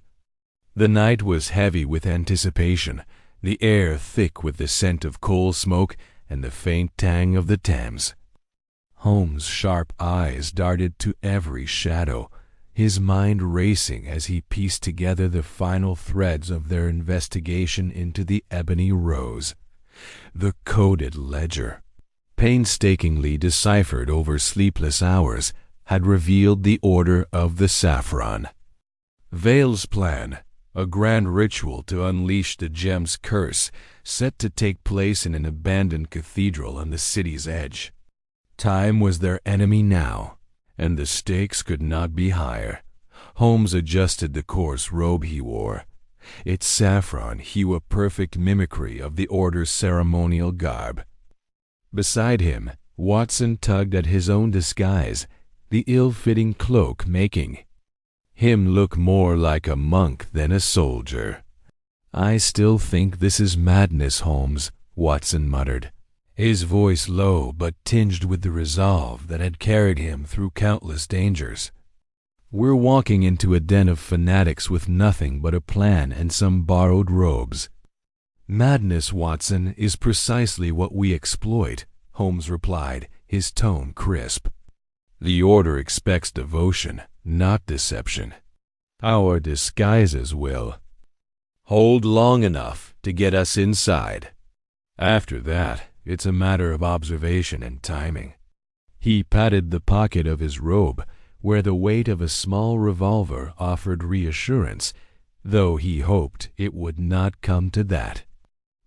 The night was heavy with anticipation, the air thick with the scent of coal smoke and the faint tang of the Thames. Holmes' sharp eyes darted to every shadow, his mind racing as he pieced together the final threads of their investigation into the Ebony Rose. The coded ledger, painstakingly deciphered over sleepless hours, had revealed the Order of the Saffron Veil's plan, a grand ritual to unleash the gem's curse, set to take place in an abandoned cathedral on the city's edge. Time was their enemy now, and the stakes could not be higher. Holmes adjusted the coarse robe he wore. Its saffron hue a perfect mimicry of the order's ceremonial garb. Beside him, Watson tugged at his own disguise, the ill-fitting cloak making him look more like a monk than a soldier. "I still think this is madness, Holmes," Watson muttered, his voice low but tinged with the resolve that had carried him through countless dangers. "We're walking into a den of fanatics with nothing but a plan and some borrowed robes." "Madness, Watson, is precisely what we exploit," Holmes replied, his tone crisp. "The order expects devotion, not deception. Our disguises will hold long enough to get us inside. After that, it's a matter of observation and timing." He patted the pocket of his robe, where the weight of a small revolver offered reassurance, though he hoped it would not come to that.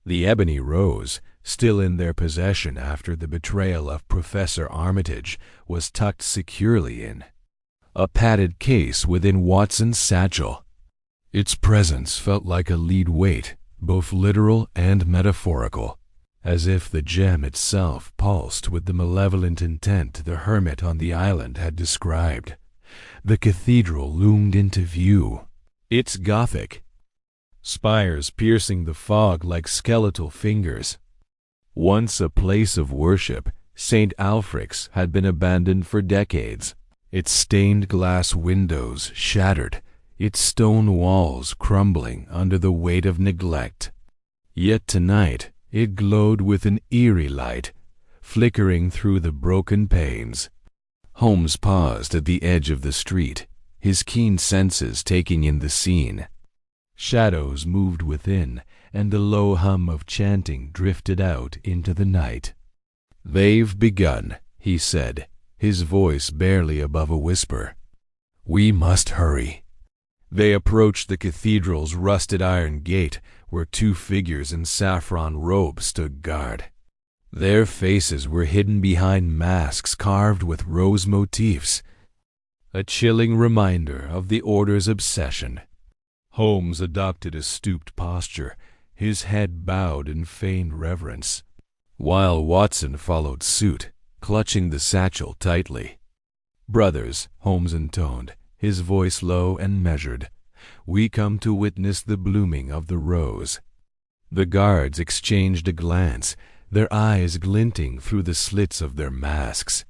The Ebony Rose, still in their possession after the betrayal of Professor Armitage, was tucked securely in a padded case within Watson's satchel. Its presence felt like a lead weight, both literal and metaphorical, as if the gem itself pulsed with the malevolent intent the hermit on the island had described. The cathedral loomed into view, its Gothic spires piercing the fog like skeletal fingers. Once a place of worship, St. Alfric's had been abandoned for decades, its stained glass windows shattered, its stone walls crumbling under the weight of neglect. Yet tonight it glowed with an eerie light, flickering through the broken panes. Holmes paused at the edge of the street, his keen senses taking in the scene. Shadows moved within, and a low hum of chanting drifted out into the night. "They've begun," he said, his voice barely above a whisper. "We must hurry." They approached the cathedral's rusted iron gate, where two figures in saffron robes stood guard. Their faces were hidden behind masks carved with rose motifs, a chilling reminder of the order's obsession. Holmes adopted a stooped posture, his head bowed in feigned reverence, while Watson followed suit, clutching the satchel tightly. "Brothers," Holmes intoned, his voice low and measured, "we come to witness the blooming of the rose." The guards exchanged a glance, their eyes glinting through the slits of their masks.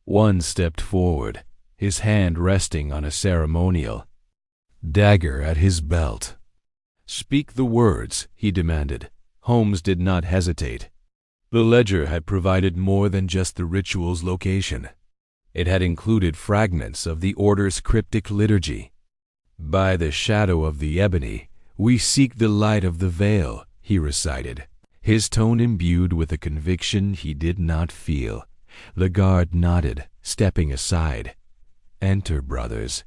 One stepped forward, his hand resting on a ceremonial dagger at his belt. "Speak the words," he demanded. Holmes did not hesitate. The ledger had provided more than just the ritual's location. It had included fragments of the order's cryptic liturgy. "By the shadow of the ebony, we seek the light of the veil," he recited, his tone imbued with a conviction he did not feel. The guard nodded, stepping aside. "Enter, brothers.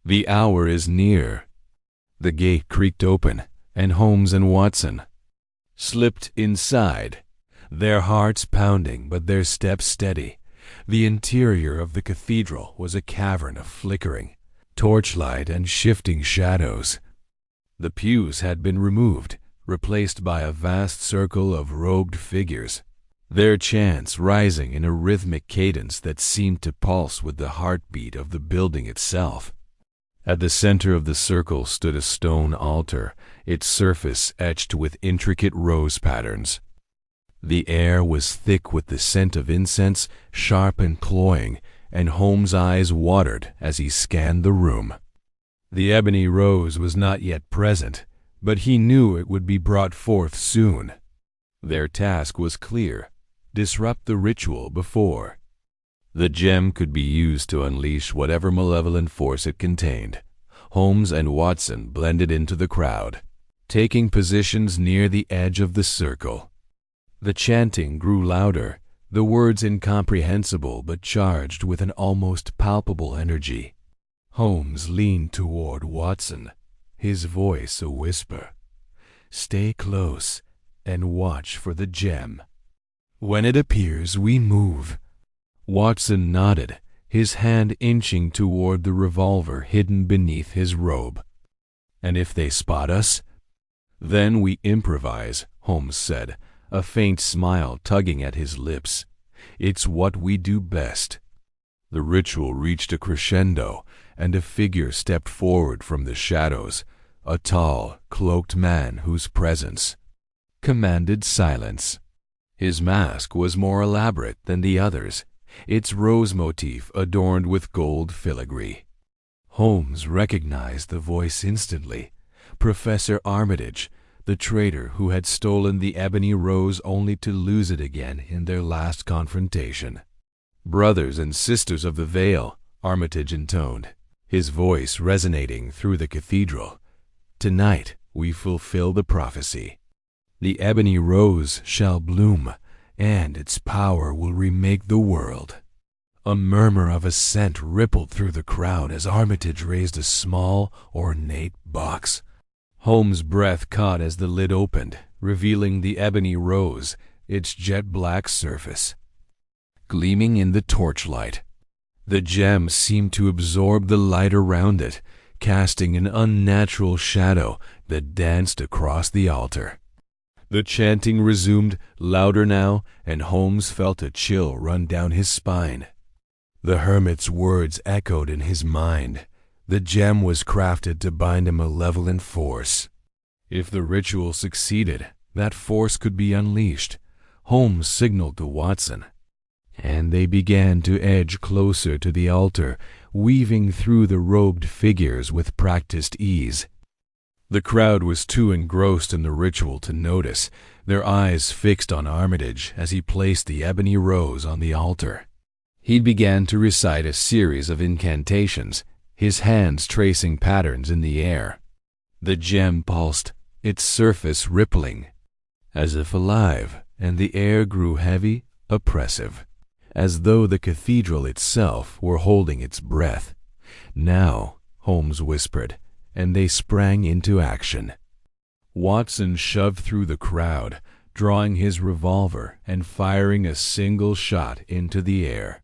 The hour is near." The gate creaked open, and Holmes and Watson slipped inside, their hearts pounding but their steps steady. The interior of the cathedral was a cavern of flickering torchlight and shifting shadows. The pews had been removed, replaced by a vast circle of robed figures, their chants rising in a rhythmic cadence that seemed to pulse with the heartbeat of the building itself. At the center of the circle stood a stone altar, its surface etched with intricate rose patterns. The air was thick with the scent of incense, sharp and cloying, and Holmes' eyes watered as he scanned the room. The Ebony Rose was not yet present, but he knew it would be brought forth soon. Their task was clear: disrupt the ritual before the gem could be used to unleash whatever malevolent force it contained. Holmes and Watson blended into the crowd, taking positions near the edge of the circle. The chanting grew louder, the words incomprehensible but charged with an almost palpable energy. Holmes leaned toward Watson, his voice a whisper. "Stay close and watch for the gem. When it appears, we move." Watson nodded, his hand inching toward the revolver hidden beneath his robe. "And if they spot us?" "Then we improvise," Holmes said, a faint smile tugging at his lips. "It's what we do best." The ritual reached a crescendo, and a figure stepped forward from the shadows, a tall, cloaked man whose presence commanded silence. His mask was more elaborate than the others, its rose motif adorned with gold filigree. Holmes recognized the voice instantly. Professor Armitage, the traitor who had stolen the Ebony Rose only to lose it again in their last confrontation. "Brothers and sisters of the Veil," Armitage intoned, his voice resonating through the cathedral, "tonight we fulfill the prophecy. The Ebony Rose shall bloom, and its power will remake the world." A murmur of assent rippled through the crowd as Armitage raised a small, ornate box. Holmes' breath caught as the lid opened, revealing the Ebony Rose, its jet-black surface gleaming in the torchlight. The gem seemed to absorb the light around it, casting an unnatural shadow that danced across the altar. The chanting resumed, louder now, and Holmes felt a chill run down his spine. The hermit's words echoed in his mind. The gem was crafted to bind a malevolent force. If the ritual succeeded, that force could be unleashed. Holmes signaled to Watson, and they began to edge closer to the altar, weaving through the robed figures with practiced ease. The crowd was too engrossed in the ritual to notice, their eyes fixed on Armitage as he placed the Ebony Rose on the altar. He began to recite a series of incantations, his hands tracing patterns in the air. The gem pulsed, its surface rippling, as if alive, and the air grew heavy, oppressive, as though the cathedral itself were holding its breath. "Now," Holmes whispered, and they sprang into action. Watson shoved through the crowd, drawing his revolver and firing a single shot into the air.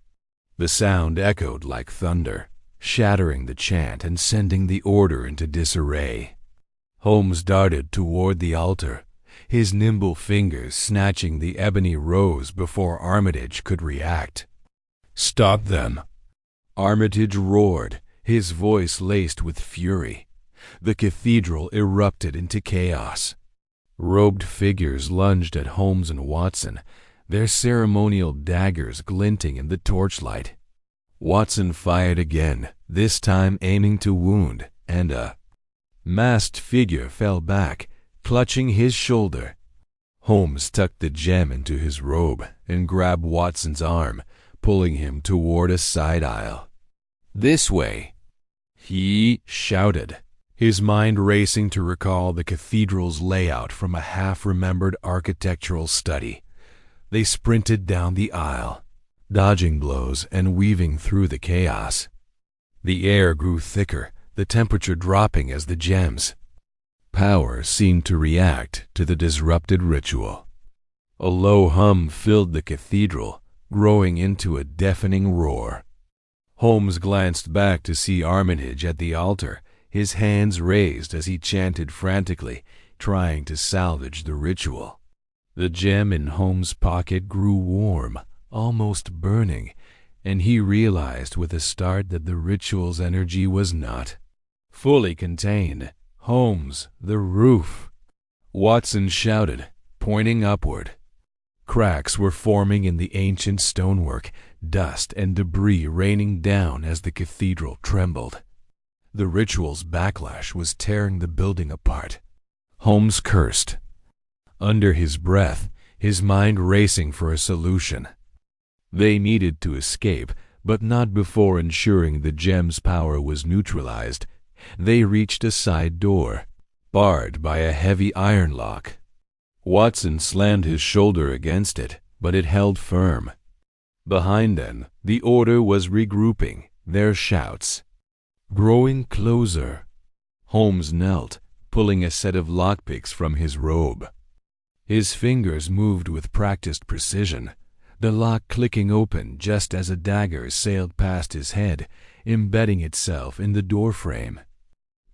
The sound echoed like thunder, shattering the chant and sending the order into disarray. Holmes darted toward the altar, his nimble fingers snatching the Ebony Rose before Armitage could react. "Stop them!" Armitage roared, his voice laced with fury. The cathedral erupted into chaos. Robed figures lunged at Holmes and Watson, their ceremonial daggers glinting in the torchlight. Watson fired again, this time aiming to wound, and a masked figure fell back, clutching his shoulder. Holmes tucked the gem into his robe and grabbed Watson's arm, pulling him toward a side aisle. "This way!" he shouted, his mind racing to recall the cathedral's layout from a half-remembered architectural study. They sprinted down the aisle, dodging blows and weaving through the chaos. The air grew thicker, the temperature dropping as the gem's power seemed to react to the disrupted ritual. A low hum filled the cathedral, growing into a deafening roar. Holmes glanced back to see Armitage at the altar, his hands raised as he chanted frantically, trying to salvage the ritual. The gem in Holmes' pocket grew warm, almost burning, and he realized with a start that the ritual's energy was not fully contained. "Holmes, the roof!" Watson shouted, pointing upward. Cracks were forming in the ancient stonework, dust and debris raining down as the cathedral trembled. The ritual's backlash was tearing the building apart. Holmes cursed, under his breath, his mind racing for a solution. They needed to escape, but not before ensuring the gem's power was neutralized. They reached a side door, barred by a heavy iron lock. Watson slammed his shoulder against it, but it held firm. Behind them, the order was regrouping, their shouts growing closer. Holmes knelt, pulling a set of lockpicks from his robe. His fingers moved with practiced precision. the lock clicking open just as a dagger sailed past his head, embedding itself in the doorframe.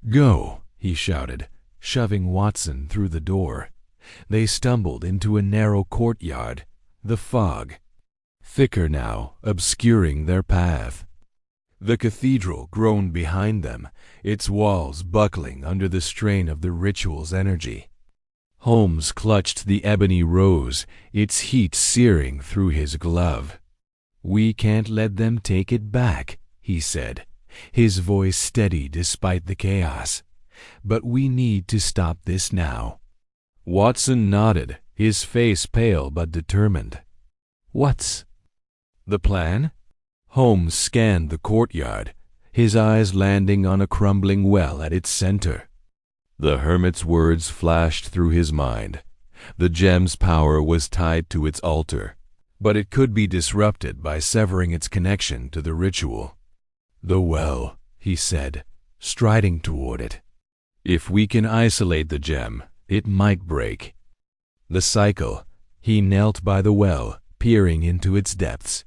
"Go," he shouted, shoving Watson through the door. They stumbled into a narrow courtyard, the fog, thicker now, obscuring their path. The cathedral groaned behind them, its walls buckling under the strain of the ritual's energy. Holmes clutched the Ebony Rose, its heat searing through his glove. "We can't let them take it back," he said, his voice steady despite the chaos. "But we need to stop this now." Watson nodded, his face pale but determined. "What's the plan?" Holmes scanned the courtyard, his eyes landing on a crumbling well at its center. The hermit's words flashed through his mind. The gem's power was tied to its altar, but it could be disrupted by severing its connection to the ritual. "The well," he said, striding toward it. "If we can isolate the gem, it might break." The cycle. He knelt by the well, peering into its depths.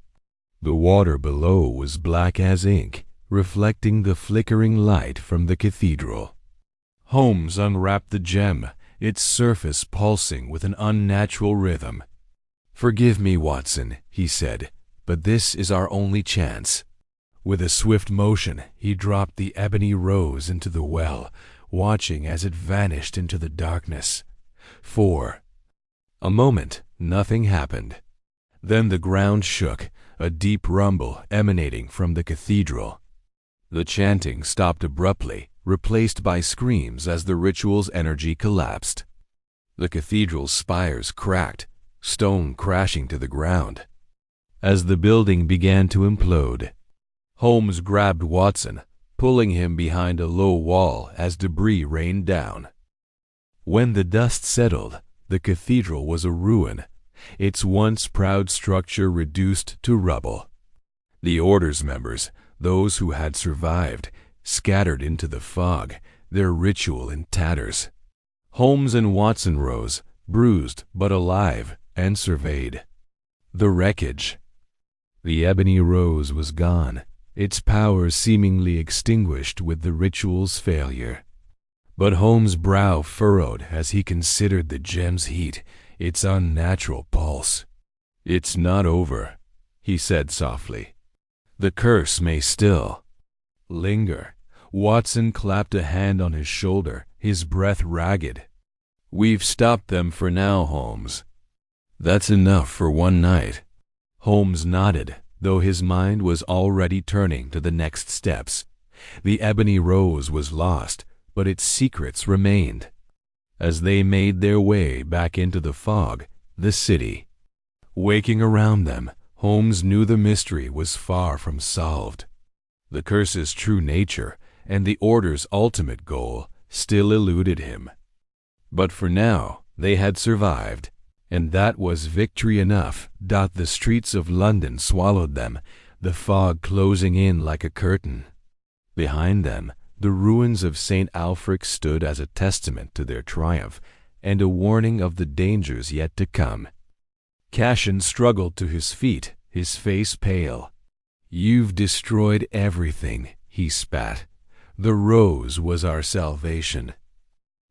The water below was black as ink, reflecting the flickering light from the cathedral. Holmes unwrapped the gem, its surface pulsing with an unnatural rhythm. "Forgive me, Watson," he said, "but this is our only chance." With a swift motion, he dropped the Ebony Rose into the well, watching as it vanished into the darkness. For a moment, nothing happened. Then the ground shook, a deep rumble emanating from the cathedral. The chanting stopped abruptly, replaced by screams as the ritual's energy collapsed. The cathedral's spires cracked, stone crashing to the ground. As the building began to implode, Holmes grabbed Watson, pulling him behind a low wall as debris rained down. When the dust settled, the cathedral was a ruin, its once proud structure reduced to rubble. The Order's members, those who had survived, scattered into the fog, their ritual in tatters. Holmes and Watson rose, bruised but alive, and surveyed the wreckage. The Ebony Rose was gone, its power seemingly extinguished with the ritual's failure. But Holmes' brow furrowed as he considered the gem's heat, its unnatural pulse. "It's not over," he said softly. "The curse may still linger." Watson clapped a hand on his shoulder, his breath ragged. "We've stopped them for now, Holmes." "That's enough for one night." Holmes nodded, though his mind was already turning to the next steps. The Ebony Rose was lost, but its secrets remained. As they made their way back into the fog, the city waking around them, Holmes knew the mystery was far from solved. The curse's true nature and the Order's ultimate goal still eluded him. But for now, they had survived, and that was victory enough. The streets of London swallowed them, the fog closing in like a curtain. Behind them, the ruins of St. Alfric stood as a testament to their triumph and a warning of the dangers yet to come. Cashin struggled to his feet, his face pale. "You've destroyed everything," he spat. "The rose was our salvation."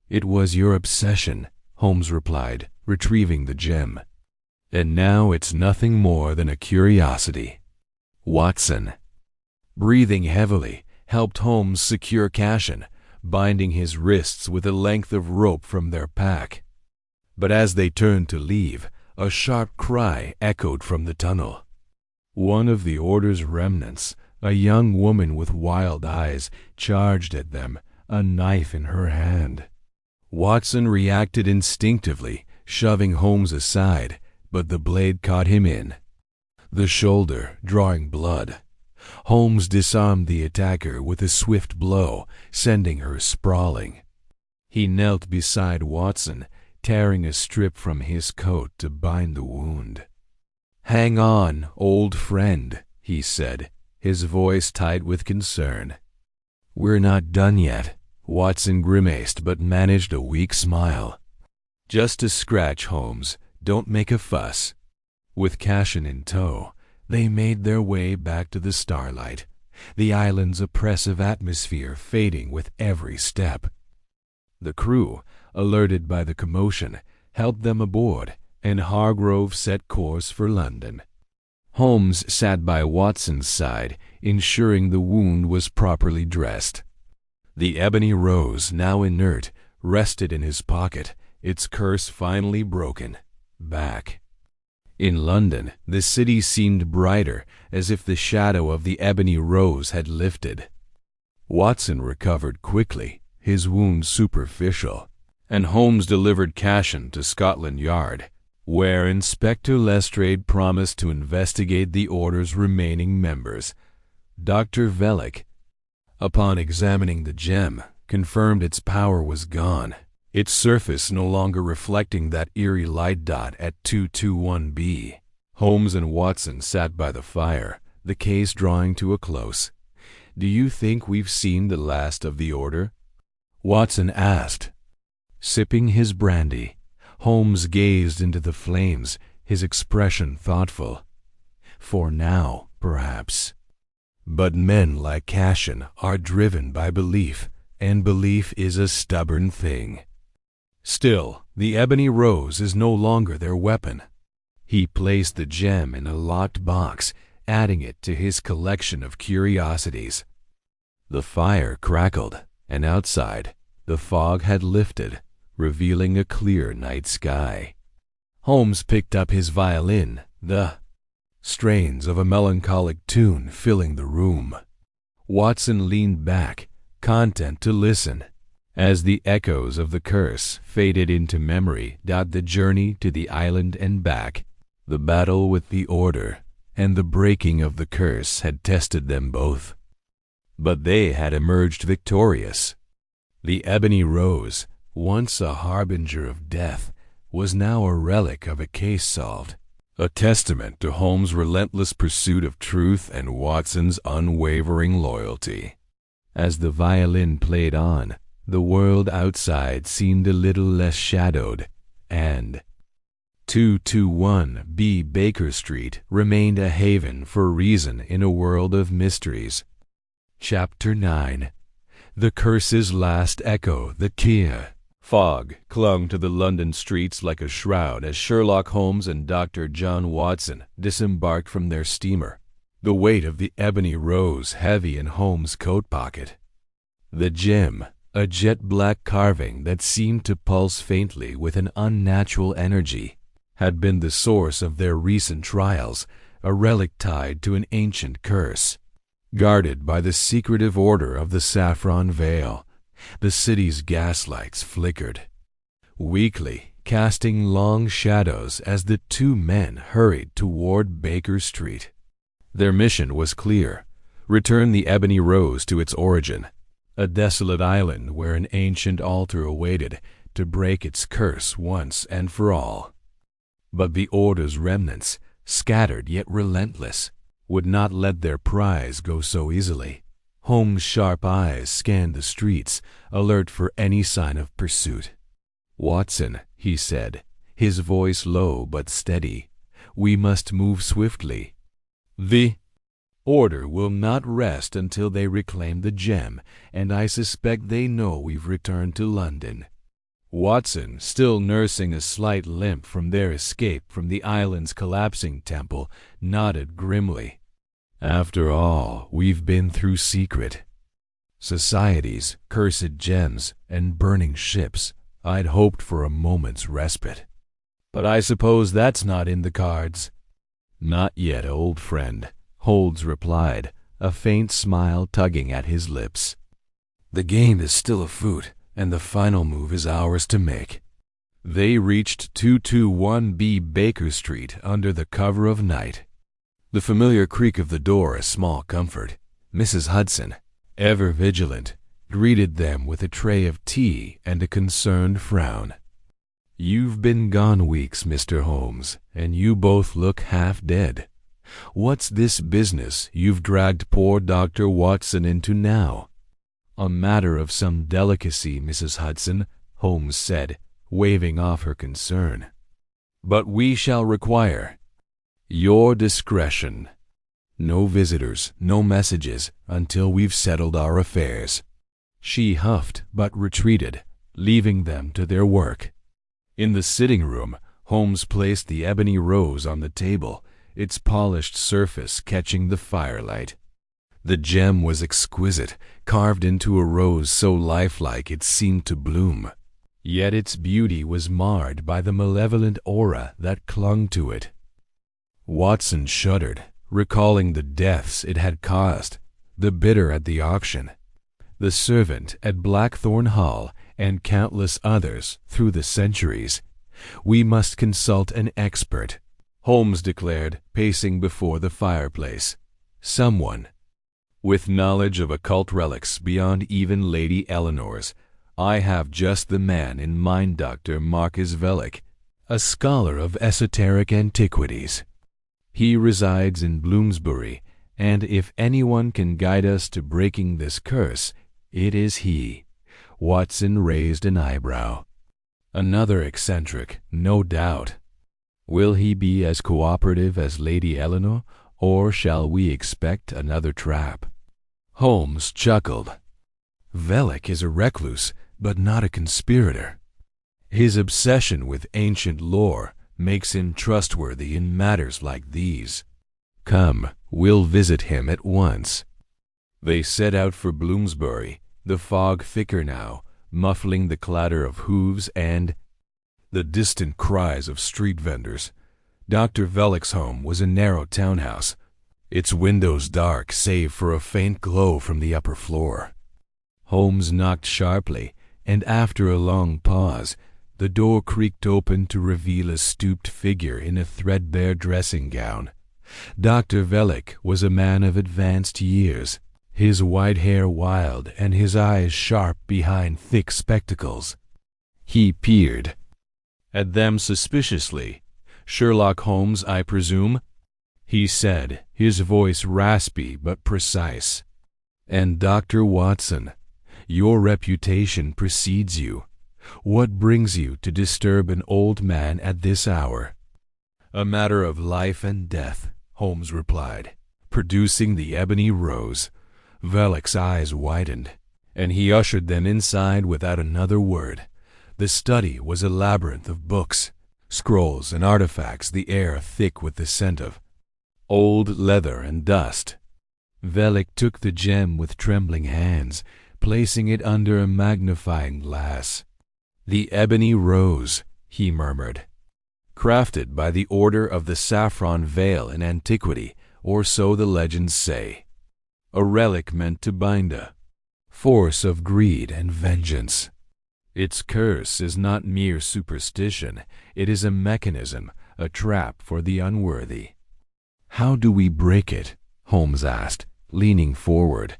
"It was your obsession," Holmes replied, retrieving the gem. "And now it's nothing more than a curiosity." Watson, breathing heavily, helped Holmes secure Cashin, binding his wrists with a length of rope from their pack. But as they turned to leave, a sharp cry echoed from the tunnel. One of the Order's remnants, a young woman with wild eyes, charged at them, a knife in her hand. Watson reacted instinctively, shoving Holmes aside, but the blade caught him in the shoulder, drawing blood. Holmes disarmed the attacker with a swift blow, sending her sprawling. He knelt beside Watson, tearing a strip from his coat to bind the wound. "Hang on, old friend," he said, his voice tight with concern. "We're not done yet." Watson grimaced but managed a weak smile. "Just a scratch, Holmes. Don't make a fuss." With Cashin in tow, they made their way back to the starlight, the island's oppressive atmosphere fading with every step. The crew, alerted by the commotion, helped them aboard, and Hargrove set course for London. Holmes sat by Watson's side, ensuring the wound was properly dressed. The Ebony Rose, now inert, rested in his pocket, its curse finally broken. Back. In London, the city seemed brighter, as if the shadow of the Ebony Rose had lifted. Watson recovered quickly, his wound superficial, and Holmes delivered Cashin to Scotland Yard, where Inspector Lestrade promised to investigate the Order's remaining members. Dr. Vellick, upon examining the gem, confirmed its power was gone, its surface no longer reflecting that eerie light dot at 221B. Holmes and Watson sat by the fire, the case drawing to a close. "Do you think we've seen the last of the Order?" Watson asked. Sipping his brandy, Holmes gazed into the flames, his expression thoughtful. "For now, perhaps. But men like Cashin are driven by belief, and belief is a stubborn thing. Still, the Ebony Rose is no longer their weapon." He placed the gem in a locked box, adding it to his collection of curiosities. The fire crackled, and outside, the fog had lifted, revealing a clear night sky. Holmes picked up his violin, the strains of a melancholic tune filling the room. Watson leaned back, content to listen, as the echoes of the curse faded into memory. The journey to the island and back, the battle with the Order, and the breaking of the curse had tested them both. But they had emerged victorious. The Ebony Rose, once a harbinger of death, was now a relic of a case solved, a testament to Holmes' relentless pursuit of truth and Watson's unwavering loyalty. As the violin played on, the world outside seemed a little less shadowed, and 221B Baker Street remained a haven for reason in a world of mysteries. Chapter 9. The Curse's Last Echo, the Kia. Fog clung to the London streets like a shroud as Sherlock Holmes and Dr. John Watson disembarked from their steamer, the weight of the Ebony Rose heavy in Holmes' coat pocket. The gem, a jet-black carving that seemed to pulse faintly with an unnatural energy, had been the source of their recent trials, a relic tied to an ancient curse. Guarded by the secretive Order of the Saffron Veil, the city's gaslights flickered, weakly casting long shadows as the two men hurried toward Baker Street. Their mission was clear: return the Ebony Rose to its origin, a desolate island where an ancient altar awaited to break its curse once and for all. But the Order's remnants, scattered yet relentless, would not let their prize go so easily. Holmes' sharp eyes scanned the streets, alert for any sign of pursuit. "Watson," he said, his voice low but steady, "we must move swiftly. The Order will not rest until they reclaim the gem, and I suspect they know we've returned to London." Watson, still nursing a slight limp from their escape from the island's collapsing temple, nodded grimly. "After all we've been through secret societies, cursed gems, and burning ships, I'd hoped for a moment's respite. But I suppose that's not in the cards." "Not yet, old friend," Holmes replied, a faint smile tugging at his lips. "The game is still afoot, and the final move is ours to make." They reached 221B Baker Street under the cover of night. The familiar creak of the door a small comfort. Mrs. Hudson, ever vigilant, greeted them with a tray of tea and a concerned frown. "You've been gone weeks, Mr. Holmes, and you both look half dead. What's this business you've dragged poor Dr. Watson into now?" "A matter of some delicacy, Mrs. Hudson," Holmes said, waving off her concern. "But we shall require Your discretion. No visitors, no messages, until we've settled our affairs." She huffed but retreated, leaving them to their work. In the sitting room, Holmes placed the Ebony Rose on the table, its polished surface catching the firelight. The gem was exquisite, carved into a rose so lifelike it seemed to bloom. Yet its beauty was marred by the malevolent aura that clung to it. Watson shuddered, recalling the deaths it had caused, the bidder at the auction, the servant at Blackthorn Hall, and countless others through the centuries. "We must consult an expert," Holmes declared, pacing before the fireplace. "Someone with knowledge of occult relics beyond even Lady Eleanor's. I have just the man in mind, Dr. Marcus Vellick, a scholar of esoteric antiquities. He resides in Bloomsbury, and if anyone can guide us to breaking this curse, it is he." Watson raised an eyebrow. "Another eccentric, no doubt. Will he be as cooperative as Lady Eleanor, or shall we expect another trap?" Holmes chuckled. "Vellick is a recluse, but not a conspirator. His obsession with ancient lore makes him trustworthy in matters like these. Come, we'll visit him at once." They set out for Bloomsbury, the fog thicker now, muffling the clatter of hooves and the distant cries of street vendors. Dr. Vellick's home was a narrow townhouse, its windows dark save for a faint glow from the upper floor. Holmes knocked sharply, and after a long pause, the door creaked open to reveal a stooped figure in a threadbare dressing gown. Dr. Vellick was a man of advanced years, his white hair wild and his eyes sharp behind thick spectacles. He peered at them suspiciously. "Sherlock Holmes, I presume?" he said, his voice raspy but precise. "And Dr. Watson, your reputation precedes you. What brings you to disturb an old man at this hour?" "A matter of life and death," Holmes replied, producing the Ebony Rose. Vellick's eyes widened, and he ushered them inside without another word. The study was a labyrinth of books, scrolls, and artifacts, the air thick with the scent of old leather and dust. Vellick took the gem with trembling hands, placing it under a magnifying glass. "The Ebony Rose," he murmured. "Crafted by the Order of the Saffron Veil in antiquity, or so the legends say. A relic meant to bind a force of greed and vengeance. Its curse is not mere superstition, it is a mechanism, a trap for the unworthy." "How do we break it?" Holmes asked, leaning forward.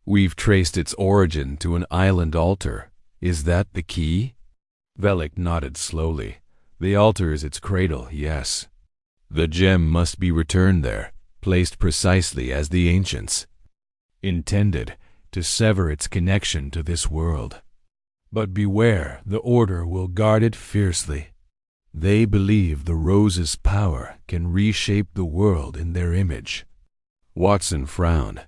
"We've traced its origin to an island altar. Is that the key?" Vellick nodded slowly. "The altar is its cradle, yes. The gem must be returned there, placed precisely as the ancients intended, to sever its connection to this world. But beware, the Order will guard it fiercely. They believe the rose's power can reshape the world in their image." Watson frowned.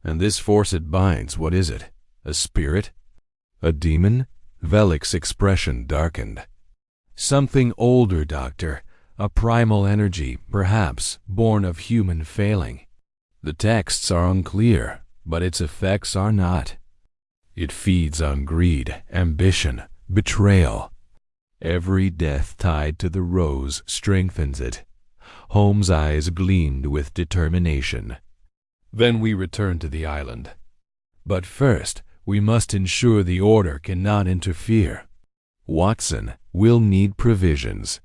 "And this force it binds, what is it? A spirit? A demon?" Vellick's expression darkened. "Something older, Doctor. A primal energy, perhaps, born of human failing. The texts are unclear, but its effects are not. It feeds on greed, ambition, betrayal. Every death tied to the rose strengthens it." Holmes' eyes gleamed with determination. "Then we return to the island. But first, we must ensure the Order cannot interfere. Watson will need provisions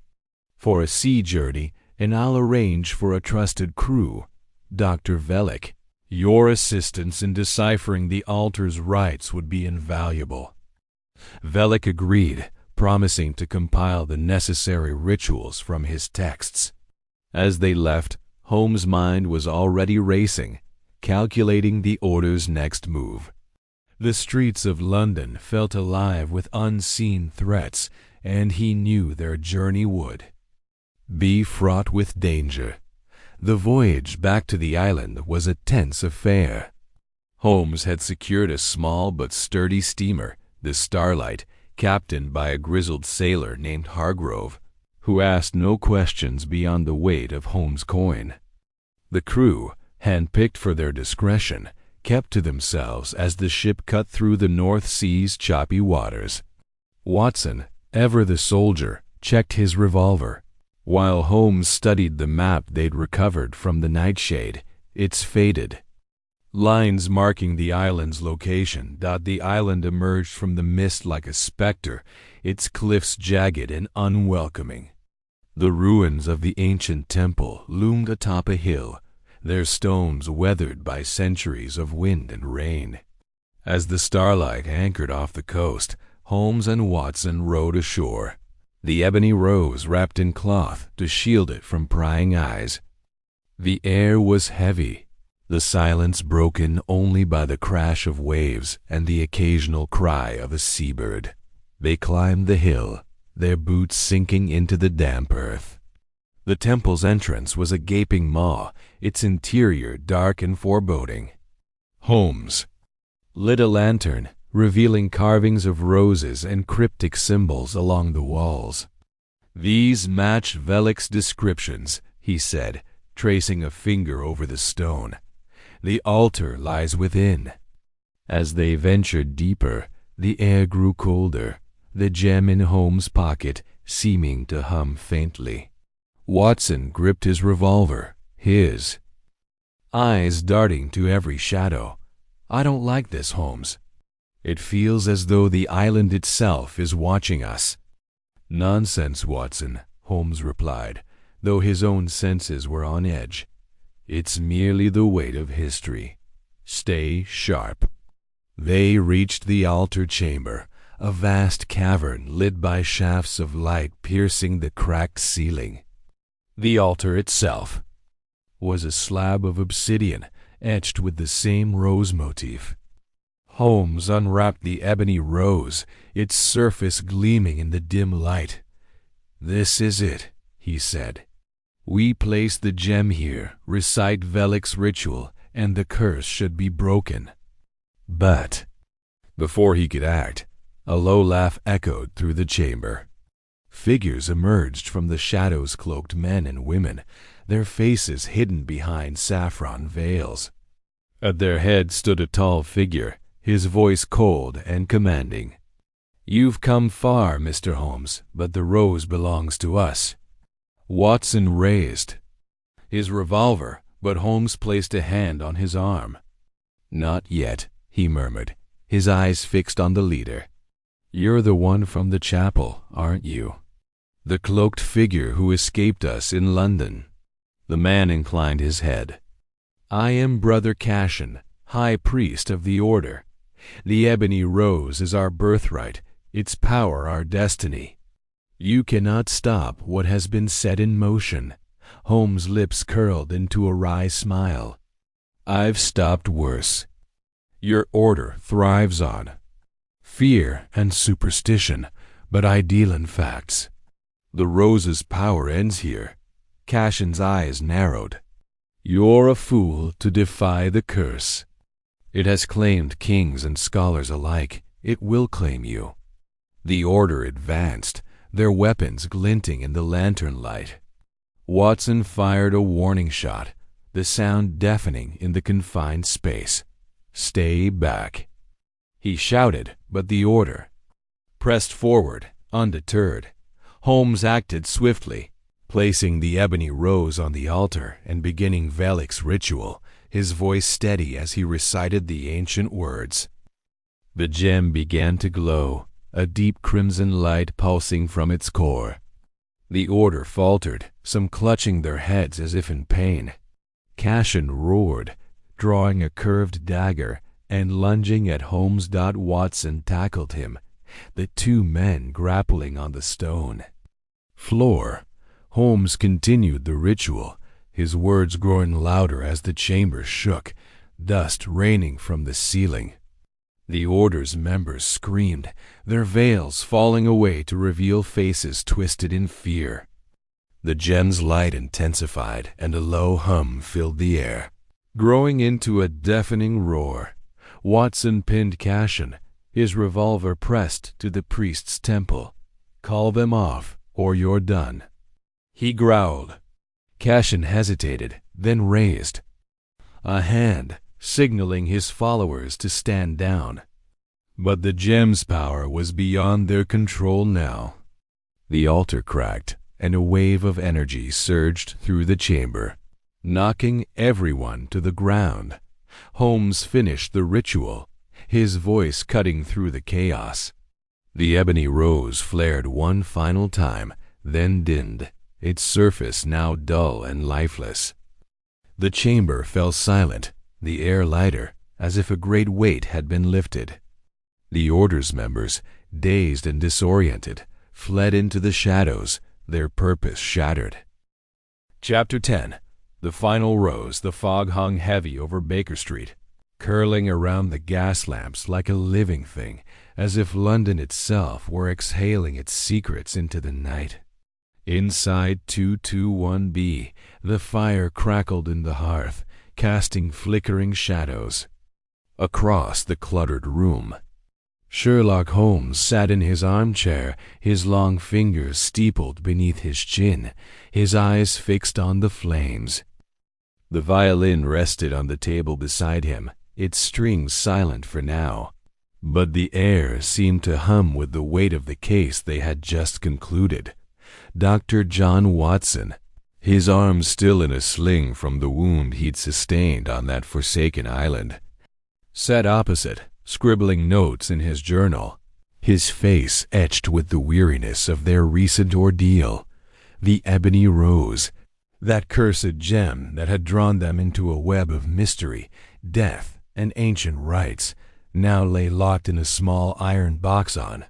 for a sea journey, and I'll arrange for a trusted crew. Dr. Vellick, your assistance in deciphering the altar's rites would be invaluable." Vellick agreed, promising to compile the necessary rituals from his texts. As they left, Holmes' mind was already racing, calculating the Order's next move. The streets of London felt alive with unseen threats, and he knew their journey would be fraught with danger. The voyage back to the island was a tense affair. Holmes had secured a small but sturdy steamer, the Starlight, captained by a grizzled sailor named Hargrove, who asked no questions beyond the weight of Holmes' coin. The crew, handpicked for their discretion, kept to themselves as the ship cut through the North Sea's choppy waters. Watson, ever the soldier, checked his revolver, while Holmes studied the map they'd recovered from the nightshade. It's faded. Lines marking the island's location. The island emerged from the mist like a specter, its cliffs jagged and unwelcoming. The ruins of the ancient temple loomed atop a hill, their stones weathered by centuries of wind and rain. As the Starlight anchored off the coast, Holmes and Watson rowed ashore, the Ebony Rose wrapped in cloth to shield it from prying eyes. The air was heavy, the silence broken only by the crash of waves and the occasional cry of a seabird. They climbed the hill, their boots sinking into the damp earth. The temple's entrance was a gaping maw, its interior dark and foreboding. Holmes lit a lantern, revealing carvings of roses and cryptic symbols along the walls. "These match Velic's descriptions," he said, tracing a finger over the stone. "The altar lies within." As they ventured deeper, the air grew colder, the gem in Holmes' pocket seeming to hum faintly. Watson gripped his revolver, his eyes darting to every shadow. "I don't like this, Holmes. It feels as though the island itself is watching us." "Nonsense, Watson," Holmes replied, though his own senses were on edge. "It's merely the weight of history. Stay sharp." They reached the altar chamber, a vast cavern lit by shafts of light piercing the cracked ceiling. The altar itself was a slab of obsidian etched with the same rose motif. Holmes unwrapped the Ebony Rose, its surface gleaming in the dim light. "This is it," he said. "We place the gem here, recite Velic's ritual, and the curse should be broken." But before he could act, a low laugh echoed through the chamber. Figures emerged from the shadows, cloaked men and women, their faces hidden behind saffron veils. At their head stood a tall figure, his voice cold and commanding. "You've come far, Mr. Holmes, but the rose belongs to us." Watson raised his revolver, but Holmes placed a hand on his arm. "Not yet," he murmured, his eyes fixed on the leader. "You're the one from the chapel, aren't you? The cloaked figure who escaped us in London?" The man inclined his head. "I am Brother Cashin, High Priest of the Order. The Ebony Rose is our birthright, its power our destiny. You cannot stop what has been set in motion." Holmes' lips curled into a wry smile. "I've stopped worse. Your order thrives on fear and superstition, but I deal in facts. The rose's power ends here." Cashin's eyes narrowed. "You're a fool to defy the curse. It has claimed kings and scholars alike. It will claim you." The order advanced, their weapons glinting in the lantern light. Watson fired a warning shot, the sound deafening in the confined space. "Stay back." He shouted, but the order pressed forward, undeterred. Holmes acted swiftly, placing the Ebony Rose on the altar and beginning Velic's ritual, his voice steady as he recited the ancient words. The gem began to glow, a deep crimson light pulsing from its core. The order faltered, some clutching their heads as if in pain. Cashin roared, drawing a curved dagger and lunging at Holmes. Watson tackled him, the two men grappling on the stone floor. Holmes continued the ritual, his words growing louder as the chamber shook, dust raining from the ceiling. The order's members screamed, their veils falling away to reveal faces twisted in fear. The gem's light intensified, and a low hum filled the air. Growing into a deafening roar, Watson pinned Cashin, his revolver pressed to the priest's temple. "Call them off, or you're done," he growled. Cashin hesitated, then raised a hand, signaling his followers to stand down. But the gem's power was beyond their control now. The altar cracked, and a wave of energy surged through the chamber, knocking everyone to the ground. Holmes finished the ritual, his voice cutting through the chaos. The Ebony Rose flared one final time, then dimmed, its surface now dull and lifeless. The chamber fell silent, the air lighter, as if a great weight had been lifted. The Order's members, dazed and disoriented, fled into the shadows, their purpose shattered. Chapter 10. The final rose. The fog hung heavy over Baker Street, curling around the gas lamps like a living thing, as if London itself were exhaling its secrets into the night. Inside 221B, the fire crackled in the hearth, casting flickering shadows across the cluttered room. Sherlock Holmes sat in his armchair, his long fingers steepled beneath his chin, his eyes fixed on the flames. The violin rested on the table beside him, its strings silent for now, but the air seemed to hum with the weight of the case they had just concluded. Dr. John Watson, his arm still in a sling from the wound he'd sustained on that forsaken island, sat opposite, scribbling notes in his journal, his face etched with the weariness of their recent ordeal. The Ebony Rose, that cursed gem that had drawn them into a web of mystery, death, and ancient rites, now lay locked in a small iron box on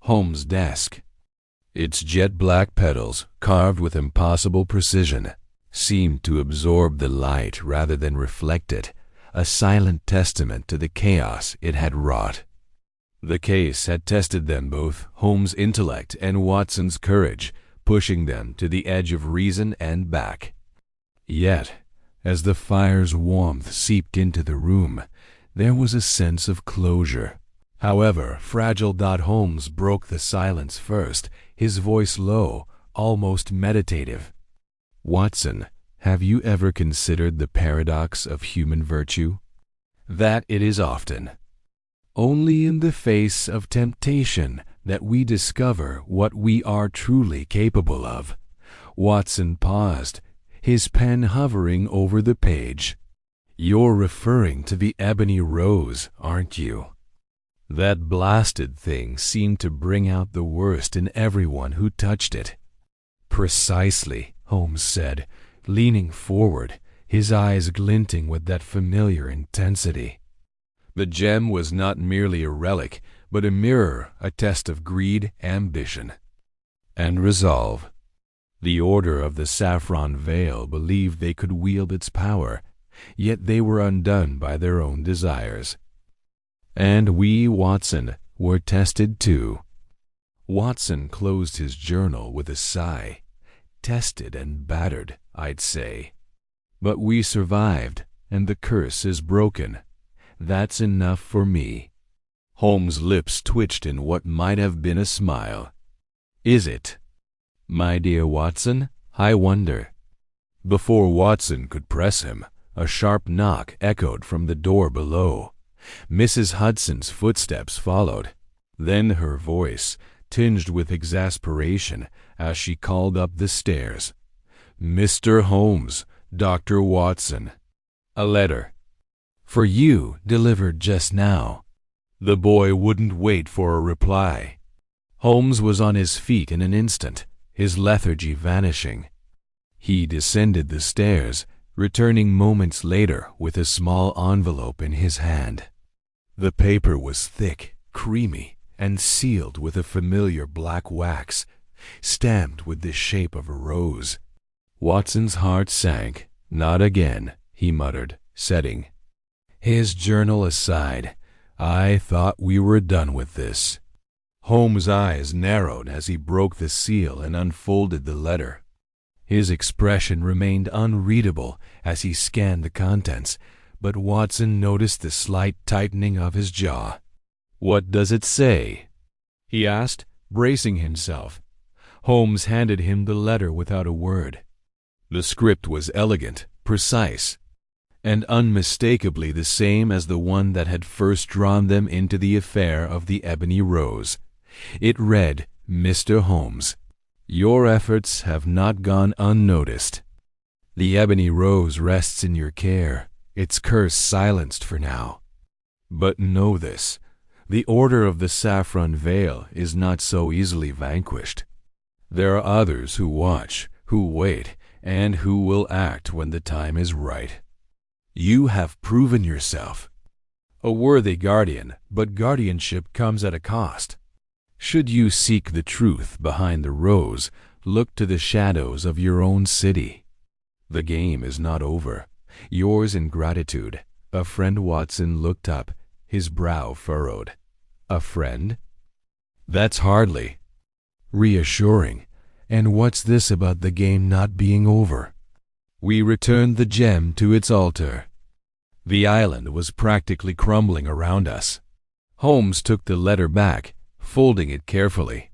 Holmes' desk. Its jet-black petals, carved with impossible precision, seemed to absorb the light rather than reflect it, a silent testament to the chaos it had wrought. The case had tested them both, Holmes' intellect and Watson's courage, pushing them to the edge of reason and back. Yet, as the fire's warmth seeped into the room, there was a sense of closure. However, fragile Holmes broke the silence first, his voice low, almost meditative. "Watson, have you ever considered the paradox of human virtue? That it is often only in the face of temptation that we discover what we are truly capable of." Watson paused, his pen hovering over the page. "You're referring to the Ebony Rose, aren't you? That blasted thing seemed to bring out the worst in everyone who touched it." "Precisely," Holmes said, leaning forward, his eyes glinting with that familiar intensity. The gem was not merely a relic, but a mirror, a test of greed, ambition, and resolve. The Order of the Saffron Veil believed they could wield its power, yet they were undone by their own desires. And we, Watson, were tested too. Watson closed his journal with a sigh. Tested and battered, I'd say. But we survived, and the curse is broken. That's enough for me. Holmes' lips twitched in what might have been a smile. "Is it, my dear Watson? I wonder." Before Watson could press him, a sharp knock echoed from the door below. Mrs. Hudson's footsteps followed. Then her voice, tinged with exasperation, as she called up the stairs. "Mr. Holmes, Dr. Watson. A letter. For you, delivered just now." The boy wouldn't wait for a reply. Holmes was on his feet in an instant, his lethargy vanishing. He descended the stairs, returning moments later with a small envelope in his hand. The paper was thick, creamy, and sealed with a familiar black wax, stamped with the shape of a rose. Watson's heart sank. "Not again," he muttered, setting his journal aside. "I thought we were done with this." Holmes' eyes narrowed as he broke the seal and unfolded the letter. His expression remained unreadable as he scanned the contents, but Watson noticed the slight tightening of his jaw. "What does it say?" he asked, bracing himself. Holmes handed him the letter without a word. The script was elegant, precise, and unmistakably the same as the one that had first drawn them into the affair of the Ebony Rose. It read, "Mr. Holmes, your efforts have not gone unnoticed. The Ebony Rose rests in your care, its curse silenced for now. But know this, the Order of the Saffron Veil is not so easily vanquished. There are others who watch, who wait, and who will act when the time is right. You have proven yourself a worthy guardian, but guardianship comes at a cost. Should you seek the truth behind the rose, look to the shadows of your own city. The game is not over. Yours in gratitude." A friend. Watson looked up, his brow furrowed. "A friend? That's hardly reassuring. And what's this about the game not being over?" We returned the gem to its altar. The island was practically crumbling around us. Holmes took the letter back, folding it carefully.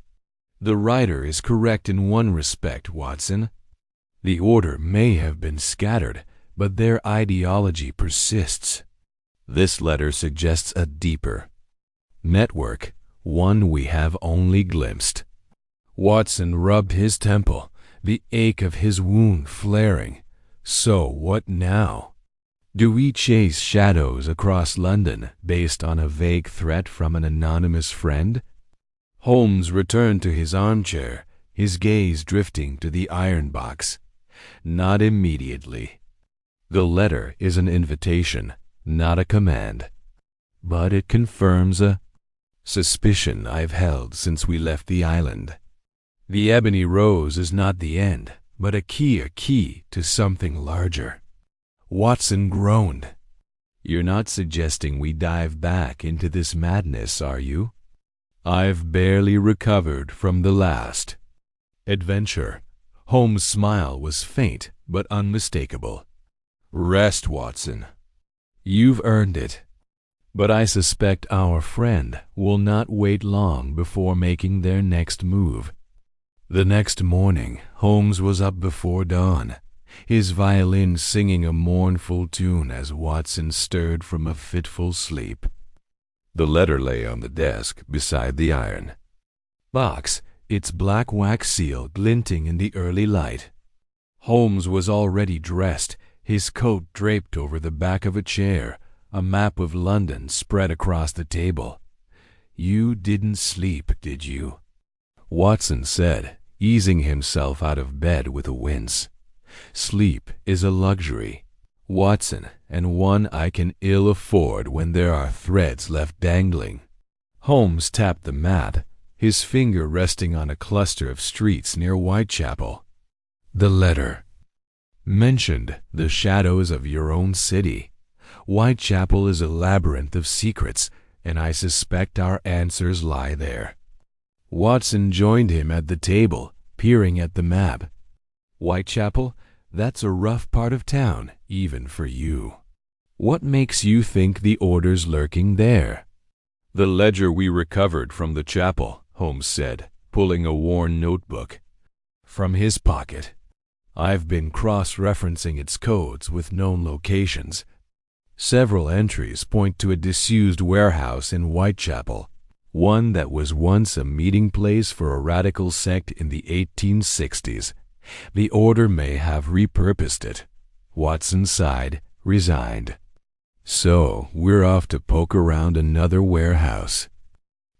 "The writer is correct in one respect, Watson. The order may have been scattered, but their ideology persists. This letter suggests a deeper network, one we have only glimpsed." Watson rubbed his temple, the ache of his wound flaring. "So what now? Do we chase shadows across London based on a vague threat from an anonymous friend?" Holmes returned to his armchair, his gaze drifting to the iron box. "Not immediately. The letter is an invitation, not a command. But it confirms a suspicion I've held since we left the island. The Ebony Rose is not the end, but a key to something larger." Watson groaned. "You're not suggesting we dive back into this madness, are you?" "I've barely recovered from the last adventure." Holmes' smile was faint but unmistakable. "Rest, Watson. You've earned it. But I suspect our friend will not wait long before making their next move." The next morning, Holmes was up before dawn, his violin singing a mournful tune as Watson stirred from a fitful sleep. The letter lay on the desk beside the iron box, its black wax seal glinting in the early light. Holmes was already dressed, his coat draped over the back of a chair, a map of London spread across the table. "You didn't sleep, did you?" Watson said, easing himself out of bed with a wince. "Sleep is a luxury, Watson, and one I can ill afford when there are threads left dangling." Holmes tapped the map, his finger resting on a cluster of streets near Whitechapel. "The letter mentioned the shadows of your own city. Whitechapel is a labyrinth of secrets, and I suspect our answers lie there." Watson joined him at the table, peering at the map. "Whitechapel? That's a rough part of town, even for you. What makes you think the order's lurking there?" "The ledger we recovered from the chapel," Holmes said, pulling a worn notebook from his pocket. "I've been cross-referencing its codes with known locations. Several entries point to a disused warehouse in Whitechapel, one that was once a meeting place for a radical sect in the 1860s. The order may have repurposed it." Watson sighed, resigned. "So we're off to poke around another warehouse.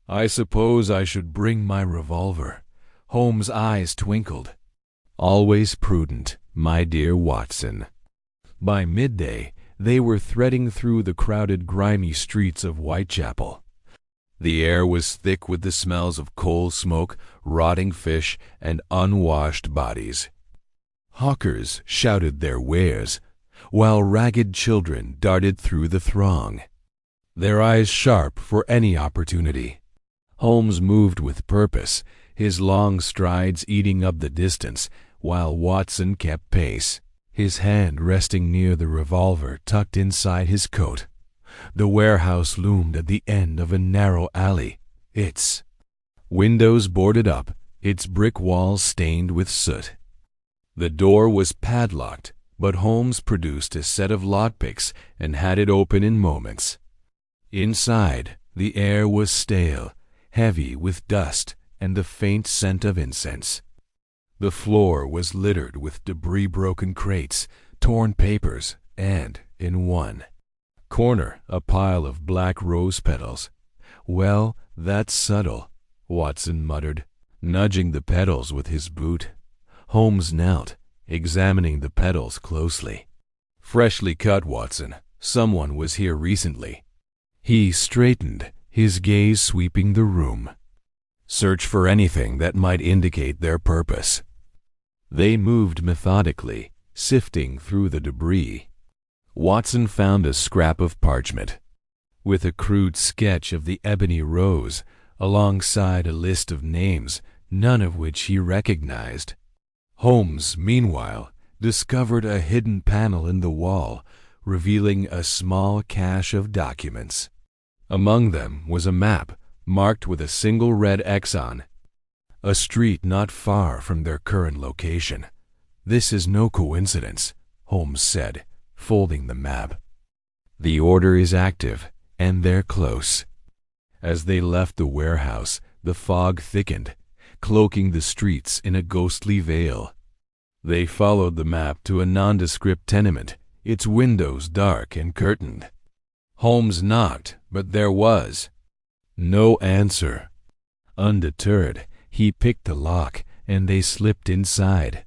I suppose I should bring my revolver." Holmes' eyes twinkled. "Always prudent, my dear Watson." By midday, they were threading through the crowded, grimy streets of Whitechapel. The air was thick with the smells of coal smoke, rotting fish, and unwashed bodies. Hawkers shouted their wares, while ragged children darted through the throng, their eyes sharp for any opportunity. Holmes moved with purpose, his long strides eating up the distance, while Watson kept pace, his hand resting near the revolver tucked inside his coat. The warehouse loomed at the end of a narrow alley, its windows boarded up, its brick walls stained with soot. The door was padlocked, but Holmes produced a set of lockpicks and had it open in moments. Inside, the air was stale, heavy with dust and the faint scent of incense. The floor was littered with debris-broken crates, torn papers, and, in one corner, a pile of black rose petals. "Well, that's subtle," Watson muttered, nudging the petals with his boot. Holmes knelt, examining the petals closely. "Freshly cut, Watson. Someone was here recently." He straightened, his gaze sweeping the room. "Search for anything that might indicate their purpose." They moved methodically, sifting through the debris. Watson found a scrap of parchment with a crude sketch of the Ebony Rose alongside a list of names, none of which he recognized. Holmes, meanwhile, discovered a hidden panel in the wall, revealing a small cache of documents. Among them was a map marked with a single red X on a street not far from their current location. "This is no coincidence," Holmes said, folding the map. "The order is active, and they're close." As they left the warehouse, the fog thickened, cloaking the streets in a ghostly veil. They followed the map to a nondescript tenement, its windows dark and curtained. Holmes knocked, but there was no answer. Undeterred, he picked the lock, and they slipped inside.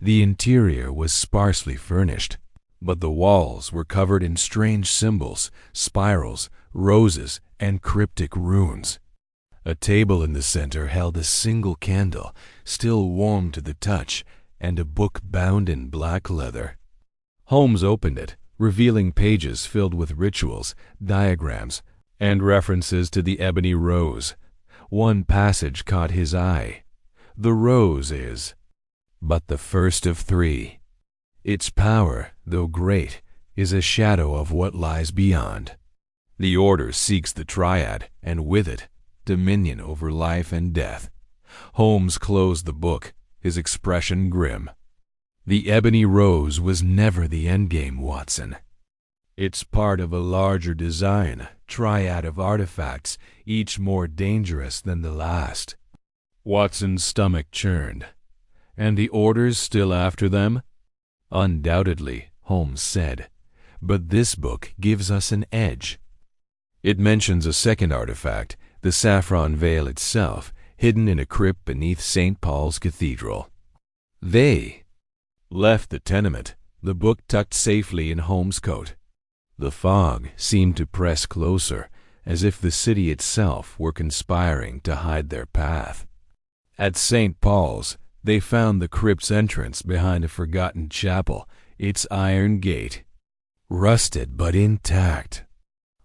The interior was sparsely furnished, but the walls were covered in strange symbols, spirals, roses, and cryptic runes. A table in the center held a single candle, still warm to the touch, and a book bound in black leather. Holmes opened it, revealing pages filled with rituals, diagrams, and references to the Ebony Rose. One passage caught his eye. "The rose is but the first of three. Its power, though great, is a shadow of what lies beyond. The order seeks the triad, and with it, dominion over life and death." Holmes closed the book, his expression grim. "The Ebony Rose was never the endgame, Watson. It's part of a larger design, triad of artifacts, each more dangerous than the last." Watson's stomach churned. "And the Order's still after them?" "Undoubtedly," Holmes said. "But this book gives us an edge. It mentions a second artifact, the saffron veil itself, hidden in a crypt beneath St. Paul's Cathedral." They left the tenement, the book tucked safely in Holmes' coat. The fog seemed to press closer, as if the city itself were conspiring to hide their path. At St. Paul's, they found the crypt's entrance behind a forgotten chapel, its iron gate rusted but intact.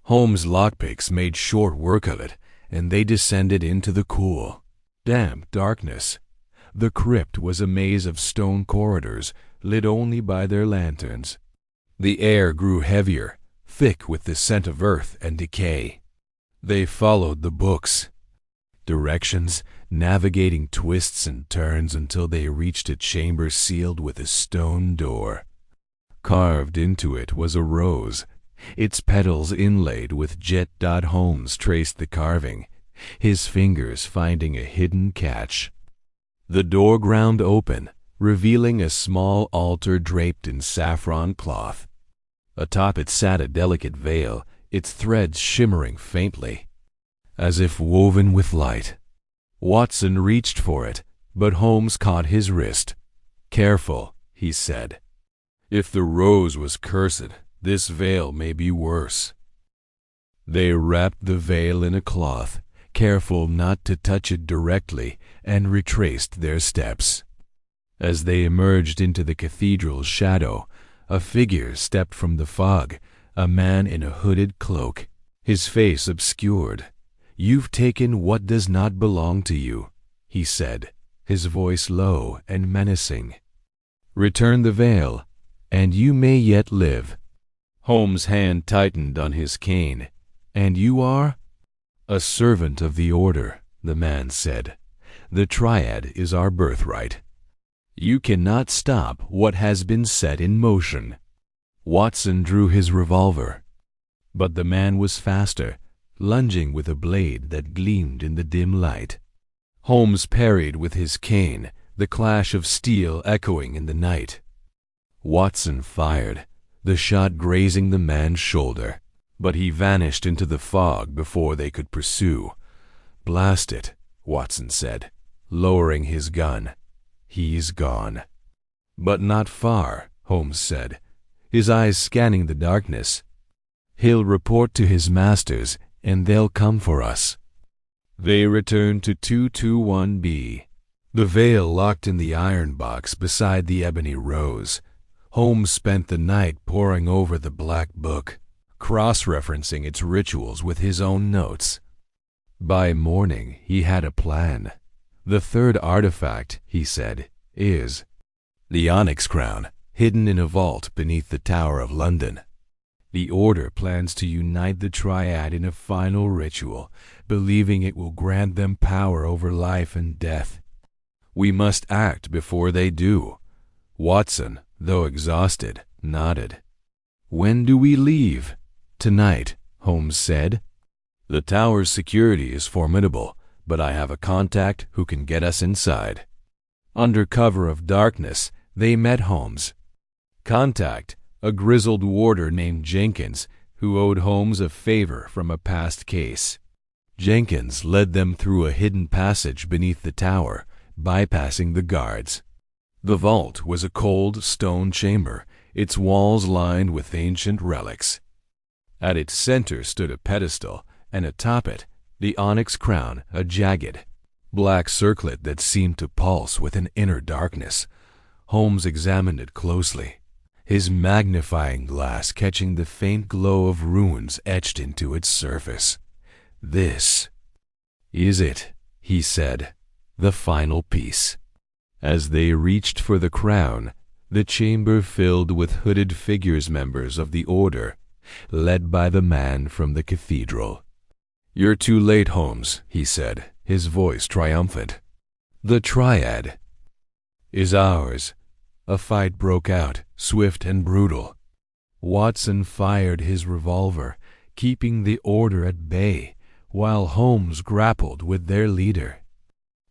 Holmes' lockpicks made short work of it, and they descended into the cool, damp darkness. The crypt was a maze of stone corridors, lit only by their lanterns. The air grew heavier, thick with the scent of earth and decay. They followed the book's directions, navigating twists and turns until they reached a chamber sealed with a stone door. Carved into it was a rose, its petals inlaid with jet. Holmes traced the carving, his fingers finding a hidden catch. The door ground open, revealing a small altar draped in saffron cloth. Atop it sat a delicate veil, its threads shimmering faintly, as if woven with light. Watson reached for it, but Holmes caught his wrist. "Careful," he said. "If the rose was cursed, this veil may be worse." They wrapped the veil in a cloth, careful not to touch it directly, and retraced their steps. As they emerged into the cathedral's shadow, a figure stepped from the fog, a man in a hooded cloak, his face obscured. "You've taken what does not belong to you," he said, his voice low and menacing. Return the veil, and you may yet live." Holmes' hand tightened on his cane. "And you are?" "A servant of the order," the man said. "The triad is our birthright. You cannot stop what has been set in motion." Watson drew his revolver, but the man was faster, lunging with a blade that gleamed in the dim light. Holmes parried with his cane, the clash of steel echoing in the night. Watson fired, the shot grazing the man's shoulder, but he vanished into the fog before they could pursue. "Blast it," Watson said, lowering his gun. "He's gone." "But not far," Holmes said, his eyes scanning the darkness. "He'll report to his masters, and they'll come for us." They returned to 221B. The veil locked in the iron box beside the Ebony Rose. Holmes spent the night poring over the black book, cross-referencing its rituals with his own notes. By morning, he had a plan. "The third artifact," he said, "is the onyx crown, hidden in a vault beneath the Tower of London. The Order plans to unite the triad in a final ritual, believing it will grant them power over life and death. We must act before they do." Watson, though exhausted, nodded. "When do we leave?" "Tonight," Holmes said. "The tower's security is formidable, but I have a contact who can get us inside." Under cover of darkness, they met Holmes. Contact, a grizzled warder named Jenkins, who owed Holmes a favor from a past case. Jenkins led them through a hidden passage beneath the tower, bypassing the guards. The vault was a cold stone chamber, its walls lined with ancient relics. At its center stood a pedestal, and atop it, the onyx crown, a jagged, black circlet that seemed to pulse with an inner darkness. Holmes examined it closely, his magnifying glass catching the faint glow of runes etched into its surface. "This is it," he said, "the final piece." As they reached for the crown, the chamber filled with hooded figures, members of the Order, led by the man from the cathedral. "You're too late, Holmes," he said, his voice triumphant. "The triad is ours." A fight broke out, swift and brutal. Watson fired his revolver, keeping the Order at bay, while Holmes grappled with their leader.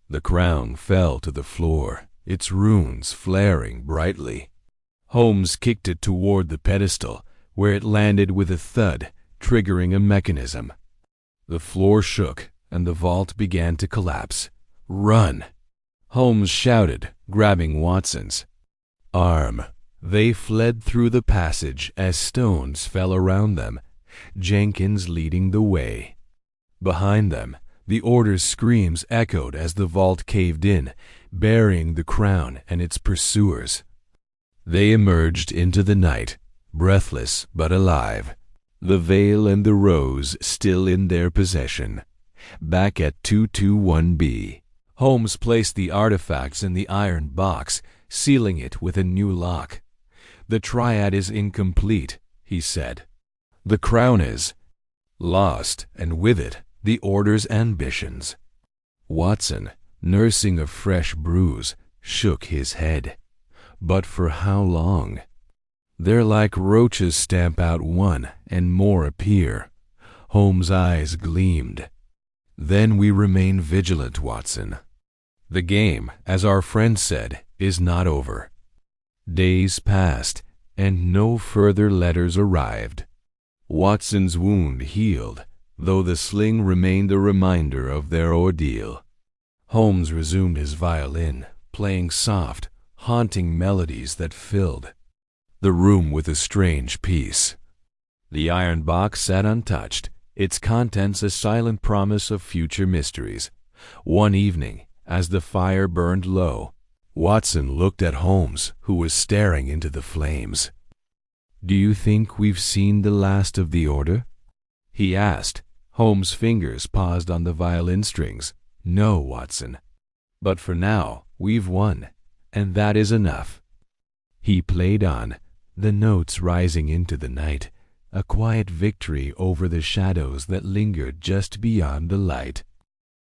The crown fell to the floor, its runes flaring brightly. Holmes kicked it toward the pedestal, where it landed with a thud, triggering a mechanism. The floor shook, and the vault began to collapse. "Run!" Holmes shouted, grabbing Watson's arm. They fled through the passage as stones fell around them, Jenkins leading the way. Behind them, the Order's screams echoed as the vault caved in, burying the crown and its pursuers. They emerged into the night, breathless but alive, the veil and the rose still in their possession. Back at 221B, Holmes placed the artifacts in the iron box, sealing it with a new lock. "The triad is incomplete," he said. "The crown is lost, and with it, the Order's ambitions." Watson, nursing a fresh bruise, shook his head. "But for how long? They're like roaches, stamp out one, and more appear." Holmes' eyes gleamed. "Then we remain vigilant, Watson. The game, as our friend said, is not over." Days passed, and no further letters arrived. Watson's wound healed, though the sling remained a reminder of their ordeal. Holmes resumed his violin, playing soft, haunting melodies that filled the room with a strange peace. The iron box sat untouched, its contents a silent promise of future mysteries. One evening, as the fire burned low, Watson looked at Holmes, who was staring into the flames. "Do you think we've seen the last of the Order?" he asked. Holmes' fingers paused on the violin strings. "No, Watson. But for now, we've won, and that is enough." He played on, the notes rising into the night, a quiet victory over the shadows that lingered just beyond the light.